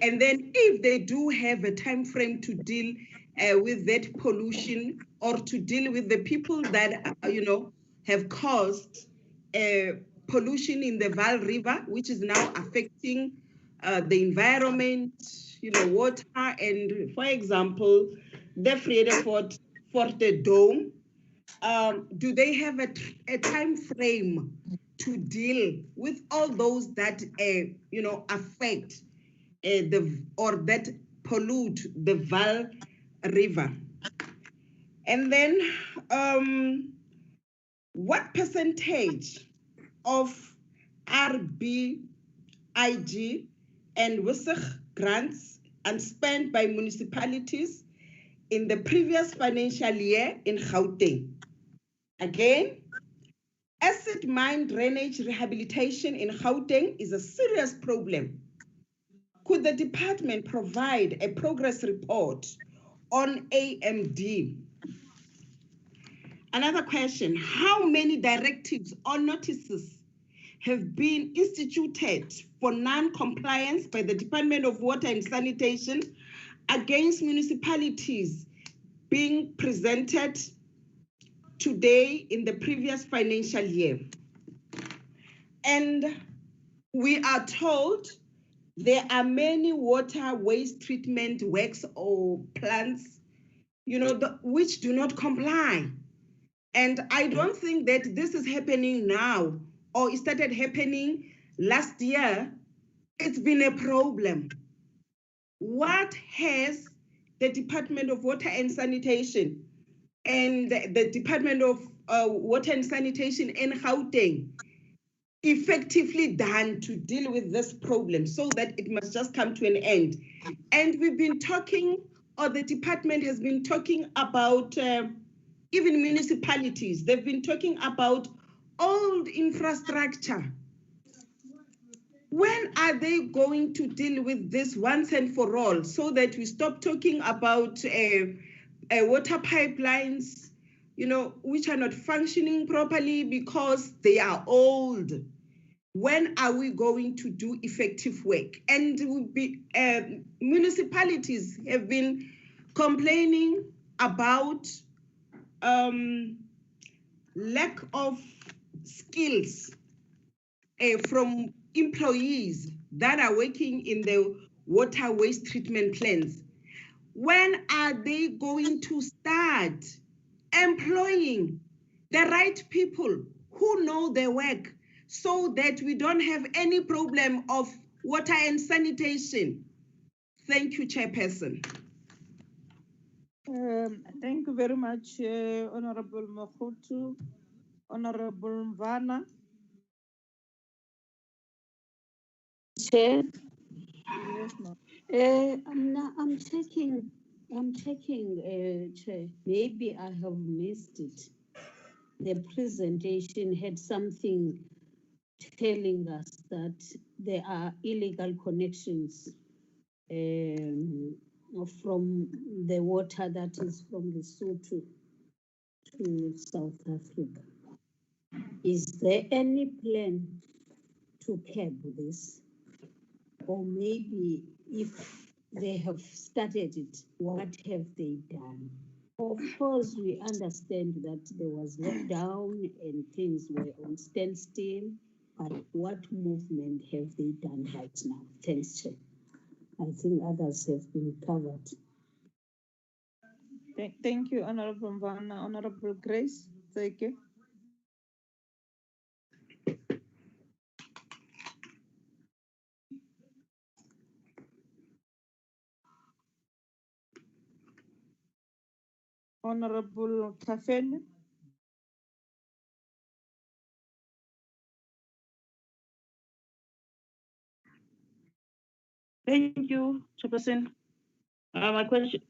And then if they do have a time frame to deal with that pollution, or to deal with the people that, have caused pollution in the Vaal River, which is now affecting the environment, water, and for example, the Vrede Forte Dome, do they have a time frame to deal with all those that, affect that pollute the Vaal River? And then what percentage of RBIG and WISIG grants and spent by municipalities in the previous financial year in Gauteng? Again, acid mine drainage rehabilitation in Gauteng is a serious problem. Could the department provide a progress report on AMD? Another question, how many directives or notices have been instituted for non-compliance by the Department of Water and Sanitation against municipalities being presented today in the previous financial year? And we are told there are many water waste treatment works or plants, which do not comply. And I don't think that this is happening now, or it started happening last year. It's been a problem. What has the Department of Water and Sanitation and the Department of Water and Sanitation in Gauteng effectively done to deal with this problem so that it must just come to an end? And we've been talking, or the department has been talking about even municipalities, they've been talking about old infrastructure. When are they going to deal with this once and for all so that we stop talking about water pipelines, which are not functioning properly because they are old? When are we going to do effective work? And municipalities have been complaining about lack of skills from employees that are working in the water waste treatment plants. When are they going to start employing the right people who know their work so that we don't have any problem of water and sanitation? Thank you, Chairperson. Thank you very much, Honorable Mokutu. Honorable Mvana. Chair. Yes, ma'am. I'm checking, Chair. Maybe I have missed it. The presentation had something telling us that there are illegal connections from the water that is from Lesotho to South Africa. Is there any plan to curb this? Or maybe if they have started it, what have they done? Of course, we understand that there was lockdown and things were on standstill, but what movement have they done right now? Thanks, Chair. I think others have been covered. Thank you, Honorable Mvana. Honorable Grace, thank you. Honorable Kafeni. Thank you, Chairperson. My question.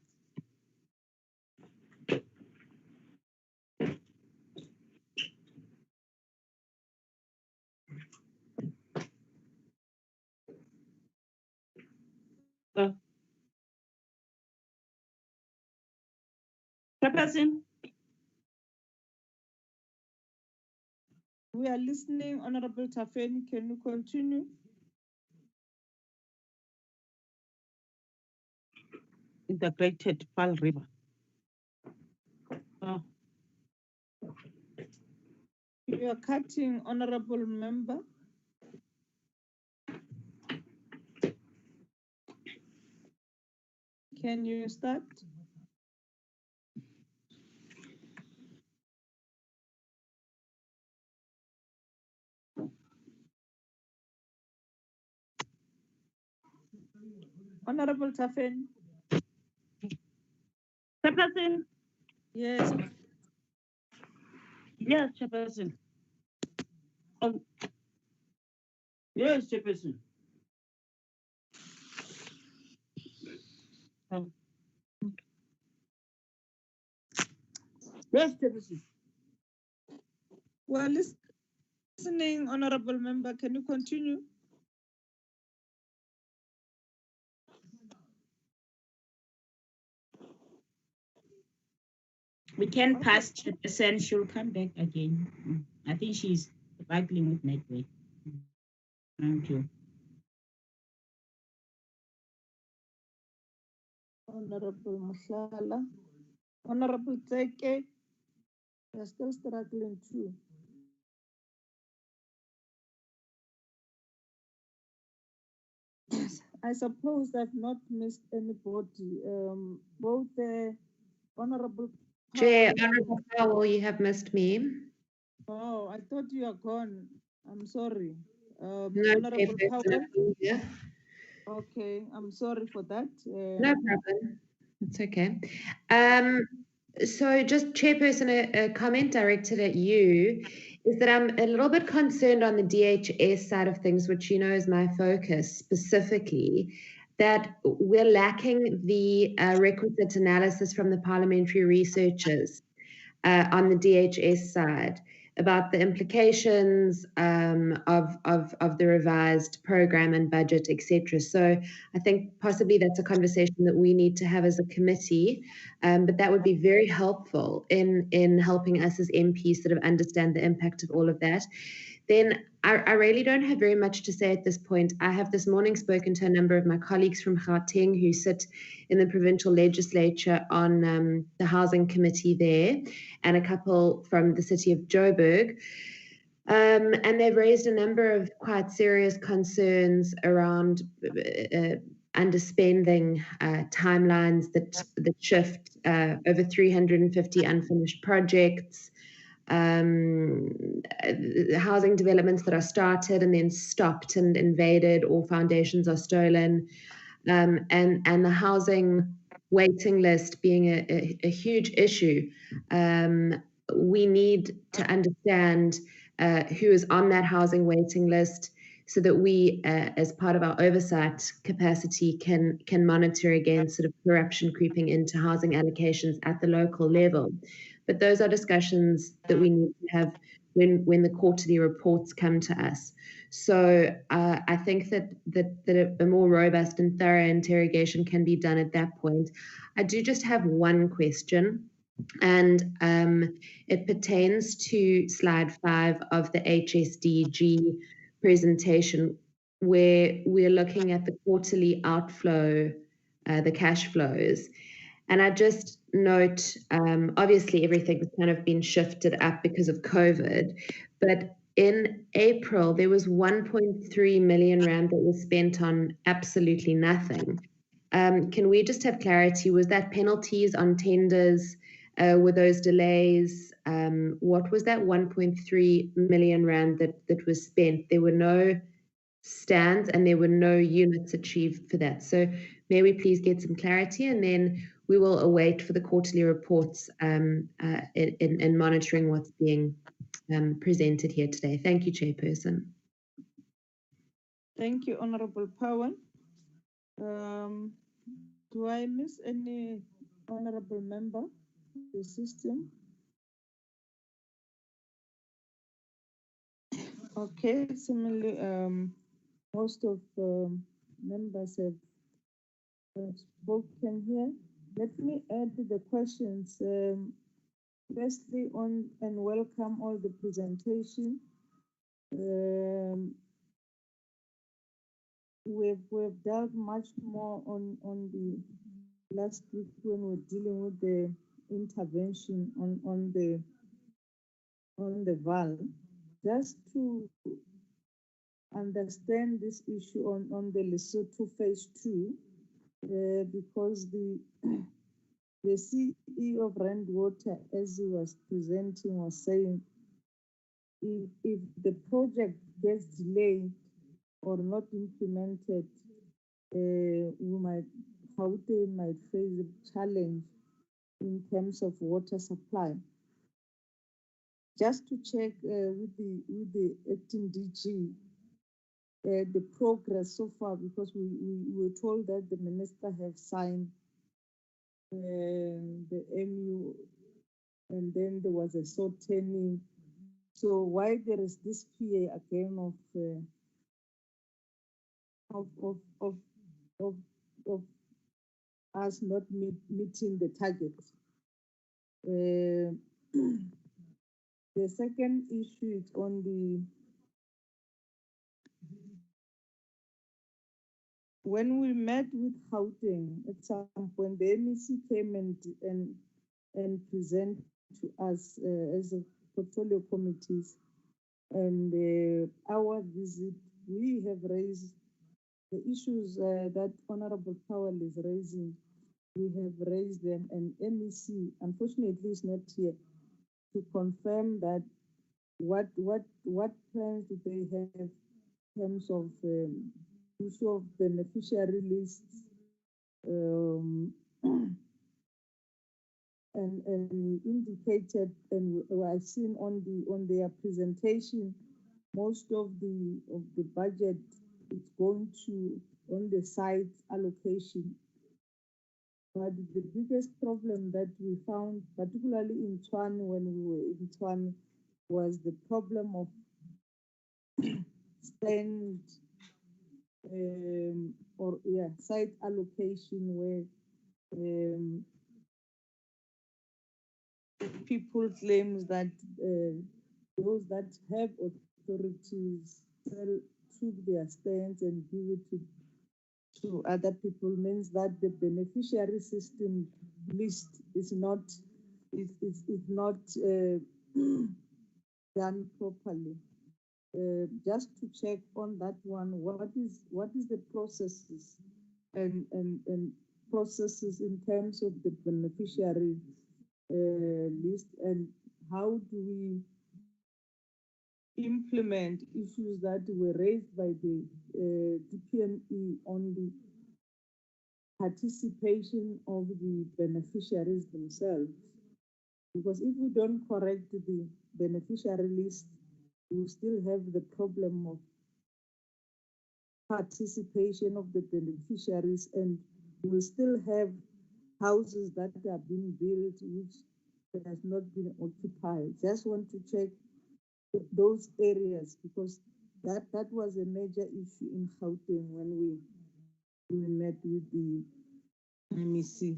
Chairperson. We are listening, Honorable Tafeni. Can you continue? Integrated Pearl River. You are cutting, Honorable Member. Can you start? Honorable Tafen. Chairperson. Yes. Yes, Chairperson. Yes, Chairperson. Yes, Chairperson. Well, listening, Honorable Member, can you continue? We can pass Chairperson. She'll come back again. I think she's struggling with network. Thank you. Honorable Mushala. Honorable Tseke, you're still struggling too. I suppose I've not missed anybody. Both the Honorable Chair, Powell- Honorable Powell, you have missed me. Oh, I thought you are gone. I'm sorry. No, Honorable Chairperson, Powell. I'm here. Okay, I'm sorry for that. No problem. It's okay. So just Chairperson, a comment directed at you is that I'm a little bit concerned on the DHS side of things, which you know is my focus specifically, that we're lacking the requisite analysis from the parliamentary researchers on the DHS side about the implications of the revised program and budget, etc. So I think possibly that's a conversation that we need to have as a committee, but that would be very helpful in helping us as MPs sort of understand the impact of all of that. Then I really don't have very much to say at this point. I have this morning spoken to a number of my colleagues from Gauteng who sit in the provincial legislature on the housing committee there, and a couple from the city of Joburg. And they've raised a number of quite serious concerns around underspending timelines that shift over 350 unfinished projects, housing developments that are started and then stopped and invaded, or foundations are stolen, and the housing waiting list being a huge issue. We need to understand who is on that housing waiting list, so that we, as part of our oversight capacity, can monitor against sort of corruption creeping into housing allocations at the local level. But those are discussions that we need to have when the quarterly reports come to us. So I think that a more robust and thorough interrogation can be done at that point. I do just have one question, and it pertains to slide 5 of the HSDG presentation, where we're looking at the quarterly outflow, the cash flows. And I just note, obviously everything's kind of been shifted up because of COVID, but in April, there was 1.3 million rand that was spent on absolutely nothing. Can we just have clarity? Was that penalties on tenders? Were those delays? What was that 1.3 million rand that was spent? There were no stands and there were no units achieved for that. So may we please get some clarity, and then we will await for the quarterly reports in monitoring what's being presented here today. Thank you, Chairperson. Thank you, Honorable Powell. Do I miss any honorable member of the system? Okay, similarly, most of members have spoken here. Let me add to the questions. Firstly, and welcome all the presentation. We've dealt much more on the last week when we're dealing with the intervention on the VAL. Just to understand this issue on the Lesotho phase 2, because the CEO of Rand Water, as he was presenting, was saying if the project gets delayed or not implemented, Gauteng might face a challenge in terms of water supply. just to check with the acting DG the progress so far, because we were told that the minister have signed the MU, and then there was a shortening. So why there is this fear again of us not meeting the target? The second issue is on when we met with Gauteng, at some point the MEC came and presented to us as a portfolio committees, and our visit, we have raised the issues that Honorable Powell is raising. We have raised them, and MEC unfortunately is not here to confirm that what plans do they have in terms of issue of beneficiary lists, and indicated, and I've seen on their presentation, most of the budget is going to on the site allocation. But the biggest problem that we found, particularly in Tshwane, when we were in Tshwane, was the problem of spend site allocation, where people claims that those that have authorities took their stands and give it to other people, means that the beneficiary system list is not done properly. Just to check on that one, what is the processes and processes in terms of the beneficiary list, and how do we implement issues that were raised by the DPME on the participation of the beneficiaries themselves? Because if we don't correct the beneficiary list, we still have the problem of participation of the beneficiaries, and we still have houses that are being built which has not been occupied. Just want to check those areas, because that was a major issue in Gauteng when we met with the MEC.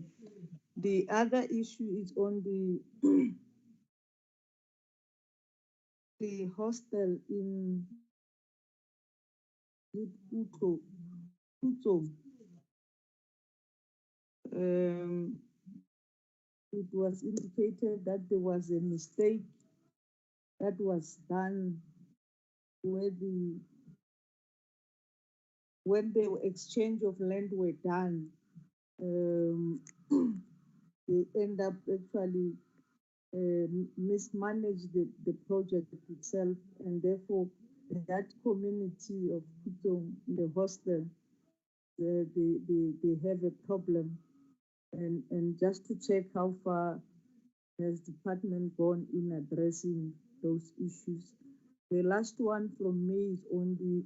The other issue is on the hostel in Uto. It was indicated that there was a mistake that was done where when the exchange of land were done, they end up actually mismanage the project itself, and therefore that community of people in the hostel, they have a problem, and just to check how far has department gone in addressing those issues. The last one from me is on the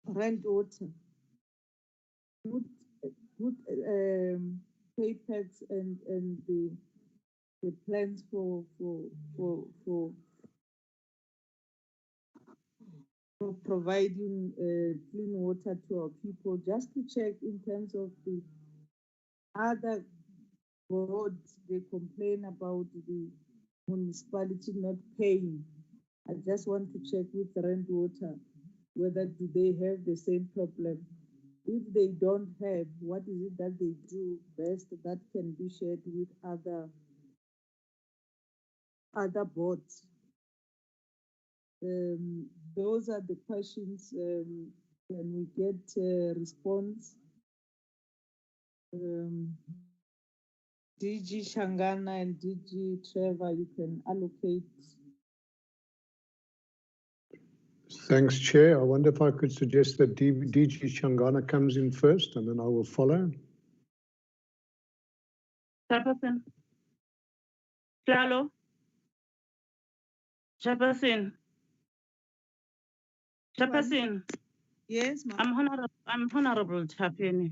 rent water, good CAPEX and the plans for providing clean water to our people, just to check in terms of the other roads. They complain about the municipality not paying. I just want to check with rent water whether do they have the same problem. If they don't have, what is it that they do best that can be shared with other boards? Those are the questions. When we get a response, DG Shangana and DG Trevor, you can allocate. Thanks, Chair. I wonder if I could suggest that DG Shangana comes in first and then I will follow. Chairperson. Sihlalo. Chairperson. Chairperson. Yes, ma'am. I'm Honorable Chapeni.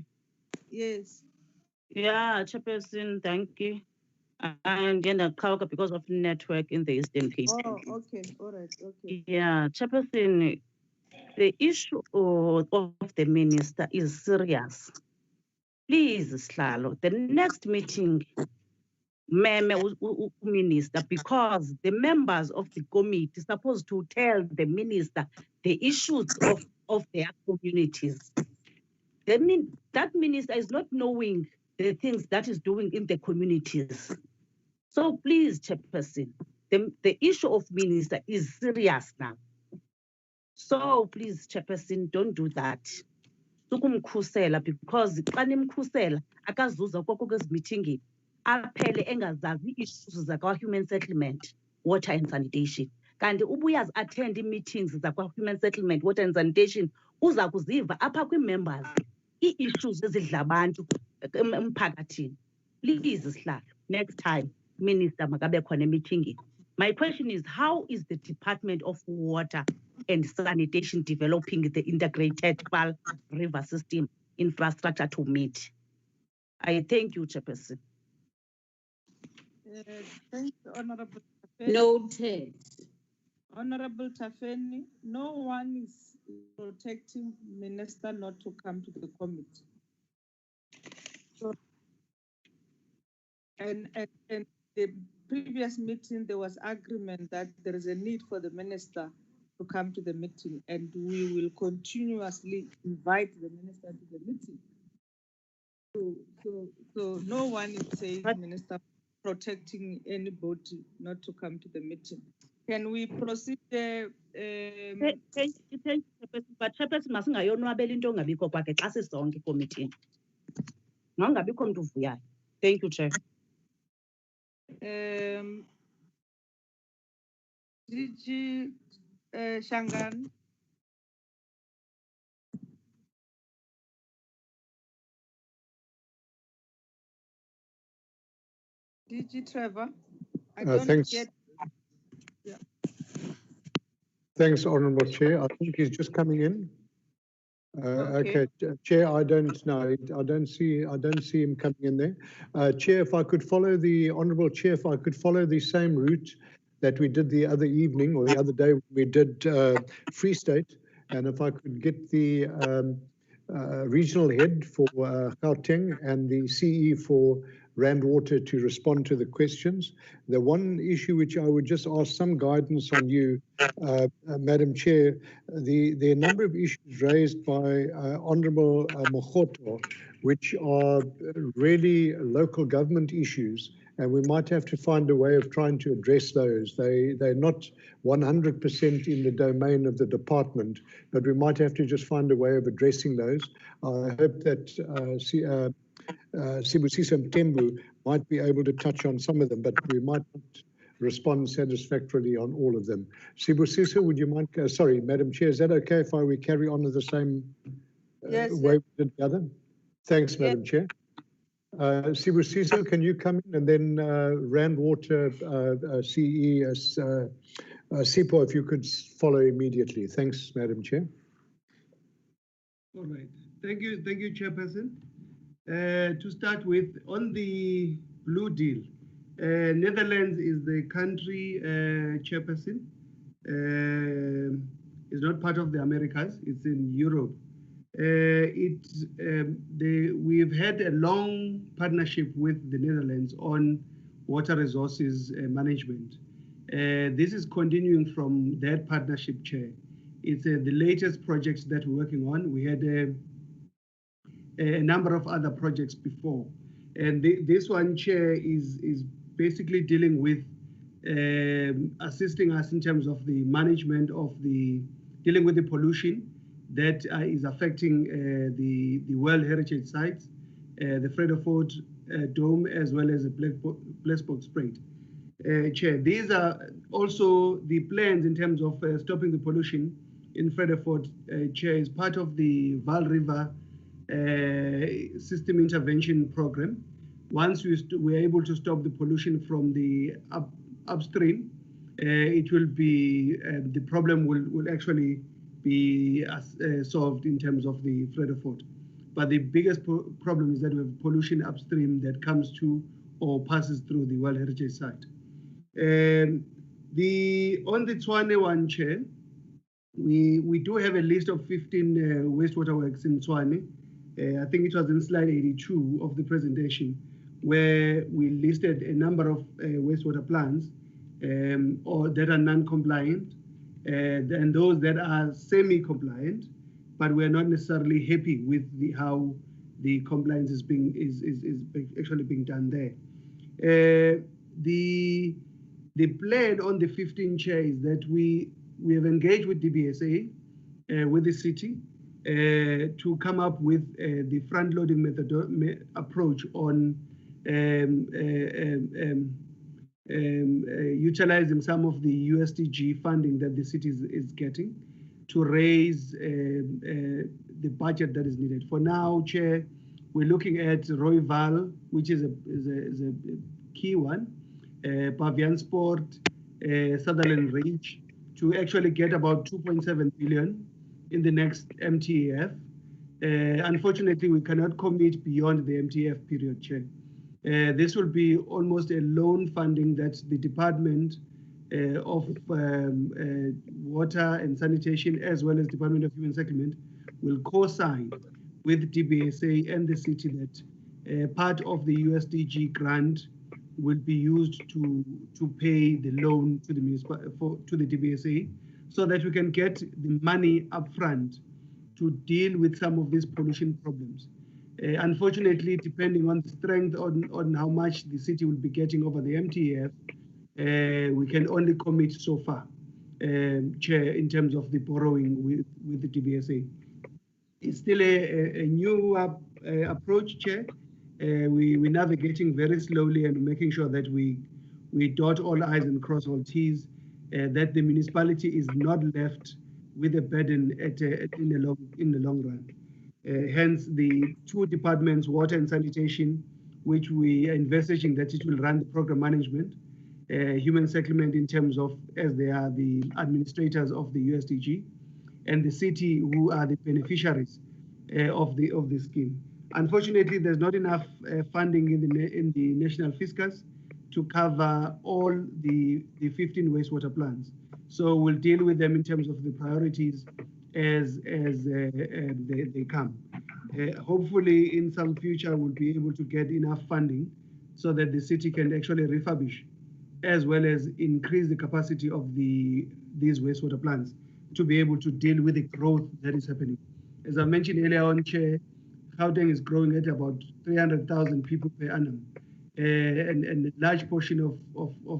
Yes. Yeah, Chairperson, thank you. I'm gonna cover because of network in the Eastern Cape. Oh, okay. All right. Okay. Yeah, Chairperson, the issue of the minister is serious. Please, Sihlalo, the next meeting, Minister, because the members of the committee are supposed to tell the minister the issues of their communities. That minister is not knowing the things that is doing in the communities. So please, Chairperson, the issue of minister is serious now. So please, Chairperson, don't do that. Sukumkhusela, because xa nimkhusela akazuza koko kwezi aphele engazazi issues zakwa-human settlement, water and sanitation. Kanti ubuyazi attend meetings zakwa-human settlement, water and sanitation, uza kuziva apha kwii-members ii-issues ezidla abantu emphakathini. Please, Sihlalo, next time, Minister makabe khona emeetingini. My question is, how is the Department of Water and Sanitation developing the integrated Vaal River system infrastructure to meet? I thank you, Chairperson. Thank you, Honorable Tafeni. Noted. Honorable Tafeni, no one is protecting minister not to come to the committee. So, and the previous meeting, there was agreement that there is a need for the minister to come to the meeting, and we will continuously invite the minister to the meeting. So no one is saying minister protecting anybody not to come to the meeting. Can we proceed? Thank you, Chairperson. But Chairperson, masingayonwabela into ongabikho kwakhe xa sisonke committee. Mangabikho mntu uvuyayo. Thank you, Chair. DG Shangan. DG Trevor. I don't thanks. get. Yeah. Thanks, Honourable Chair. I think he's just coming in. Okay, Chair, I don't know. I don't see him coming in there. Chair, if I could follow the Honourable Chair, if I could follow the same route that we did the other evening or the other day, we did Free State, and if I could get the regional head for Gauteng and the CE for Rand Water to respond to the questions. The one issue which I would just ask some guidance on you, Madam Chair, the number of issues raised by Honourable Mogoto, which are really local government issues, and we might have to find a way of trying to address those. They're not 100% in the domain of the department, but we might have to just find a way of addressing those. I hope that Sibusiso Mtembu might be able to touch on some of them, but we might not respond satisfactorily on all of them. Sibusiso, would you mind? Sorry, Madam Chair, is that okay if we carry on with the same way we did the other? Thanks, Madam Chair. Sibusiso, can you come in, and then Rand Water CE, SIPO, if you could follow immediately. Thanks, Madam Chair. All right. Thank you, Chairperson. To start with, on the Blue Deal, Netherlands is the country, Chairperson. It's not part of the Americas, it's in Europe. We've had a long partnership with the Netherlands on water resources management. This is continuing from that partnership, Chair. It's the latest projects that we're working on. We had a number of other projects before. And this one, Chair, is basically dealing with assisting us in terms of the management of dealing with the pollution that is affecting the World Heritage Sites, the Frederick Dome, as well as the Blacksburg Spruit. Chair, these are also the plans in terms of stopping the pollution in Frederickford, Chair, is part of the Vaal River system intervention program. Once we're able to stop the pollution from the upstream, it will be, the problem will actually be solved in terms of the Frederickford. But the biggest problem is that we have pollution upstream that comes to or passes through the World Heritage Site. On the Tshwane one, Chair, we do have a list of 15 wastewater works in Tshwane. I think it was in slide 82 of the presentation, where we listed a number of wastewater plants or that are non-compliant, and those that are semi-compliant, but we're not necessarily happy with how the compliance is actually being done there. The plan on the 15 Chair is that we have engaged with DBSA, with the city, to come up with the front-loading approach on utilizing some of the USDG funding that the city is getting to raise the budget that is needed. For now, Chair, we're looking at Rooiwal, which is a key one, Pavian Sport, Sutherland Ridge, to actually get about 2.7 billion in the next MTF. Unfortunately, we cannot commit beyond the MTF period, Chair. This will be almost a loan funding that the Department of Water and Sanitation, as well as Department of Human Settlement, will co-sign with DBSA and the city that part of the USDG grant will be used to pay the loan to the DBSA, so that we can get the money upfront to deal with some of these pollution problems. Unfortunately, depending on the strength on how much the city will be getting over the MTF, we can only commit so far, Chair, in terms of the borrowing with the DBSA. It's still a new approach, Chair. We're navigating very slowly and making sure that we dot all I's and cross all T's, that the municipality is not left with a burden in the long run. Hence, the two departments, water and sanitation, which we are envisaging that it will run the program management, human settlement in terms of, as they are the administrators of the USDG, and the city, who are the beneficiaries of the scheme. Unfortunately, there's not enough funding in the national fiscus to cover all the 15 wastewater plants. So we'll deal with them in terms of the priorities as they come. Hopefully, in some future, we'll be able to get enough funding so that the city can actually refurbish, as well as increase the capacity of these wastewater plants to be able to deal with the growth that is happening. As I mentioned earlier on, Chair, Gauteng is growing at about 300,000 people per annum. And a large portion of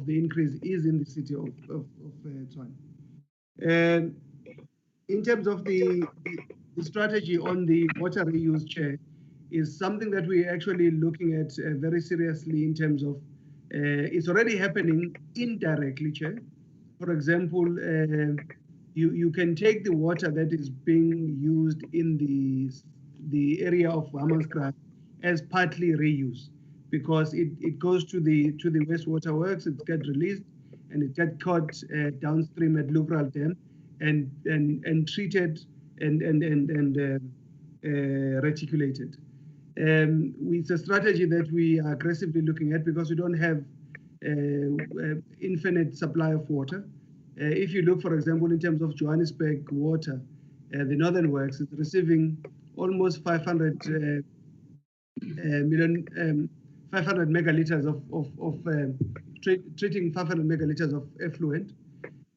the increase is in the city of Tshwane. In terms of the strategy on the water reuse, Chair, is something that we're actually looking at very seriously in terms of, it's already happening indirectly, Chair. For example, you can take the water that is being used in the area of Hammanskraal as partly reuse, because it goes to the wastewater works, it gets released, and it gets caught downstream at Lukral Dam and treated and reticulated. It's a strategy that we are aggressively looking at because we don't have infinite supply of water. If you look, for example, in terms of Johannesburg water, the Northern Works is receiving almost 500 megaliters of treating 500 megaliters of effluent.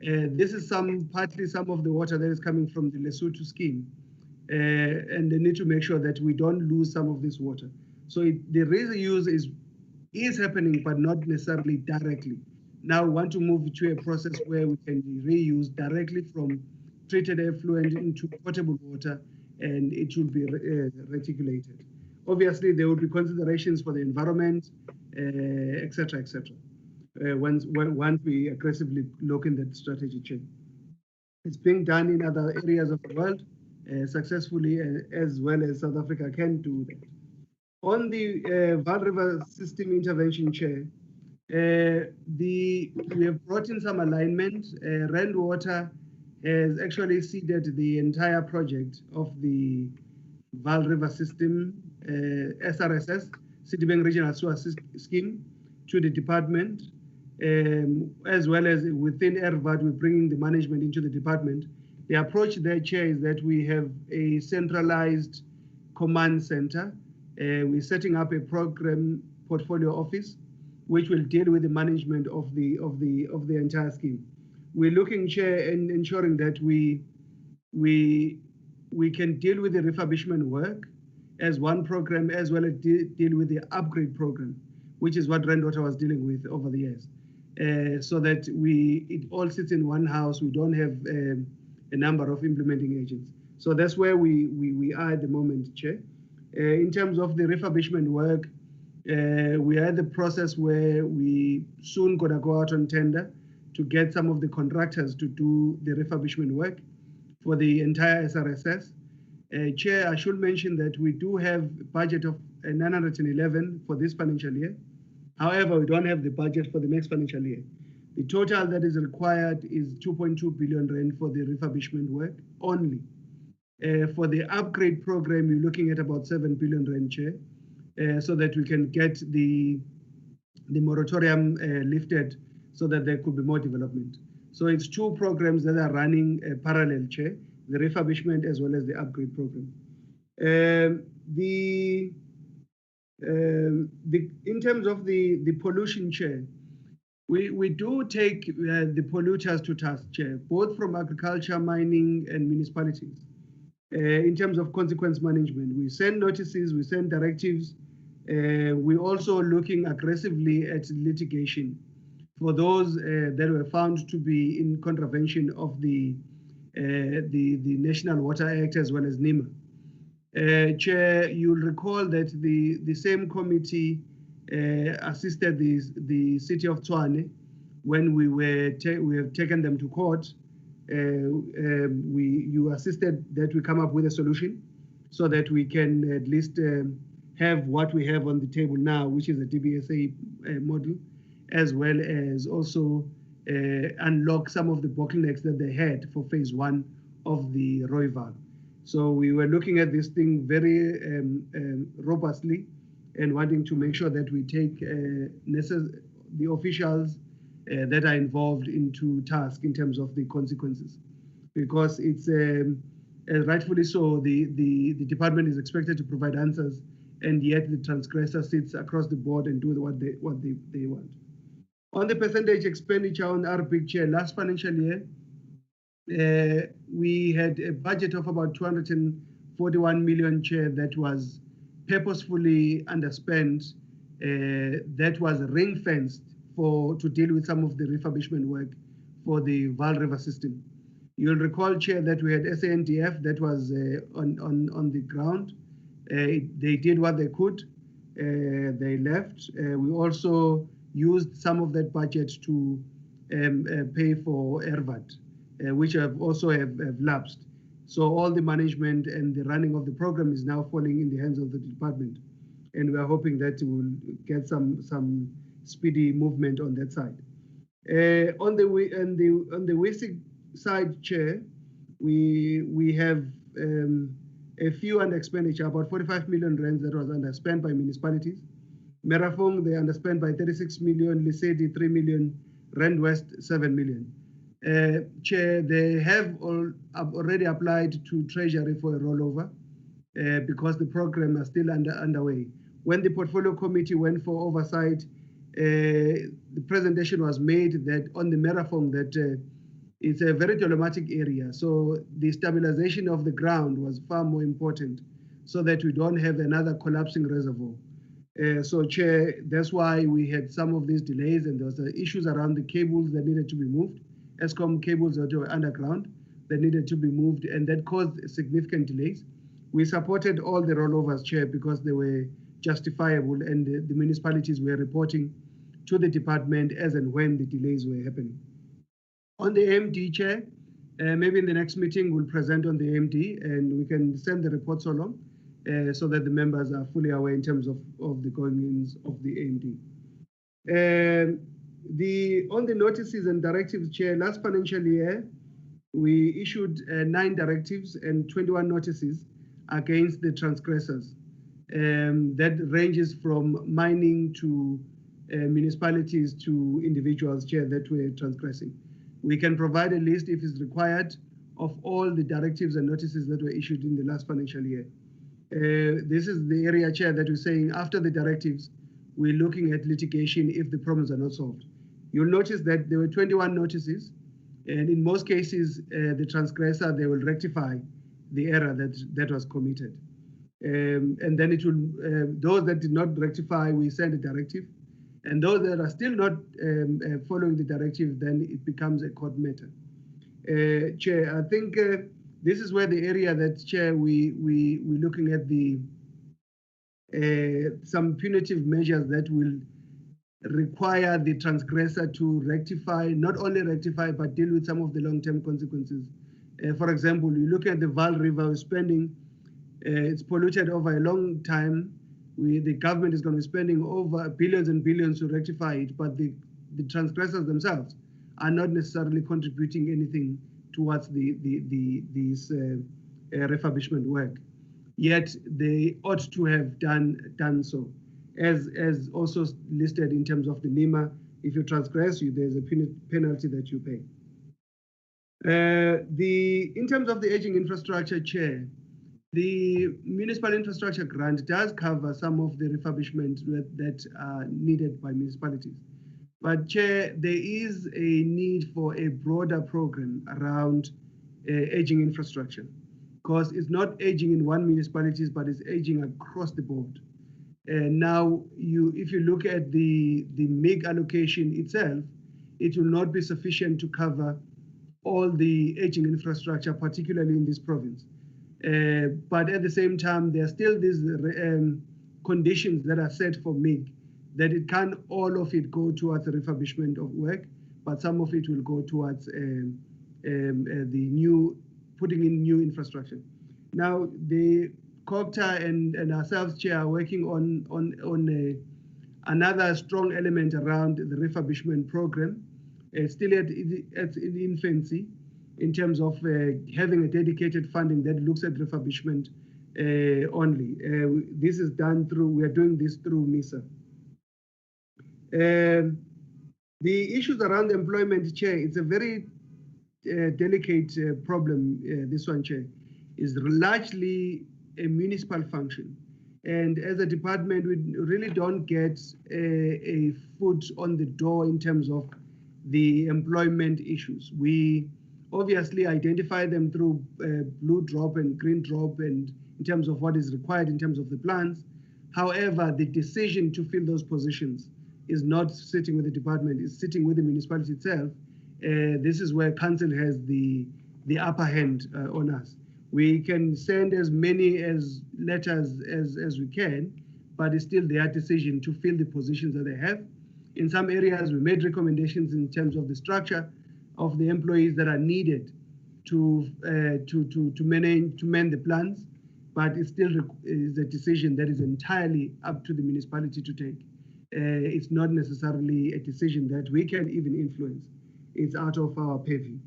This is partly some of the water that is coming from the Lesotho scheme, and they need to make sure that we don't lose some of this water. So the reuse is happening, but not necessarily directly. Now we want to move to a process where we can reuse directly from treated effluent into potable water, and it will be reticulated. Obviously, there will be considerations for the environment, et cetera, once we aggressively look in that strategy chain. It's being done in other areas of the world successfully, as well as South Africa can do that. On the Vaal River System Intervention Chair, we have brought in some alignment. Rand Water has actually seeded the entire project of the Vaal River System, SRSS, Citibank Regional Sewer Scheme, to the department, as well as within ERVAT, we're bringing the management into the department. The approach there, Chair, is that we have a centralized command center. We're setting up a program portfolio office, which will deal with the management of the entire scheme. We're looking, Chair, in ensuring that we can deal with the refurbishment work as one program, as well as deal with the upgrade program, which is what Rand Water was dealing with over the years. So that it all sits in one house. We don't have a number of implementing agents. So that's where we are at the moment, Chair. In terms of the refurbishment work, we are at the process where we soon gonna go out on tender to get some of the contractors to do the refurbishment work for the entire SRSS. Chair, I should mention that we do have a budget of 911 for this financial year. However, we don't have the budget for the next financial year. The total that is required is 2.2 billion rand for the refurbishment work only. For the upgrade program, you're looking at about 7 billion rand, Chair, so that we can get the moratorium lifted so that there could be more development. So it's two programs that are running parallel, Chair, the refurbishment as well as the upgrade program. In terms of the pollution, Chair, we do take the polluters to task, Chair, both from agriculture, mining, and municipalities. In terms of consequence management, we send notices, we send directives. We're also looking aggressively at litigation for those that were found to be in contravention of the National Water Act as well as NEMA. Chair, you'll recall that the same committee assisted the city of Tshwane when we have taken them to court. You assisted that we come up with a solution so that we can at least have what we have on the table now, which is a DBSA model, as well as also unlock some of the bottlenecks that they had for phase one of the Rooiwal. So we were looking at this thing very robustly and wanting to make sure that we take the officials that are involved into task in terms of the consequences. Because it's rightfully so, the department is expected to provide answers, and yet the transgressor sits across the board and do what they want. On the percentage expenditure on our picture, last financial year, we had a budget of about 241 million, Chair, that was purposefully underspent, that was ring-fenced to deal with some of the refurbishment work for the Vaal River system. You'll recall, Chair, that we had SANDF that was on the ground. They did what they could. They left. We also used some of that budget to pay for ERVAT, which have also have lapsed. So all the management and the running of the program is now falling in the hands of the department, and we are hoping that we'll get some speedy movement on that side. On the WISIG side, Chair, we have a few under expenditure, about 45 million rands that was underspent by municipalities. Merafong, they underspent by 36 million, Lesedi 3 million, Rand West 7 million. Chair, they have already applied to Treasury for a rollover because the program is still underway. When the portfolio committee went for oversight, the presentation was made that on the Merafong that it's a very problematic area. So the stabilization of the ground was far more important so that we don't have another collapsing reservoir. So Chair, that's why we had some of these delays, and there was issues around the cables that needed to be moved. ESCOM cables that were underground that needed to be moved, and that caused significant delays. We supported all the rollovers, Chair, because they were justifiable, and the municipalities were reporting to the department as and when the delays were happening. On the AMD, Chair, Maybe in the next meeting, we'll present on the AMD and we can send the reports along so that the members are fully aware in terms of the goings of the AMD. On the notices and directives, Chair, last financial year, we issued 9 directives and 21 notices against the transgressors. That ranges from mining to municipalities to individuals, Chair, that were transgressing. We can provide a list if it's required of all the directives and notices that were issued in the last financial year. This is the area, Chair, that we're saying after the directives, we're looking at litigation if the problems are not solved. You'll notice that there were 21 notices, and in most cases, the transgressor, they will rectify the error that was committed. And then it will, those that did not rectify, we send a directive. And those that are still not following the directive, then it becomes a court matter. Chair, I think this is where the area that, Chair, we're looking at the some punitive measures that will require the transgressor to rectify, not only rectify, but deal with some of the long-term consequences. For example, you look at the Vaal River spending, it's polluted over a long time. The government is going to be spending over billions and billions to rectify it, but the transgressors themselves are not necessarily contributing anything towards this refurbishment work. Yet they ought to have done so, as also listed in terms of the NEMA. If you transgress, there's a penalty that you pay. In terms of the aging infrastructure, Chair, the municipal infrastructure grant does cover some of the refurbishment that are needed by municipalities. But Chair, there is a need for a broader program around aging infrastructure, because it's not aging in one municipality, but it's aging across the board. And now, if you look at the MIG allocation itself, it will not be sufficient to cover all the aging infrastructure, particularly in this province. But at the same time, there are still these conditions that are set for MIG, that it can't all of it go towards the refurbishment of work, but some of it will go towards the new, putting in new infrastructure. Now, the COGTA and ourselves, Chair, are working on another strong element around the refurbishment program. It's still at in infancy in terms of having a dedicated funding that looks at refurbishment only. This is done through, we are doing this through MISA. The issues around employment, Chair, it's a very delicate problem, this one, Chair, is largely a municipal function. And as a department, we really don't get a foot on the door in terms of the employment issues. We obviously identify them through blue drop and green drop and in terms of what is required in terms of the plans. However, the decision to fill those positions is not sitting with the department, it's sitting with the municipality itself. This is where council has the upper hand on us. We can send as many as letters as we can, but it's still their decision to fill the positions that they have. In some areas, we made recommendations in terms of the structure of the employees that are needed to man the plans, but it still is a decision that is entirely up to the municipality to take. It's not necessarily a decision that we can even influence. It's out of our purview.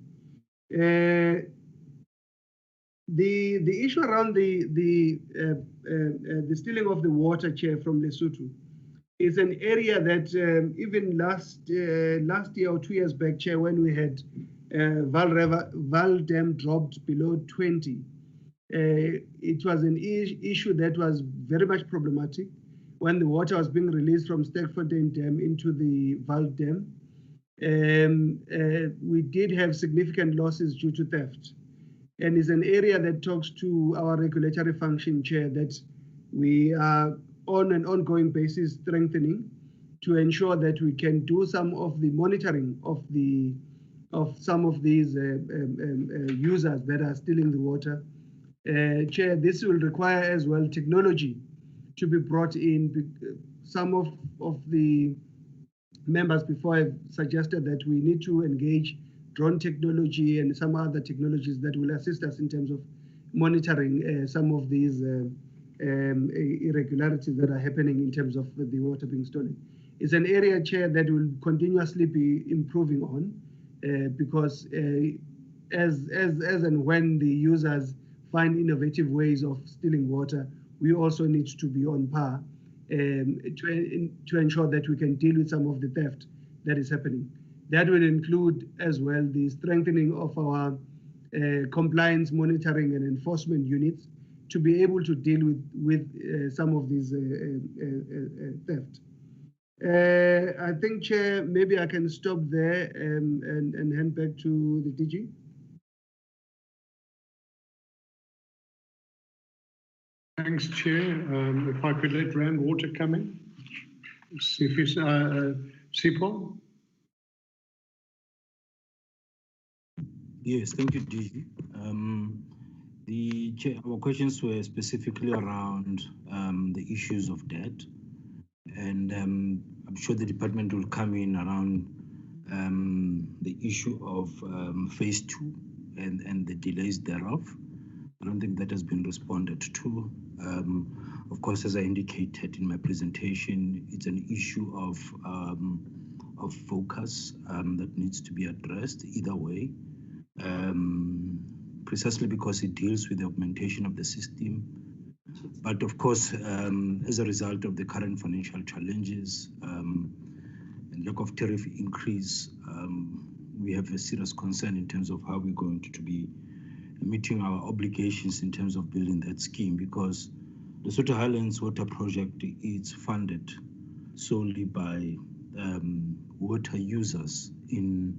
The issue around the stealing of the water, Chair, from Lesotho is an area that even last year or 2 years back, Chair, when we had Vaal Dam dropped below 20, it was an issue that was very much problematic when the water was being released from Sterkfontein Dam into the Vaal Dam. We did have significant losses due to theft. And it's an area that talks to our regulatory function, Chair, that we are on an ongoing basis strengthening to ensure that we can do some of the monitoring of some of these users that are stealing the water. Chair, this will require as well technology to be brought in. Some of the members before have suggested that we need to engage drone technology and some other technologies that will assist us in terms of monitoring some of these irregularities that are happening in terms of the water being stolen. It's an area, Chair, that will continuously be improving on because as and when the users find innovative ways of stealing water, we also need to be on par to ensure that we can deal with some of the theft that is happening. That will include as well the strengthening of our compliance monitoring and enforcement units to be able to deal with some of these theft. I think, Chair, maybe I can stop there and hand back to the DG. Thanks, Chair. If I could let Rand Water come in. See if he's, Sipho? Yes, thank you, DG. Our questions were specifically around the issues of debt, and I'm sure the department will come in around the issue of phase 2 and the delays thereof. I don't think that has been responded to. Of course, as I indicated in my presentation, it's an issue of focus that needs to be addressed either way. Precisely because it deals with the augmentation of the system. But of course, as a result of the current financial challenges and lack of tariff increase, we have a serious concern in terms of how we're going to be meeting our obligations in terms of building that scheme, because the Soto Highlands Water Project is funded solely by water users in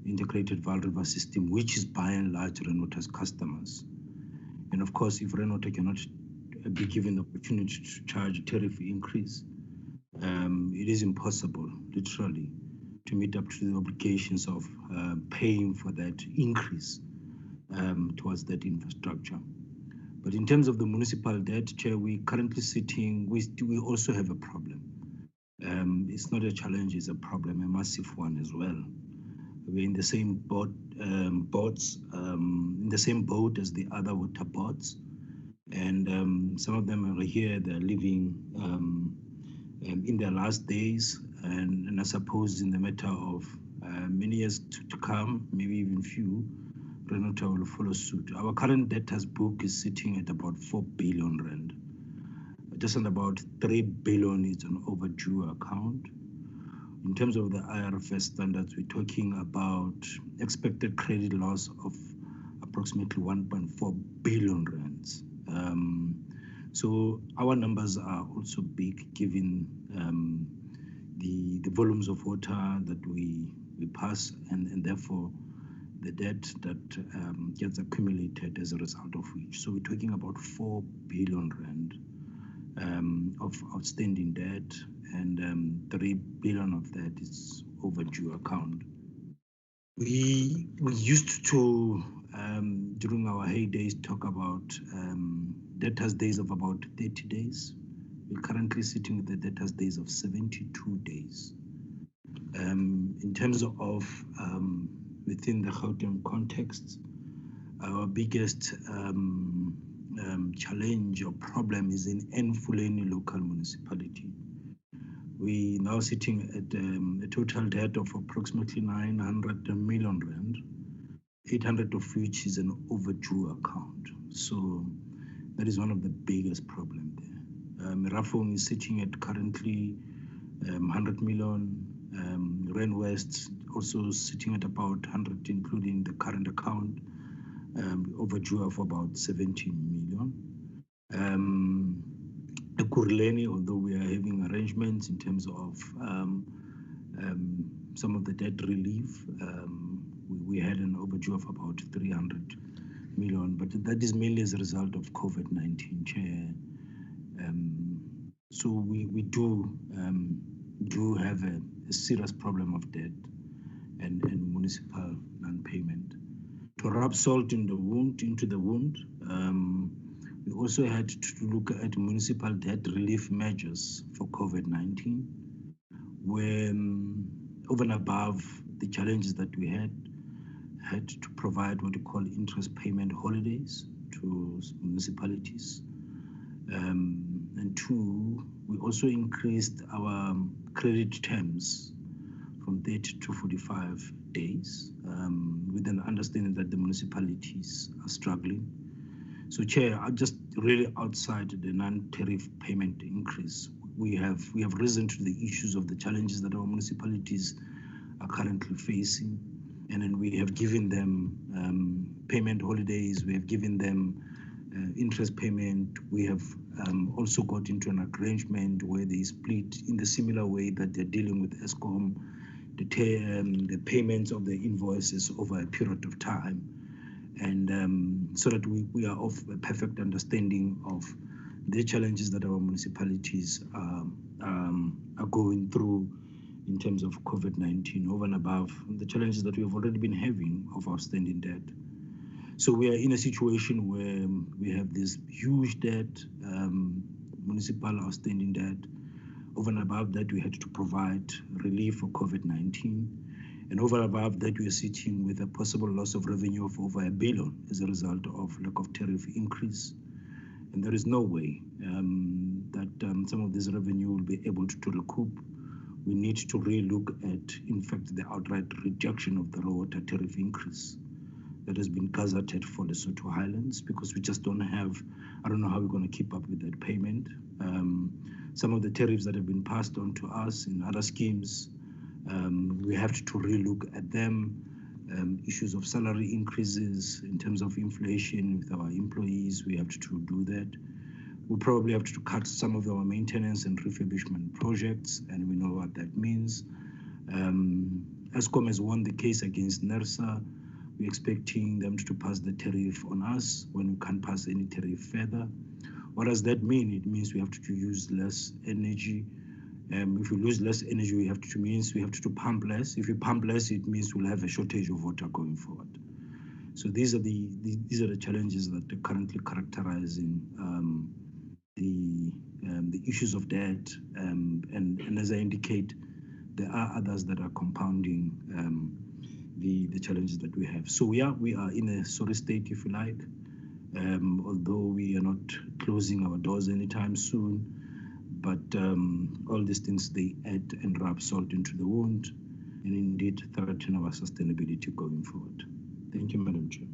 integrated Vaal River system, which is by and large Rainwater's customers. And of course, if Rainwater cannot be given the opportunity to charge a tariff increase, it is impossible, literally, to meet up to the obligations of paying for that increase towards that infrastructure. But in terms of the municipal debt, Chair, we currently sitting, we also have a problem. It's not a challenge, it's a problem, a massive one as well. We're in the same boat, in the same boat as the other water boards, and some of them are here. They're living in their last days, and I suppose in the matter of many years to come, maybe even few, Renato will follow suit. Our current debtors book is sitting at about 4 billion rand. Just on about 3 billion is an overdue account. In terms of the IRFS standards, we're talking about expected credit loss of approximately 1.4 billion rands. So our numbers are also big, given the volumes of water that we pass, and therefore the debt that gets accumulated as a result of which. So we're talking about 4 billion rand of outstanding debt, and 3 billion of that is overdue account. We used to, during our heydays, talk about debtors days of about 30 days. We're currently sitting with the debtors days of 72 days. In terms of within the Gauteng context, our biggest challenge or problem is in Enfuleni local municipality. We now sitting at a total debt of approximately 900 million rand, 800 of which is an overdue account. So that is one of the biggest problems there. Merafong is sitting at currently 100 million, Ren West also sitting at about 100, including the current account, overdue of about 70 million. Kurleni, although we are having arrangements in terms of some of the debt relief, we had an overdue of about 300 million, but that is mainly as a result of COVID-19, Chair. So we do have a serious problem of debt and municipal non-payment. To rub salt in the wound, into the wound, we also had to look at municipal debt relief measures for COVID-19, where over and above the challenges that we had, had to provide what we call interest payment holidays to municipalities. And two, we also increased our credit terms from 30 to 45 days, with an understanding that the municipalities are struggling. So, Chair, just really outside the non-tariff payment increase, we have risen to the issues of the challenges that our municipalities are currently facing, and then we have given them payment holidays. We have given them interest payment. We have also got into an arrangement where they split in the similar way that they're dealing with ESCOM, the payments of the invoices over a period of time, and so that we are of a perfect understanding of the challenges that our municipalities are going through in terms of COVID-19, over and above the challenges that we have already been having of outstanding debt. So we are in a situation where we have this huge debt, municipal outstanding debt. Over and above that, we had to provide relief for COVID-19. And over and above that, we are sitting with a possible loss of revenue of over $1 billion as a result of lack of tariff increase. And there is no way that some of this revenue will be able to recoup. We need to relook at, in fact, the outright rejection of the raw water tariff increase that has been gazetted for the Lesotho Highlands, because we just don't have, I don't know how we're going to keep up with that payment. Some of the tariffs that have been passed on to us in other schemes, we have to relook at them. Issues of salary increases in terms of inflation with our employees, we have to do that. We probably have to cut some of our maintenance and refurbishment projects, and we know what that means. ESCOM has won the case against NERSA. We're expecting them to pass the tariff on us when we can't pass any tariff further. What does that mean? It means we have to use less energy. If we lose less energy, we have to pump less. If we pump less, it means we'll have a shortage of water going forward. So these are the challenges that are currently characterizing the issues of debt, and as I indicate, there are others that are compounding the challenges that we have. So we are in a sorry state, if you like, although we are not closing our doors anytime soon. But all these things, they add and rub salt into the wound, and indeed threaten our sustainability going forward. Thank you, Madam Chair.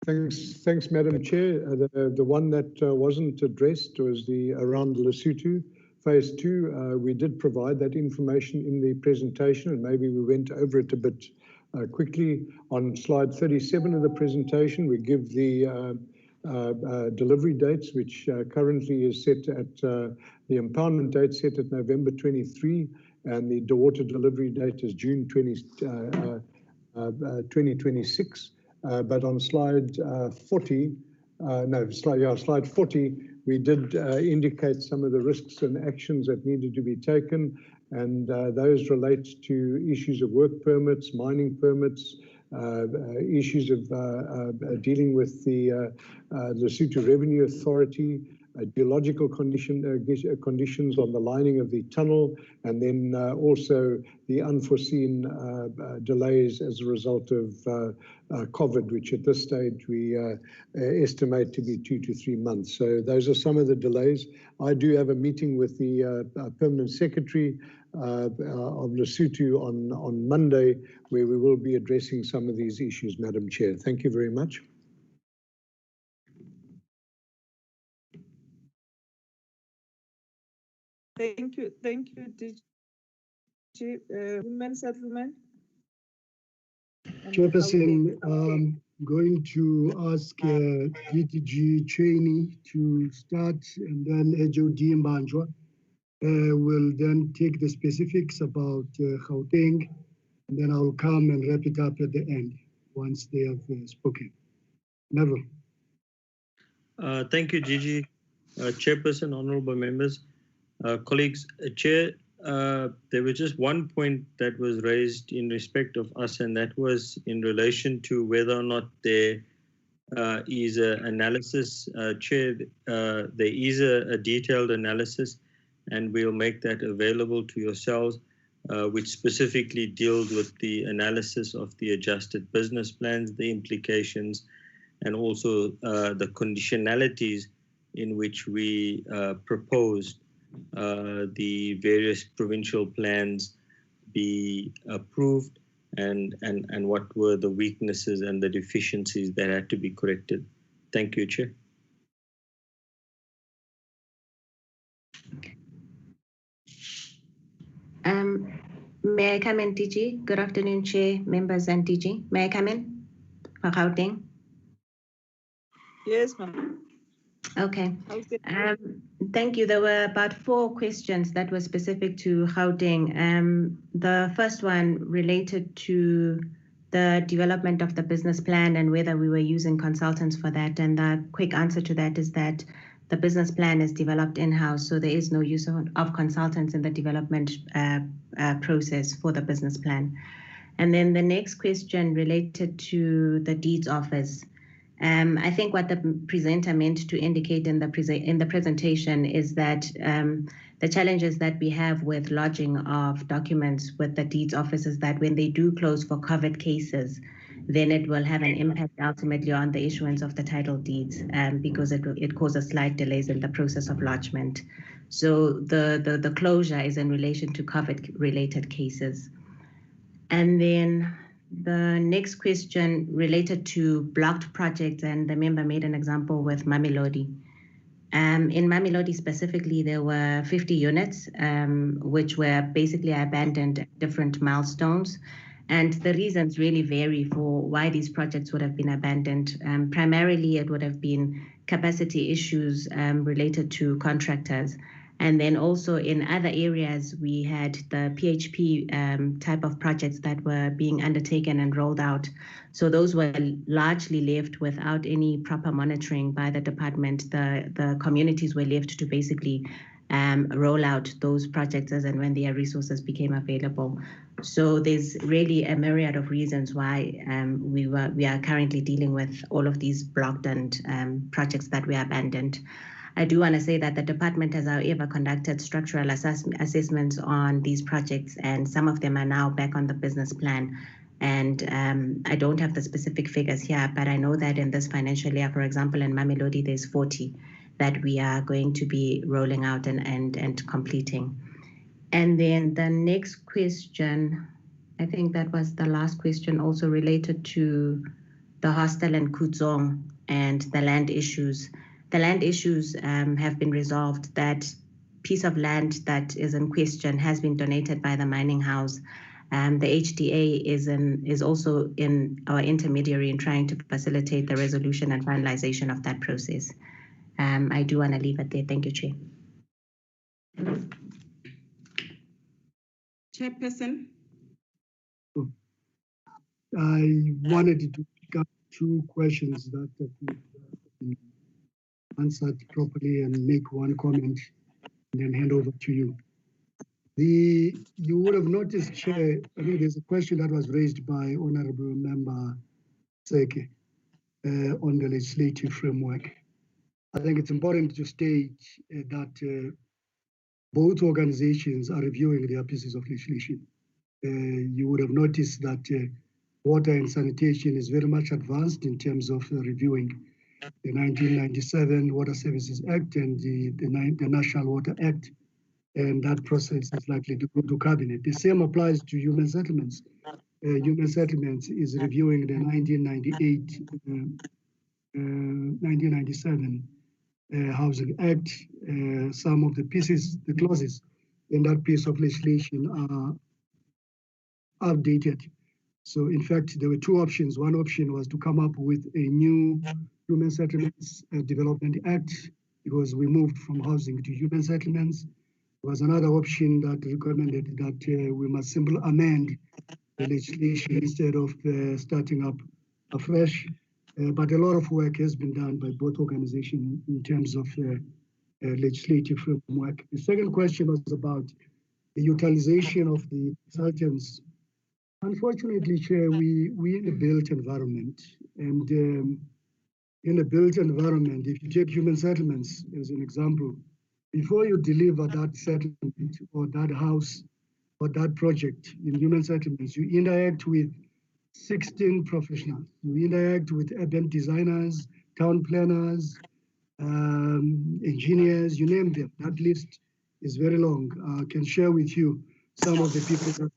Thanks, Madam Chair. The one that wasn't addressed was around Lesotho Phase 2. We did provide that information in the presentation, and maybe we went over it a bit quickly. On slide 37 of the presentation, we give the delivery dates, which currently is set at the impoundment date set at November 23, and the water delivery date is June 2026. But on slide 40, slide 40, we did indicate some of the risks and actions that needed to be taken, and those relate to issues of work permits, mining permits, issues of dealing with the Lesotho Revenue Authority, geological conditions on the lining of the tunnel, and then also the unforeseen delays as a result of COVID, which at this stage we estimate to be 2 to 3 months. So those are some of the delays. I do have a meeting with the Permanent Secretary of Lesotho on Monday, where we will be addressing some of these issues, Madam Chair. Thank you very much. Thank you, DG. Women Settlement. Chairperson, I'm going to ask DTG Cheney to start, and then HOD Mbanjwa will then take the specifics about Gauteng, and then I'll come and wrap it up at the end once they have spoken. Neville. Thank you, Gigi. Chairperson, honorable members, colleagues. Chair, there was just one point that was raised in respect of us, and that was in relation to whether or not there is an analysis. Chair, there is a detailed analysis, and we'll make that available to yourselves. which specifically deals with the analysis of the adjusted business plans, the implications, and also the conditionalities in which we proposed the various provincial plans be approved, and what were the weaknesses and the deficiencies that had to be corrected. Thank you, Chair. May I come in, DG? Good afternoon, Chair, members, and DG. May I come in for Gauteng? Yes, ma'am. Okay. Thank you. There were about 4 questions that were specific to Gauteng. The first one related to the development of the business plan and whether we were using consultants for that. And the quick answer to that is that the business plan is developed in-house, so there is no use of consultants in the development process for the business plan. And then the next question related to the deeds office. I think what the presenter meant to indicate in the presentation is that the challenges that we have with lodging of documents with the deeds office is that when they do close for COVID cases, then it will have an impact ultimately on the issuance of the title deeds because it causes slight delays in the process of lodgement. So the closure is in relation to COVID-related cases. And then the next question related to blocked projects, and the member made an example with Mamelodi. In Mamelodi specifically, there were 50 units, which were basically abandoned at different milestones. And the reasons really vary for why these projects would have been abandoned. Primarily, it would have been capacity issues related to contractors. And then also in other areas, we had the PHP type of projects that were being undertaken and rolled out. So those were largely left without any proper monitoring by the department. The communities were left to basically roll out those projects as and when their resources became available. So there's really a myriad of reasons why we are currently dealing with all of these blocked and projects that were abandoned. I do want to say that the department has, however, conducted structural assessments on these projects, and some of them are now back on the business plan. And I don't have the specific figures here, but I know that in this financial year, for example, in Mamelodi, there's 40 that we are going to be rolling out and completing. And then the next question, I think that was the last question, also related to the hostel in Kudzong and the land issues. The land issues have been resolved. That piece of land that is in question has been donated by the mining house. The HDA is also in our intermediary in trying to facilitate the resolution and finalization of that process. I do want to leave it there. Thank you, Chair. Chairperson. I wanted to pick up 2 questions that have been answered properly and make one comment and then hand over to you. You would have noticed, Chair, I think there's a question that was raised by Honorable Member Seke on the legislative framework. I think it's important to state that both organizations are reviewing their pieces of legislation. You would have noticed that water and sanitation is very much advanced in terms of reviewing the 1997 Water Services Act and the National Water Act, and that process is likely to go to cabinet. The same applies to human settlements. Human settlements is reviewing the 1997 Housing Act. Some of the pieces, the clauses in that piece of legislation are outdated. So in fact, there were 2 options. One option was to come up with a new Human Settlements Development Act, because we moved from housing to human settlements. There was another option that recommended that we must simply amend the legislation instead of starting up afresh. But a lot of work has been done by both organizations in terms of legislative framework. The second question was about the utilization of the consultants. Unfortunately, Chair, we're in a built environment, and in a built environment, if you take human settlements as an example, before you deliver that settlement or that house for that project in human settlements. You interact with 16 professionals. You interact with urban designers, town planners, engineers, you name them. That list is very long. I can share with you some of the people that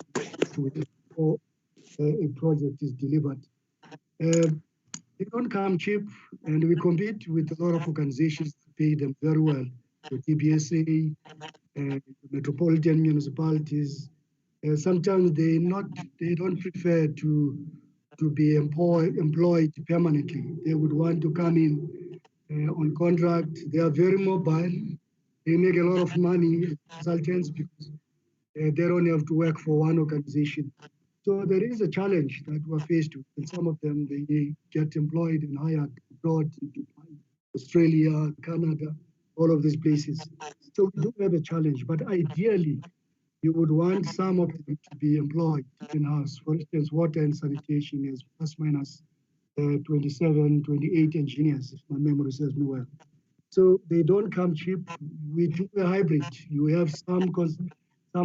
before a project is delivered. They don't come cheap, and we compete with a lot of organizations that pay them very well. The TBSA, metropolitan municipalities. Sometimes they don't prefer to be employed permanently. They would want to come in on contract. They are very mobile. They make a lot of money, consultants, because they don't have to work for one organization. So there is a challenge that we're faced with. And some of them, they get employed and hired abroad, in Dubai, Australia, Canada, all of these places. So we do have a challenge, but ideally, you would want some of them to be employed in-house. For instance, water and sanitation is plus minus 27, 28 engineers, if my memory serves me well. So they don't come cheap. We do a hybrid. You have some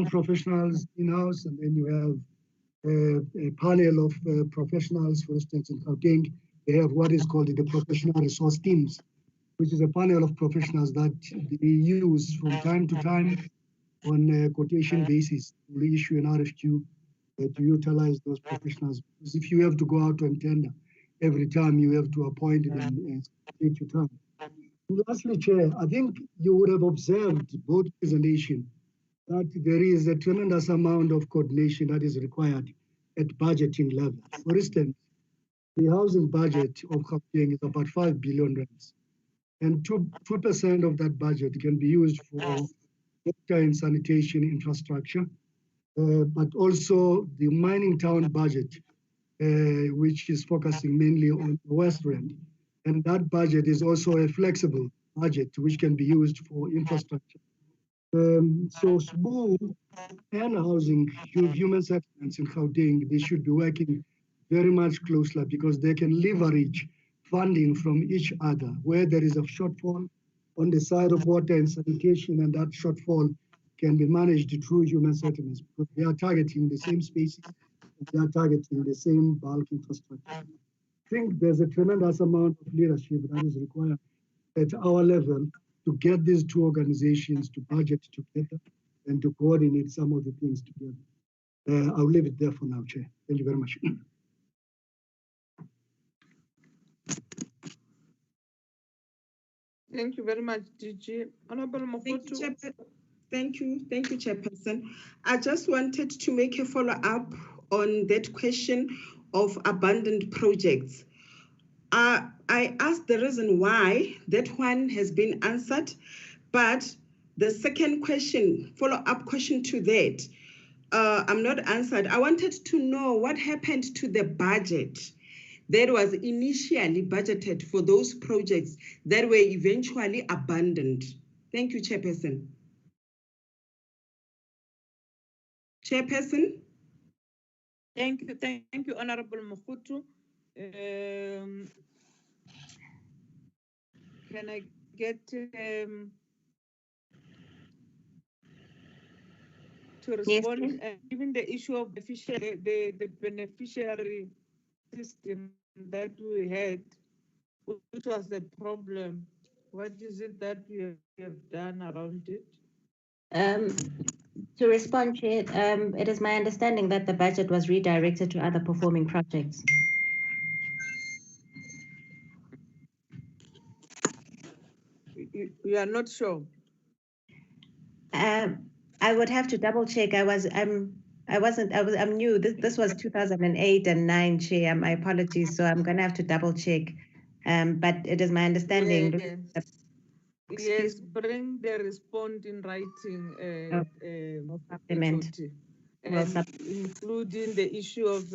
professionals in-house, and then you have a panel of professionals. For instance, in Gauteng, they have what is called the professional resource teams, which is a panel of professionals that they use from time to time on a quotation basis. We issue an RFQ to utilize those professionals. Because if you have to go out on tender every time, you have to appoint them and take your time. And lastly, Chair, I think you would have observed both presentations that there is a tremendous amount of coordination that is required at budgeting level. For instance, the housing budget of Gauteng is about 5 billion rands, and 2% of that budget can be used for water and sanitation infrastructure, but also the mining town budget, which is focusing mainly on the West Rand. And that budget is also a flexible budget, which can be used for infrastructure. So SBU and housing, human settlements in Gauteng, they should be working very much closely because they can leverage funding from each other. Where there is a shortfall on the side of water and sanitation, and that shortfall can be managed through human settlements because they are targeting the same spaces, they are targeting the same bulk infrastructure. I think there's a tremendous amount of leadership that is required at our level to get these two organizations to budget together and to coordinate some of the things together. I'll leave it there for now, Chair. Thank you very much. Thank you very much, DG. Honorable Mokotu. Thank you, Chairperson. I just wanted to make a follow-up on that question of abandoned projects. I asked the reason why that one has been answered, but the second question, follow-up question to that, I'm not answered. I wanted to know what happened to the budget that was initially budgeted for those projects that were eventually abandoned. Thank you, Chairperson. Chairperson? Thank you, Honorable Mokotu. Can I get to respond? Yes, Given the issue of the beneficiary system that we had, which was the problem, what is it that we have done around it? To respond, Chair, it is my understanding that the budget was redirected to other performing projects. You are not sure? I would have to double check. I'm new. This was 2008 and 9, Chair. My apologies. So I'm gonna have to double check. But it is my understanding. Yes, bring the response in writing, supplement. HOT, and including the issue of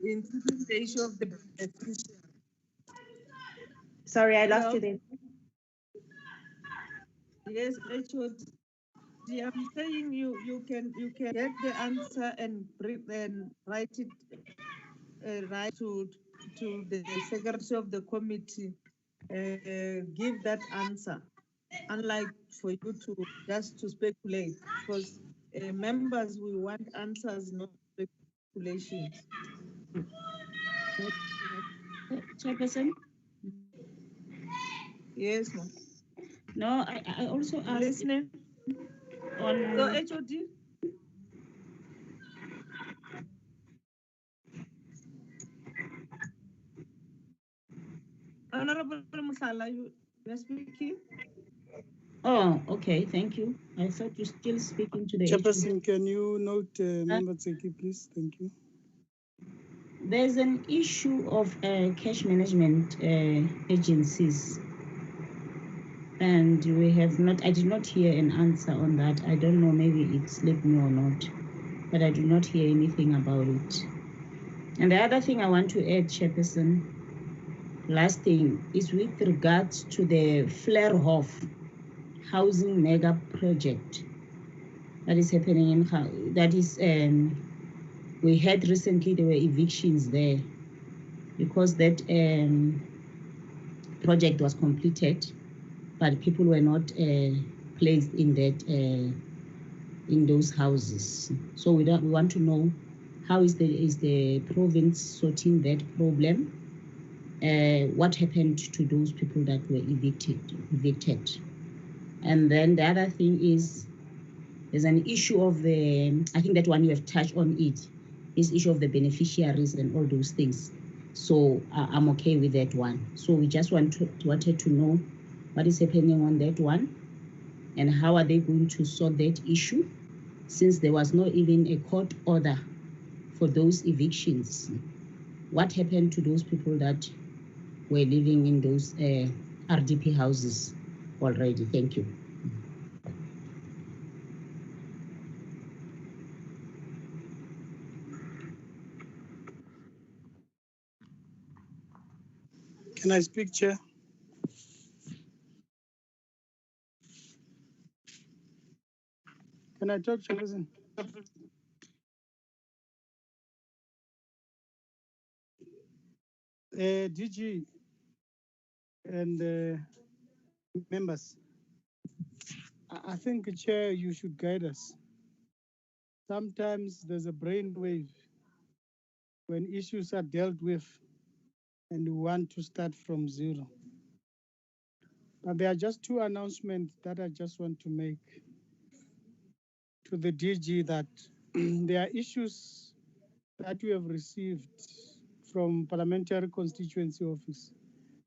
including the issue of the beneficiary. Sorry, I lost you there. Yes, HOT. I'm saying you can get the answer and write it right to the secretary of the committee. Give that answer unlike for you to just to speculate, because members, we want answers, not speculations. Chairperson? Yes, ma'am. No, I also asked listening. On So HOD. Honorable Musala, you are speaking. Oh, okay, thank you. I thought you're still speaking to the Chairperson, can you note Member Tseki, please? Thank you. There's an issue of cash management agencies, and we have not, I did not hear an answer on that. I don't know, maybe it slipped me or not, but I do not hear anything about it. And the other thing I want to add, Chairperson, last thing, is with regards to the Flairhof housing mega project that is happening in, that is, we had recently, there were evictions there because that project was completed, but people were not placed in that in those houses. So we want to know how is the province sorting that problem? What happened to those people that were evicted? And then the other thing is there's an issue of the, I think that one you have touched on it, is issue of the beneficiaries and all those things. So I'm okay with that one. So we just wanted to know what is happening on that one and how are they going to sort that issue, since there was not even a court order for those evictions. What happened to those people that were living in those RDP houses already? Thank you. Can I speak, Chair? Can I talk, Chairperson? DG and members, I think, Chair, you should guide us. Sometimes there's a brainwave when issues are dealt with and we want to start from zero. But there are just two announcements that I just want to make to the DG, that there are issues that we have received from Parliamentary Constituency Office,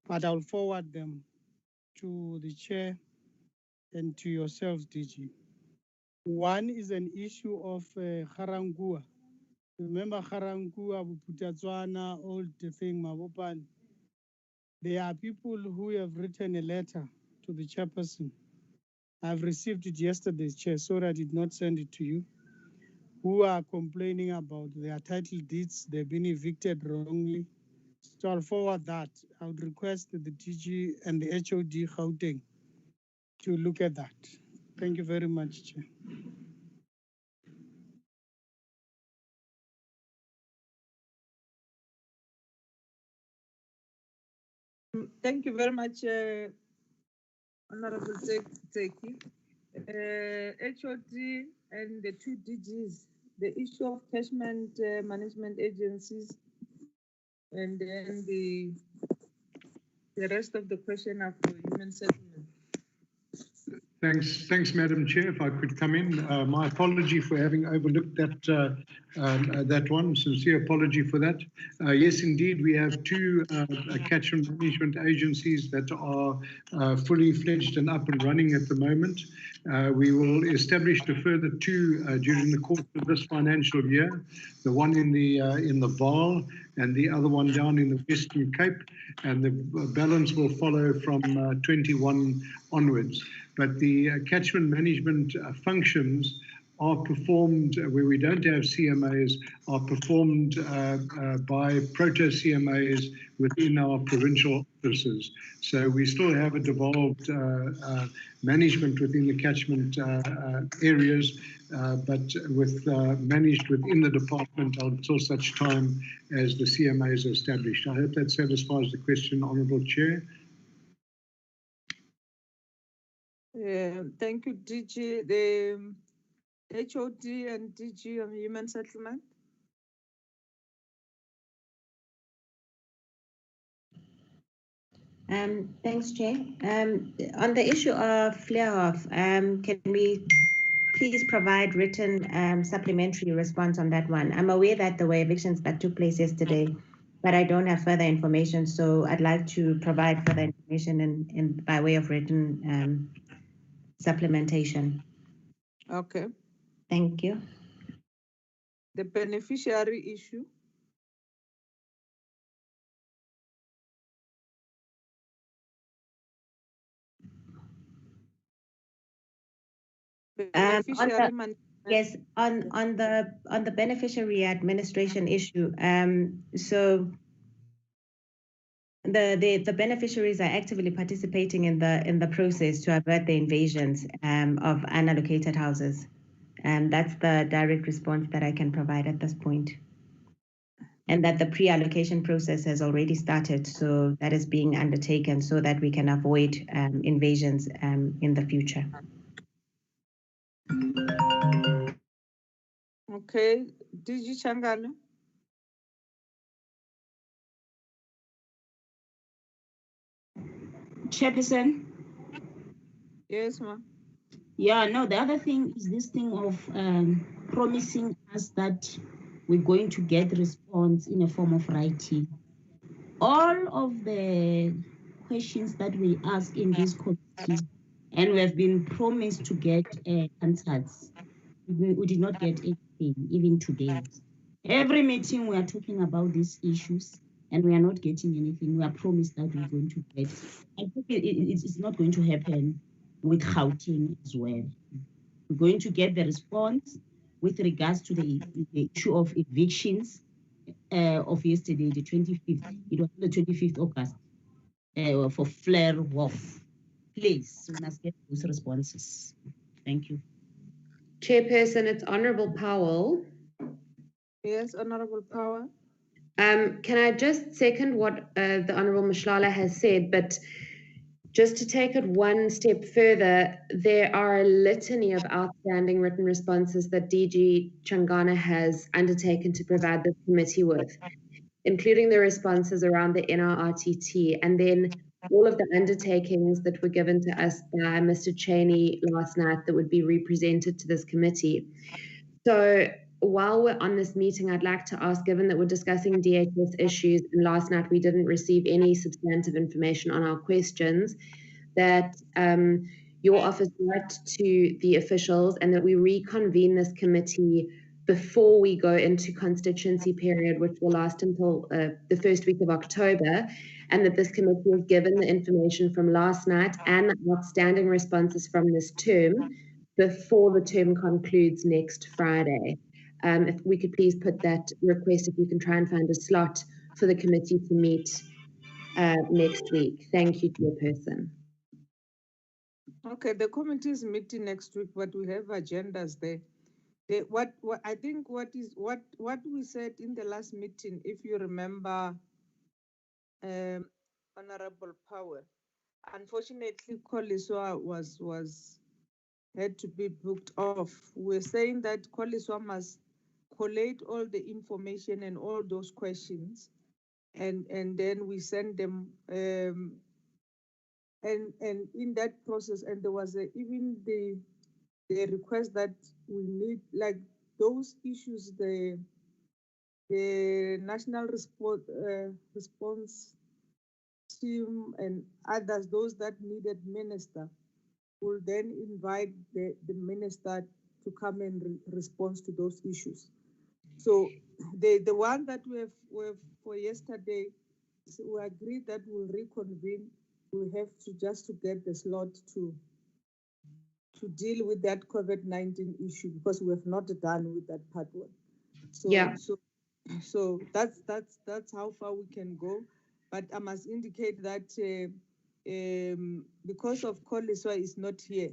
but I'll forward them to the Chair and to yourselves, DG. One is an issue of Harangua. Remember Harangua, Buputatswana, old thing, Mabopan. There are people who have written a letter to the chairperson. I've received it yesterday, Chair, sorry I did not send it to you, who are complaining about their title deeds. They've been evicted wrongly. So I'll forward that. I would request the DG and the HOD Gauteng to look at that. Thank you very much, Chair. Thank you very much, Honorable Tseki. HOD and the two DGs, the issue of catchment management agencies, and then the rest of the question of human settlement. Thanks, Madam Chair. If I could come in, my apology for having overlooked that one. Sincere apology for that. Yes, indeed, we have two catchment management agencies that are fully fledged and up and running at the moment. We will establish a further two during the course of this financial year. The one in the Vaal and the other one down in the Western Cape, and the balance will follow from 21 onwards. But the catchment management functions are performed where we don't have CMAs, are performed by proto-CMAs within our provincial offices. So we still have a devolved management within the catchment areas, but with managed within the department until such time as the CMAs are established. I hope that satisfies the question, Honourable Chair. Thank you, DG. The HOD and DG on Human Settlement. Thanks, Chair. On the issue of Fleerhof, can we please provide written supplementary response on that one? I'm aware that there were evictions that took place yesterday, but I don't have further information, so I'd like to provide further information in by way of written supplementation. Okay. Thank you. The beneficiary issue. Yes, on the beneficiary administration issue. So the beneficiaries are actively participating in the process to avert the invasions of unallocated houses. And that's the direct response that I can provide at this point. And that the pre-allocation process has already started, so that is being undertaken so that we can avoid invasions in the future. Okay, DG Changana. Chairperson? Yes, ma'am. Yeah, no, the other thing is this thing of promising us that we're going to get response in a form of writing. All of the questions that we ask in this committee, and we have been promised to get answers. We did not get anything, even today. Every meeting we are talking about these issues, and we are not getting anything. We are promised that we're going to get. I think it's not going to happen with Gauteng as well. We're going to get the response with regards to the issue of evictions of yesterday, the 25th. It was the 25th August for Fleerhof. Please, we must get those responses. Thank you. Chairperson, it's Honourable Powell. Yes, Honourable Powell. Can I just second what the Honourable Mashlala has said, but just to take it one step further, there are a litany of outstanding written responses that DG Changana has undertaken to provide the committee with, including the responses around the NRRTT, and then all of the undertakings that were given to us by Mr. Cheney last night that would be represented to this committee. So while we're on this meeting, I'd like to ask, given that we're discussing DHS issues, and last night we didn't receive any substantive information on our questions, that your office write to the officials and that we reconvene this committee before we go into constituency period, which will last until the first week of October, and that this committee is given the information from last night and the outstanding responses from this term before the term concludes next Friday. If we could please put that request, if you can try and find a slot for the committee to meet next week. Thank you, Chairperson. Okay, the committee is meeting next week, but we have agendas there. What I think what we said in the last meeting, if you remember, Honorable Powell, unfortunately, Koliswa had to be booked off. We're saying that Koliswa must collate all the information and all those questions, and then we send them. And in that process, and there was even the request that we need, like those issues, the national response team and others, those that needed minister, will then invite the minister to come and respond to those issues. So the one that we have for yesterday, so we agreed that we'll reconvene. We have to just to get the slot to deal with that COVID-19 issue, because we have not done with that part one. So yeah. So that's how far we can go. But I must indicate that because of Koliswa is not here,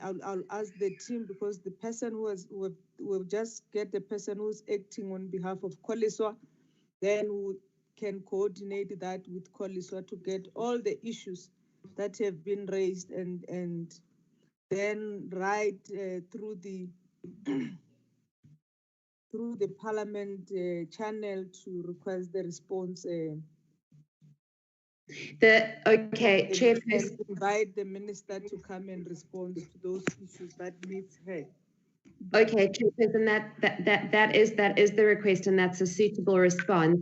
I'll ask the team, because the person who we'll just get the person who's acting on behalf of Koliswa, then we can coordinate that with Koliswa to get all the issues that have been raised, and then right through the through the parliament channel to request the response. Okay, and Chairperson. invite the minister to come and respond to those issues that meets her. Okay, Chairperson, that is the request, and that's a suitable response.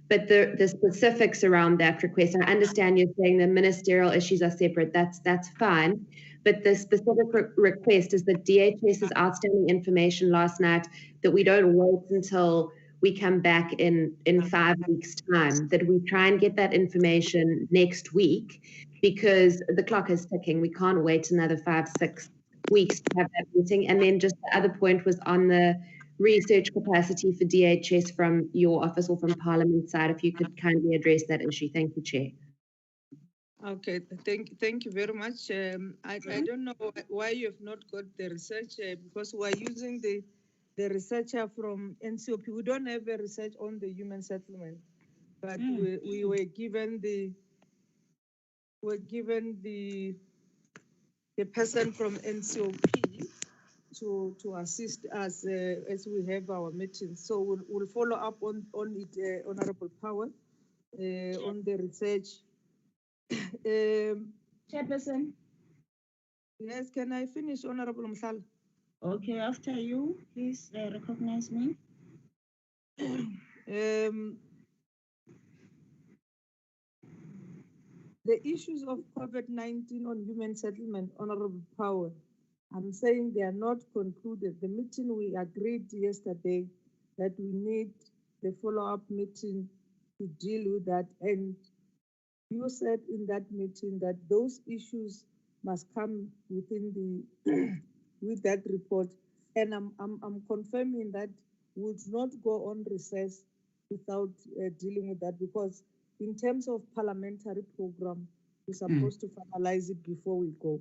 But the specifics around that request, I understand you're saying the ministerial issues are separate. That's fine. But the specific request is that DHS's outstanding information last night, that we don't wait until we come back in 5 weeks' time, that we try and get that information next week, because the clock is ticking. We can't wait another 5, 6 weeks to have that meeting. And then just the other point was on the research capacity for DHS from your office or from Parliament side, if you could kindly address that issue. Thank you, Chair. Okay, thank you very much. I don't know why you have not got the research, because we're using the researcher from NCOP. We don't have a research on the human settlement, but we were given the person from NCOP to assist us as we have our meetings. So we'll follow up on it, Honorable Power, on the research. Chairperson. Yes, can I finish, Honorable Mhlala? Okay, after you, please recognize me. The issues of COVID-19 on human settlement, Honorable Power, I'm saying they are not concluded. The meeting, we agreed yesterday that we need the follow-up meeting to deal with that. And you said in that meeting that those issues must come within the with that report. And I'm confirming that we would not go on recess without dealing with that, because in terms of parliamentary program, we're supposed to finalize it before we go.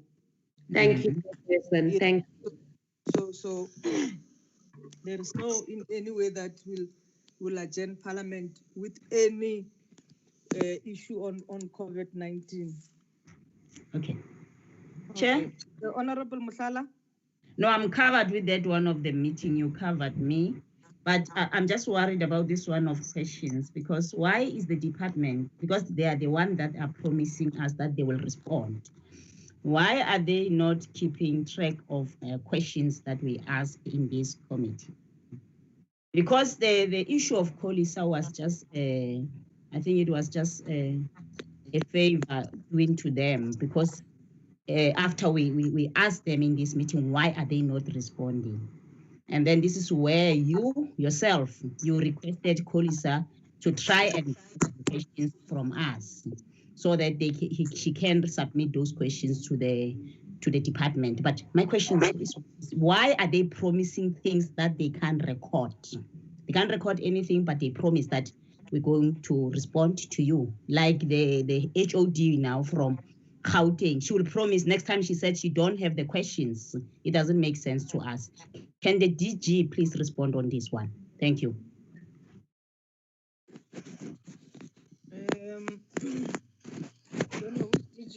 Thank you, Chairperson. Thank you. So there is no in any way that will adjourn Parliament with any issue on COVID-19. Okay. Chair? Okay. The Honorable Mhlala? No, I'm covered with that one of the meeting. You covered me. But I'm just worried about this one of questions, because why is the department, because they are the one that are promising us that they will respond. Why are they not keeping track of questions that we ask in this committee? Because the issue of COLISA was just, I think it was just a favor doing to them, because after we asked them in this meeting, why are they not responding? And then this is where you yourself, you requested COLISA to try and get questions from us, so that she can submit those questions to the department. But my question is, why are they promising things that they can't record? They can't record anything, but they promise that we're going to respond to you. Like the HOD now from Gauteng, she will promise next time. She said she don't have the questions. It doesn't make sense to us. Can the DG please respond on this one? Thank you. Don't know which DG,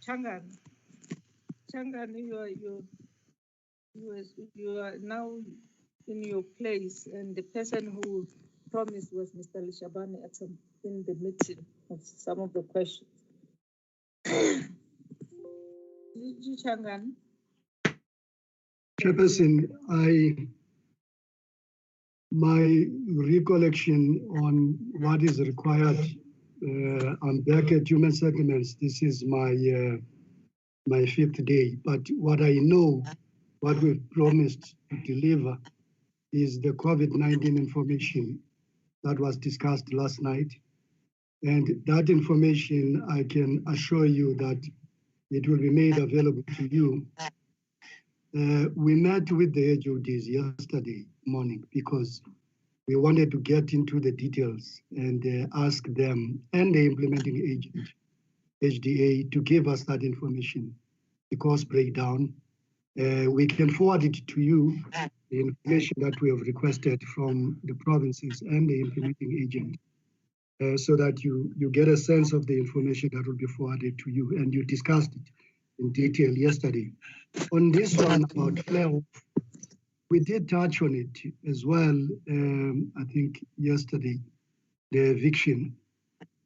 Changan, you are now in your place, and the person who promised was Mr. Lishabane in the meeting of some of the questions. DG Changan. Chairperson, my recollection on what is required, I'm back at human settlements. This is my my 5th day. But what I know, what we've promised to deliver, is the COVID-19 information that was discussed last night. And that information, I can assure you that it will be made available to you. We met with the HODs yesterday morning because we wanted to get into the details and ask them and the implementing agent, HDA, to give us that information, the cost breakdown. We can forward it to you, the information that we have requested from the provinces and the implementing agent. so that you get a sense of the information that will be forwarded to you. And you discussed it in detail yesterday. On this one about flare-off, we did touch on it as well, I think yesterday, the eviction.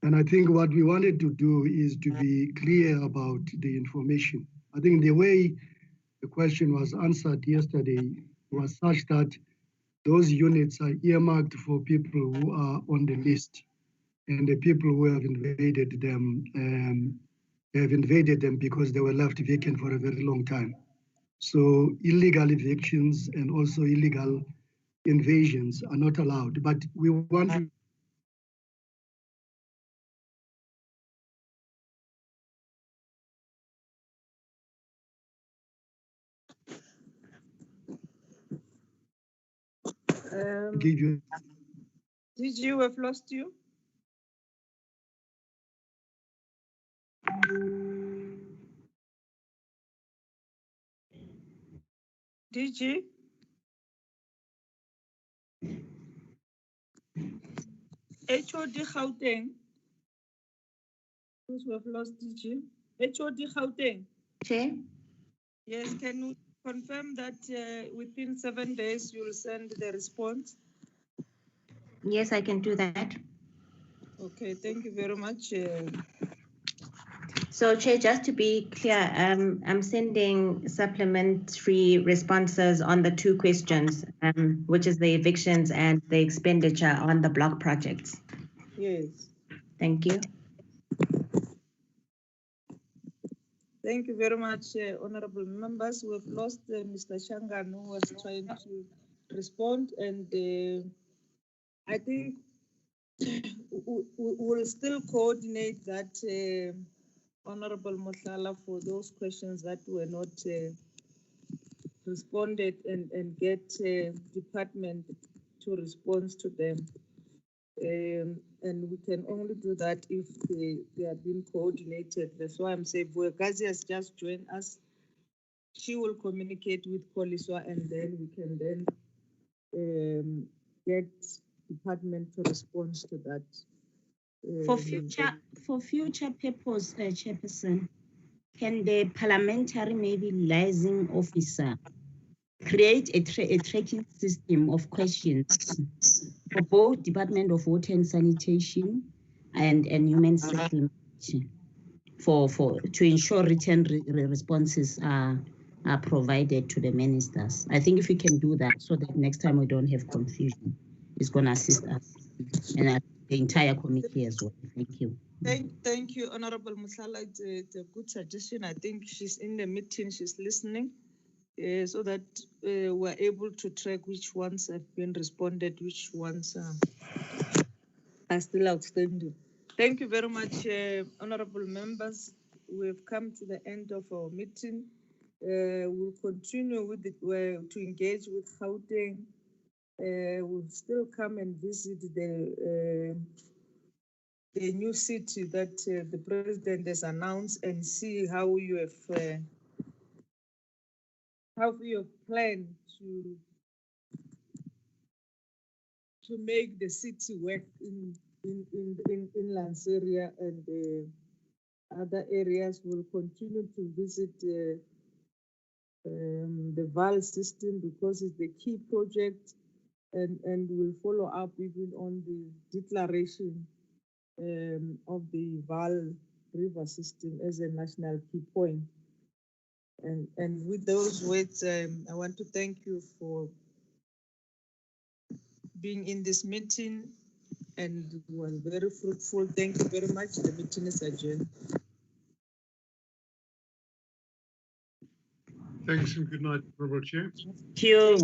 And I think what we wanted to do is to be clear about the information. I think the way the question was answered yesterday was such that those units are earmarked for people who are on the list, and the people who have invaded them because they were left vacant for a very long time. So illegal evictions and also illegal invasions are not allowed. But we want to give you. Did you have lost you? Did you? HOD Gauteng. Those who have lost DG. HOD Gauteng. Chair? Yes, can you confirm that within 7 days you will send the response? Yes, I can do that. Okay, thank you very much. So, Chair, just to be clear, I'm sending supplementary responses on the two questions, which is the evictions and the expenditure on the block projects. Yes. Thank you. Thank you very much, honorable members. We've lost Mr. Shangan, who was trying to respond, and I think we'll still coordinate that, Honorable Mohlala, for those questions that were not responded, and get department to respond to them. And we can only do that if they are being coordinated. That's why I'm saying Buekazi has just joined us. She will communicate with Koliswa, and then we can then get department to respond to that. For future purpose, Chairperson, can the parliamentary maybe liaison officer create a tracking system of questions for both Department of Water and Sanitation and Human Settlement to ensure written responses are provided to the ministers? I think if we can do that, so that next time we don't have confusion, it's going to assist us and the entire committee as well. Thank you. Thank you, Honorable Musala. It's a good suggestion. I think she's in the meeting, she's listening, so that we're able to track which ones have been responded, which ones are still outstanding. Thank you very much, honorable members. We've come to the end of our meeting. We'll continue with to engage with Gauteng. We'll still come and visit the new city that the president has announced, and see how you have planned to make the city work in Lanseria and other areas. Will continue to visit the VAL system, because it's the key project, and we'll follow up even on the declaration of the VAL river system as a national key point. And with those words, I want to thank you for being in this meeting, and it was very fruitful. Thank you very much. The meeting is adjourned. Thanks and good night, Honourable Chair. Thank you.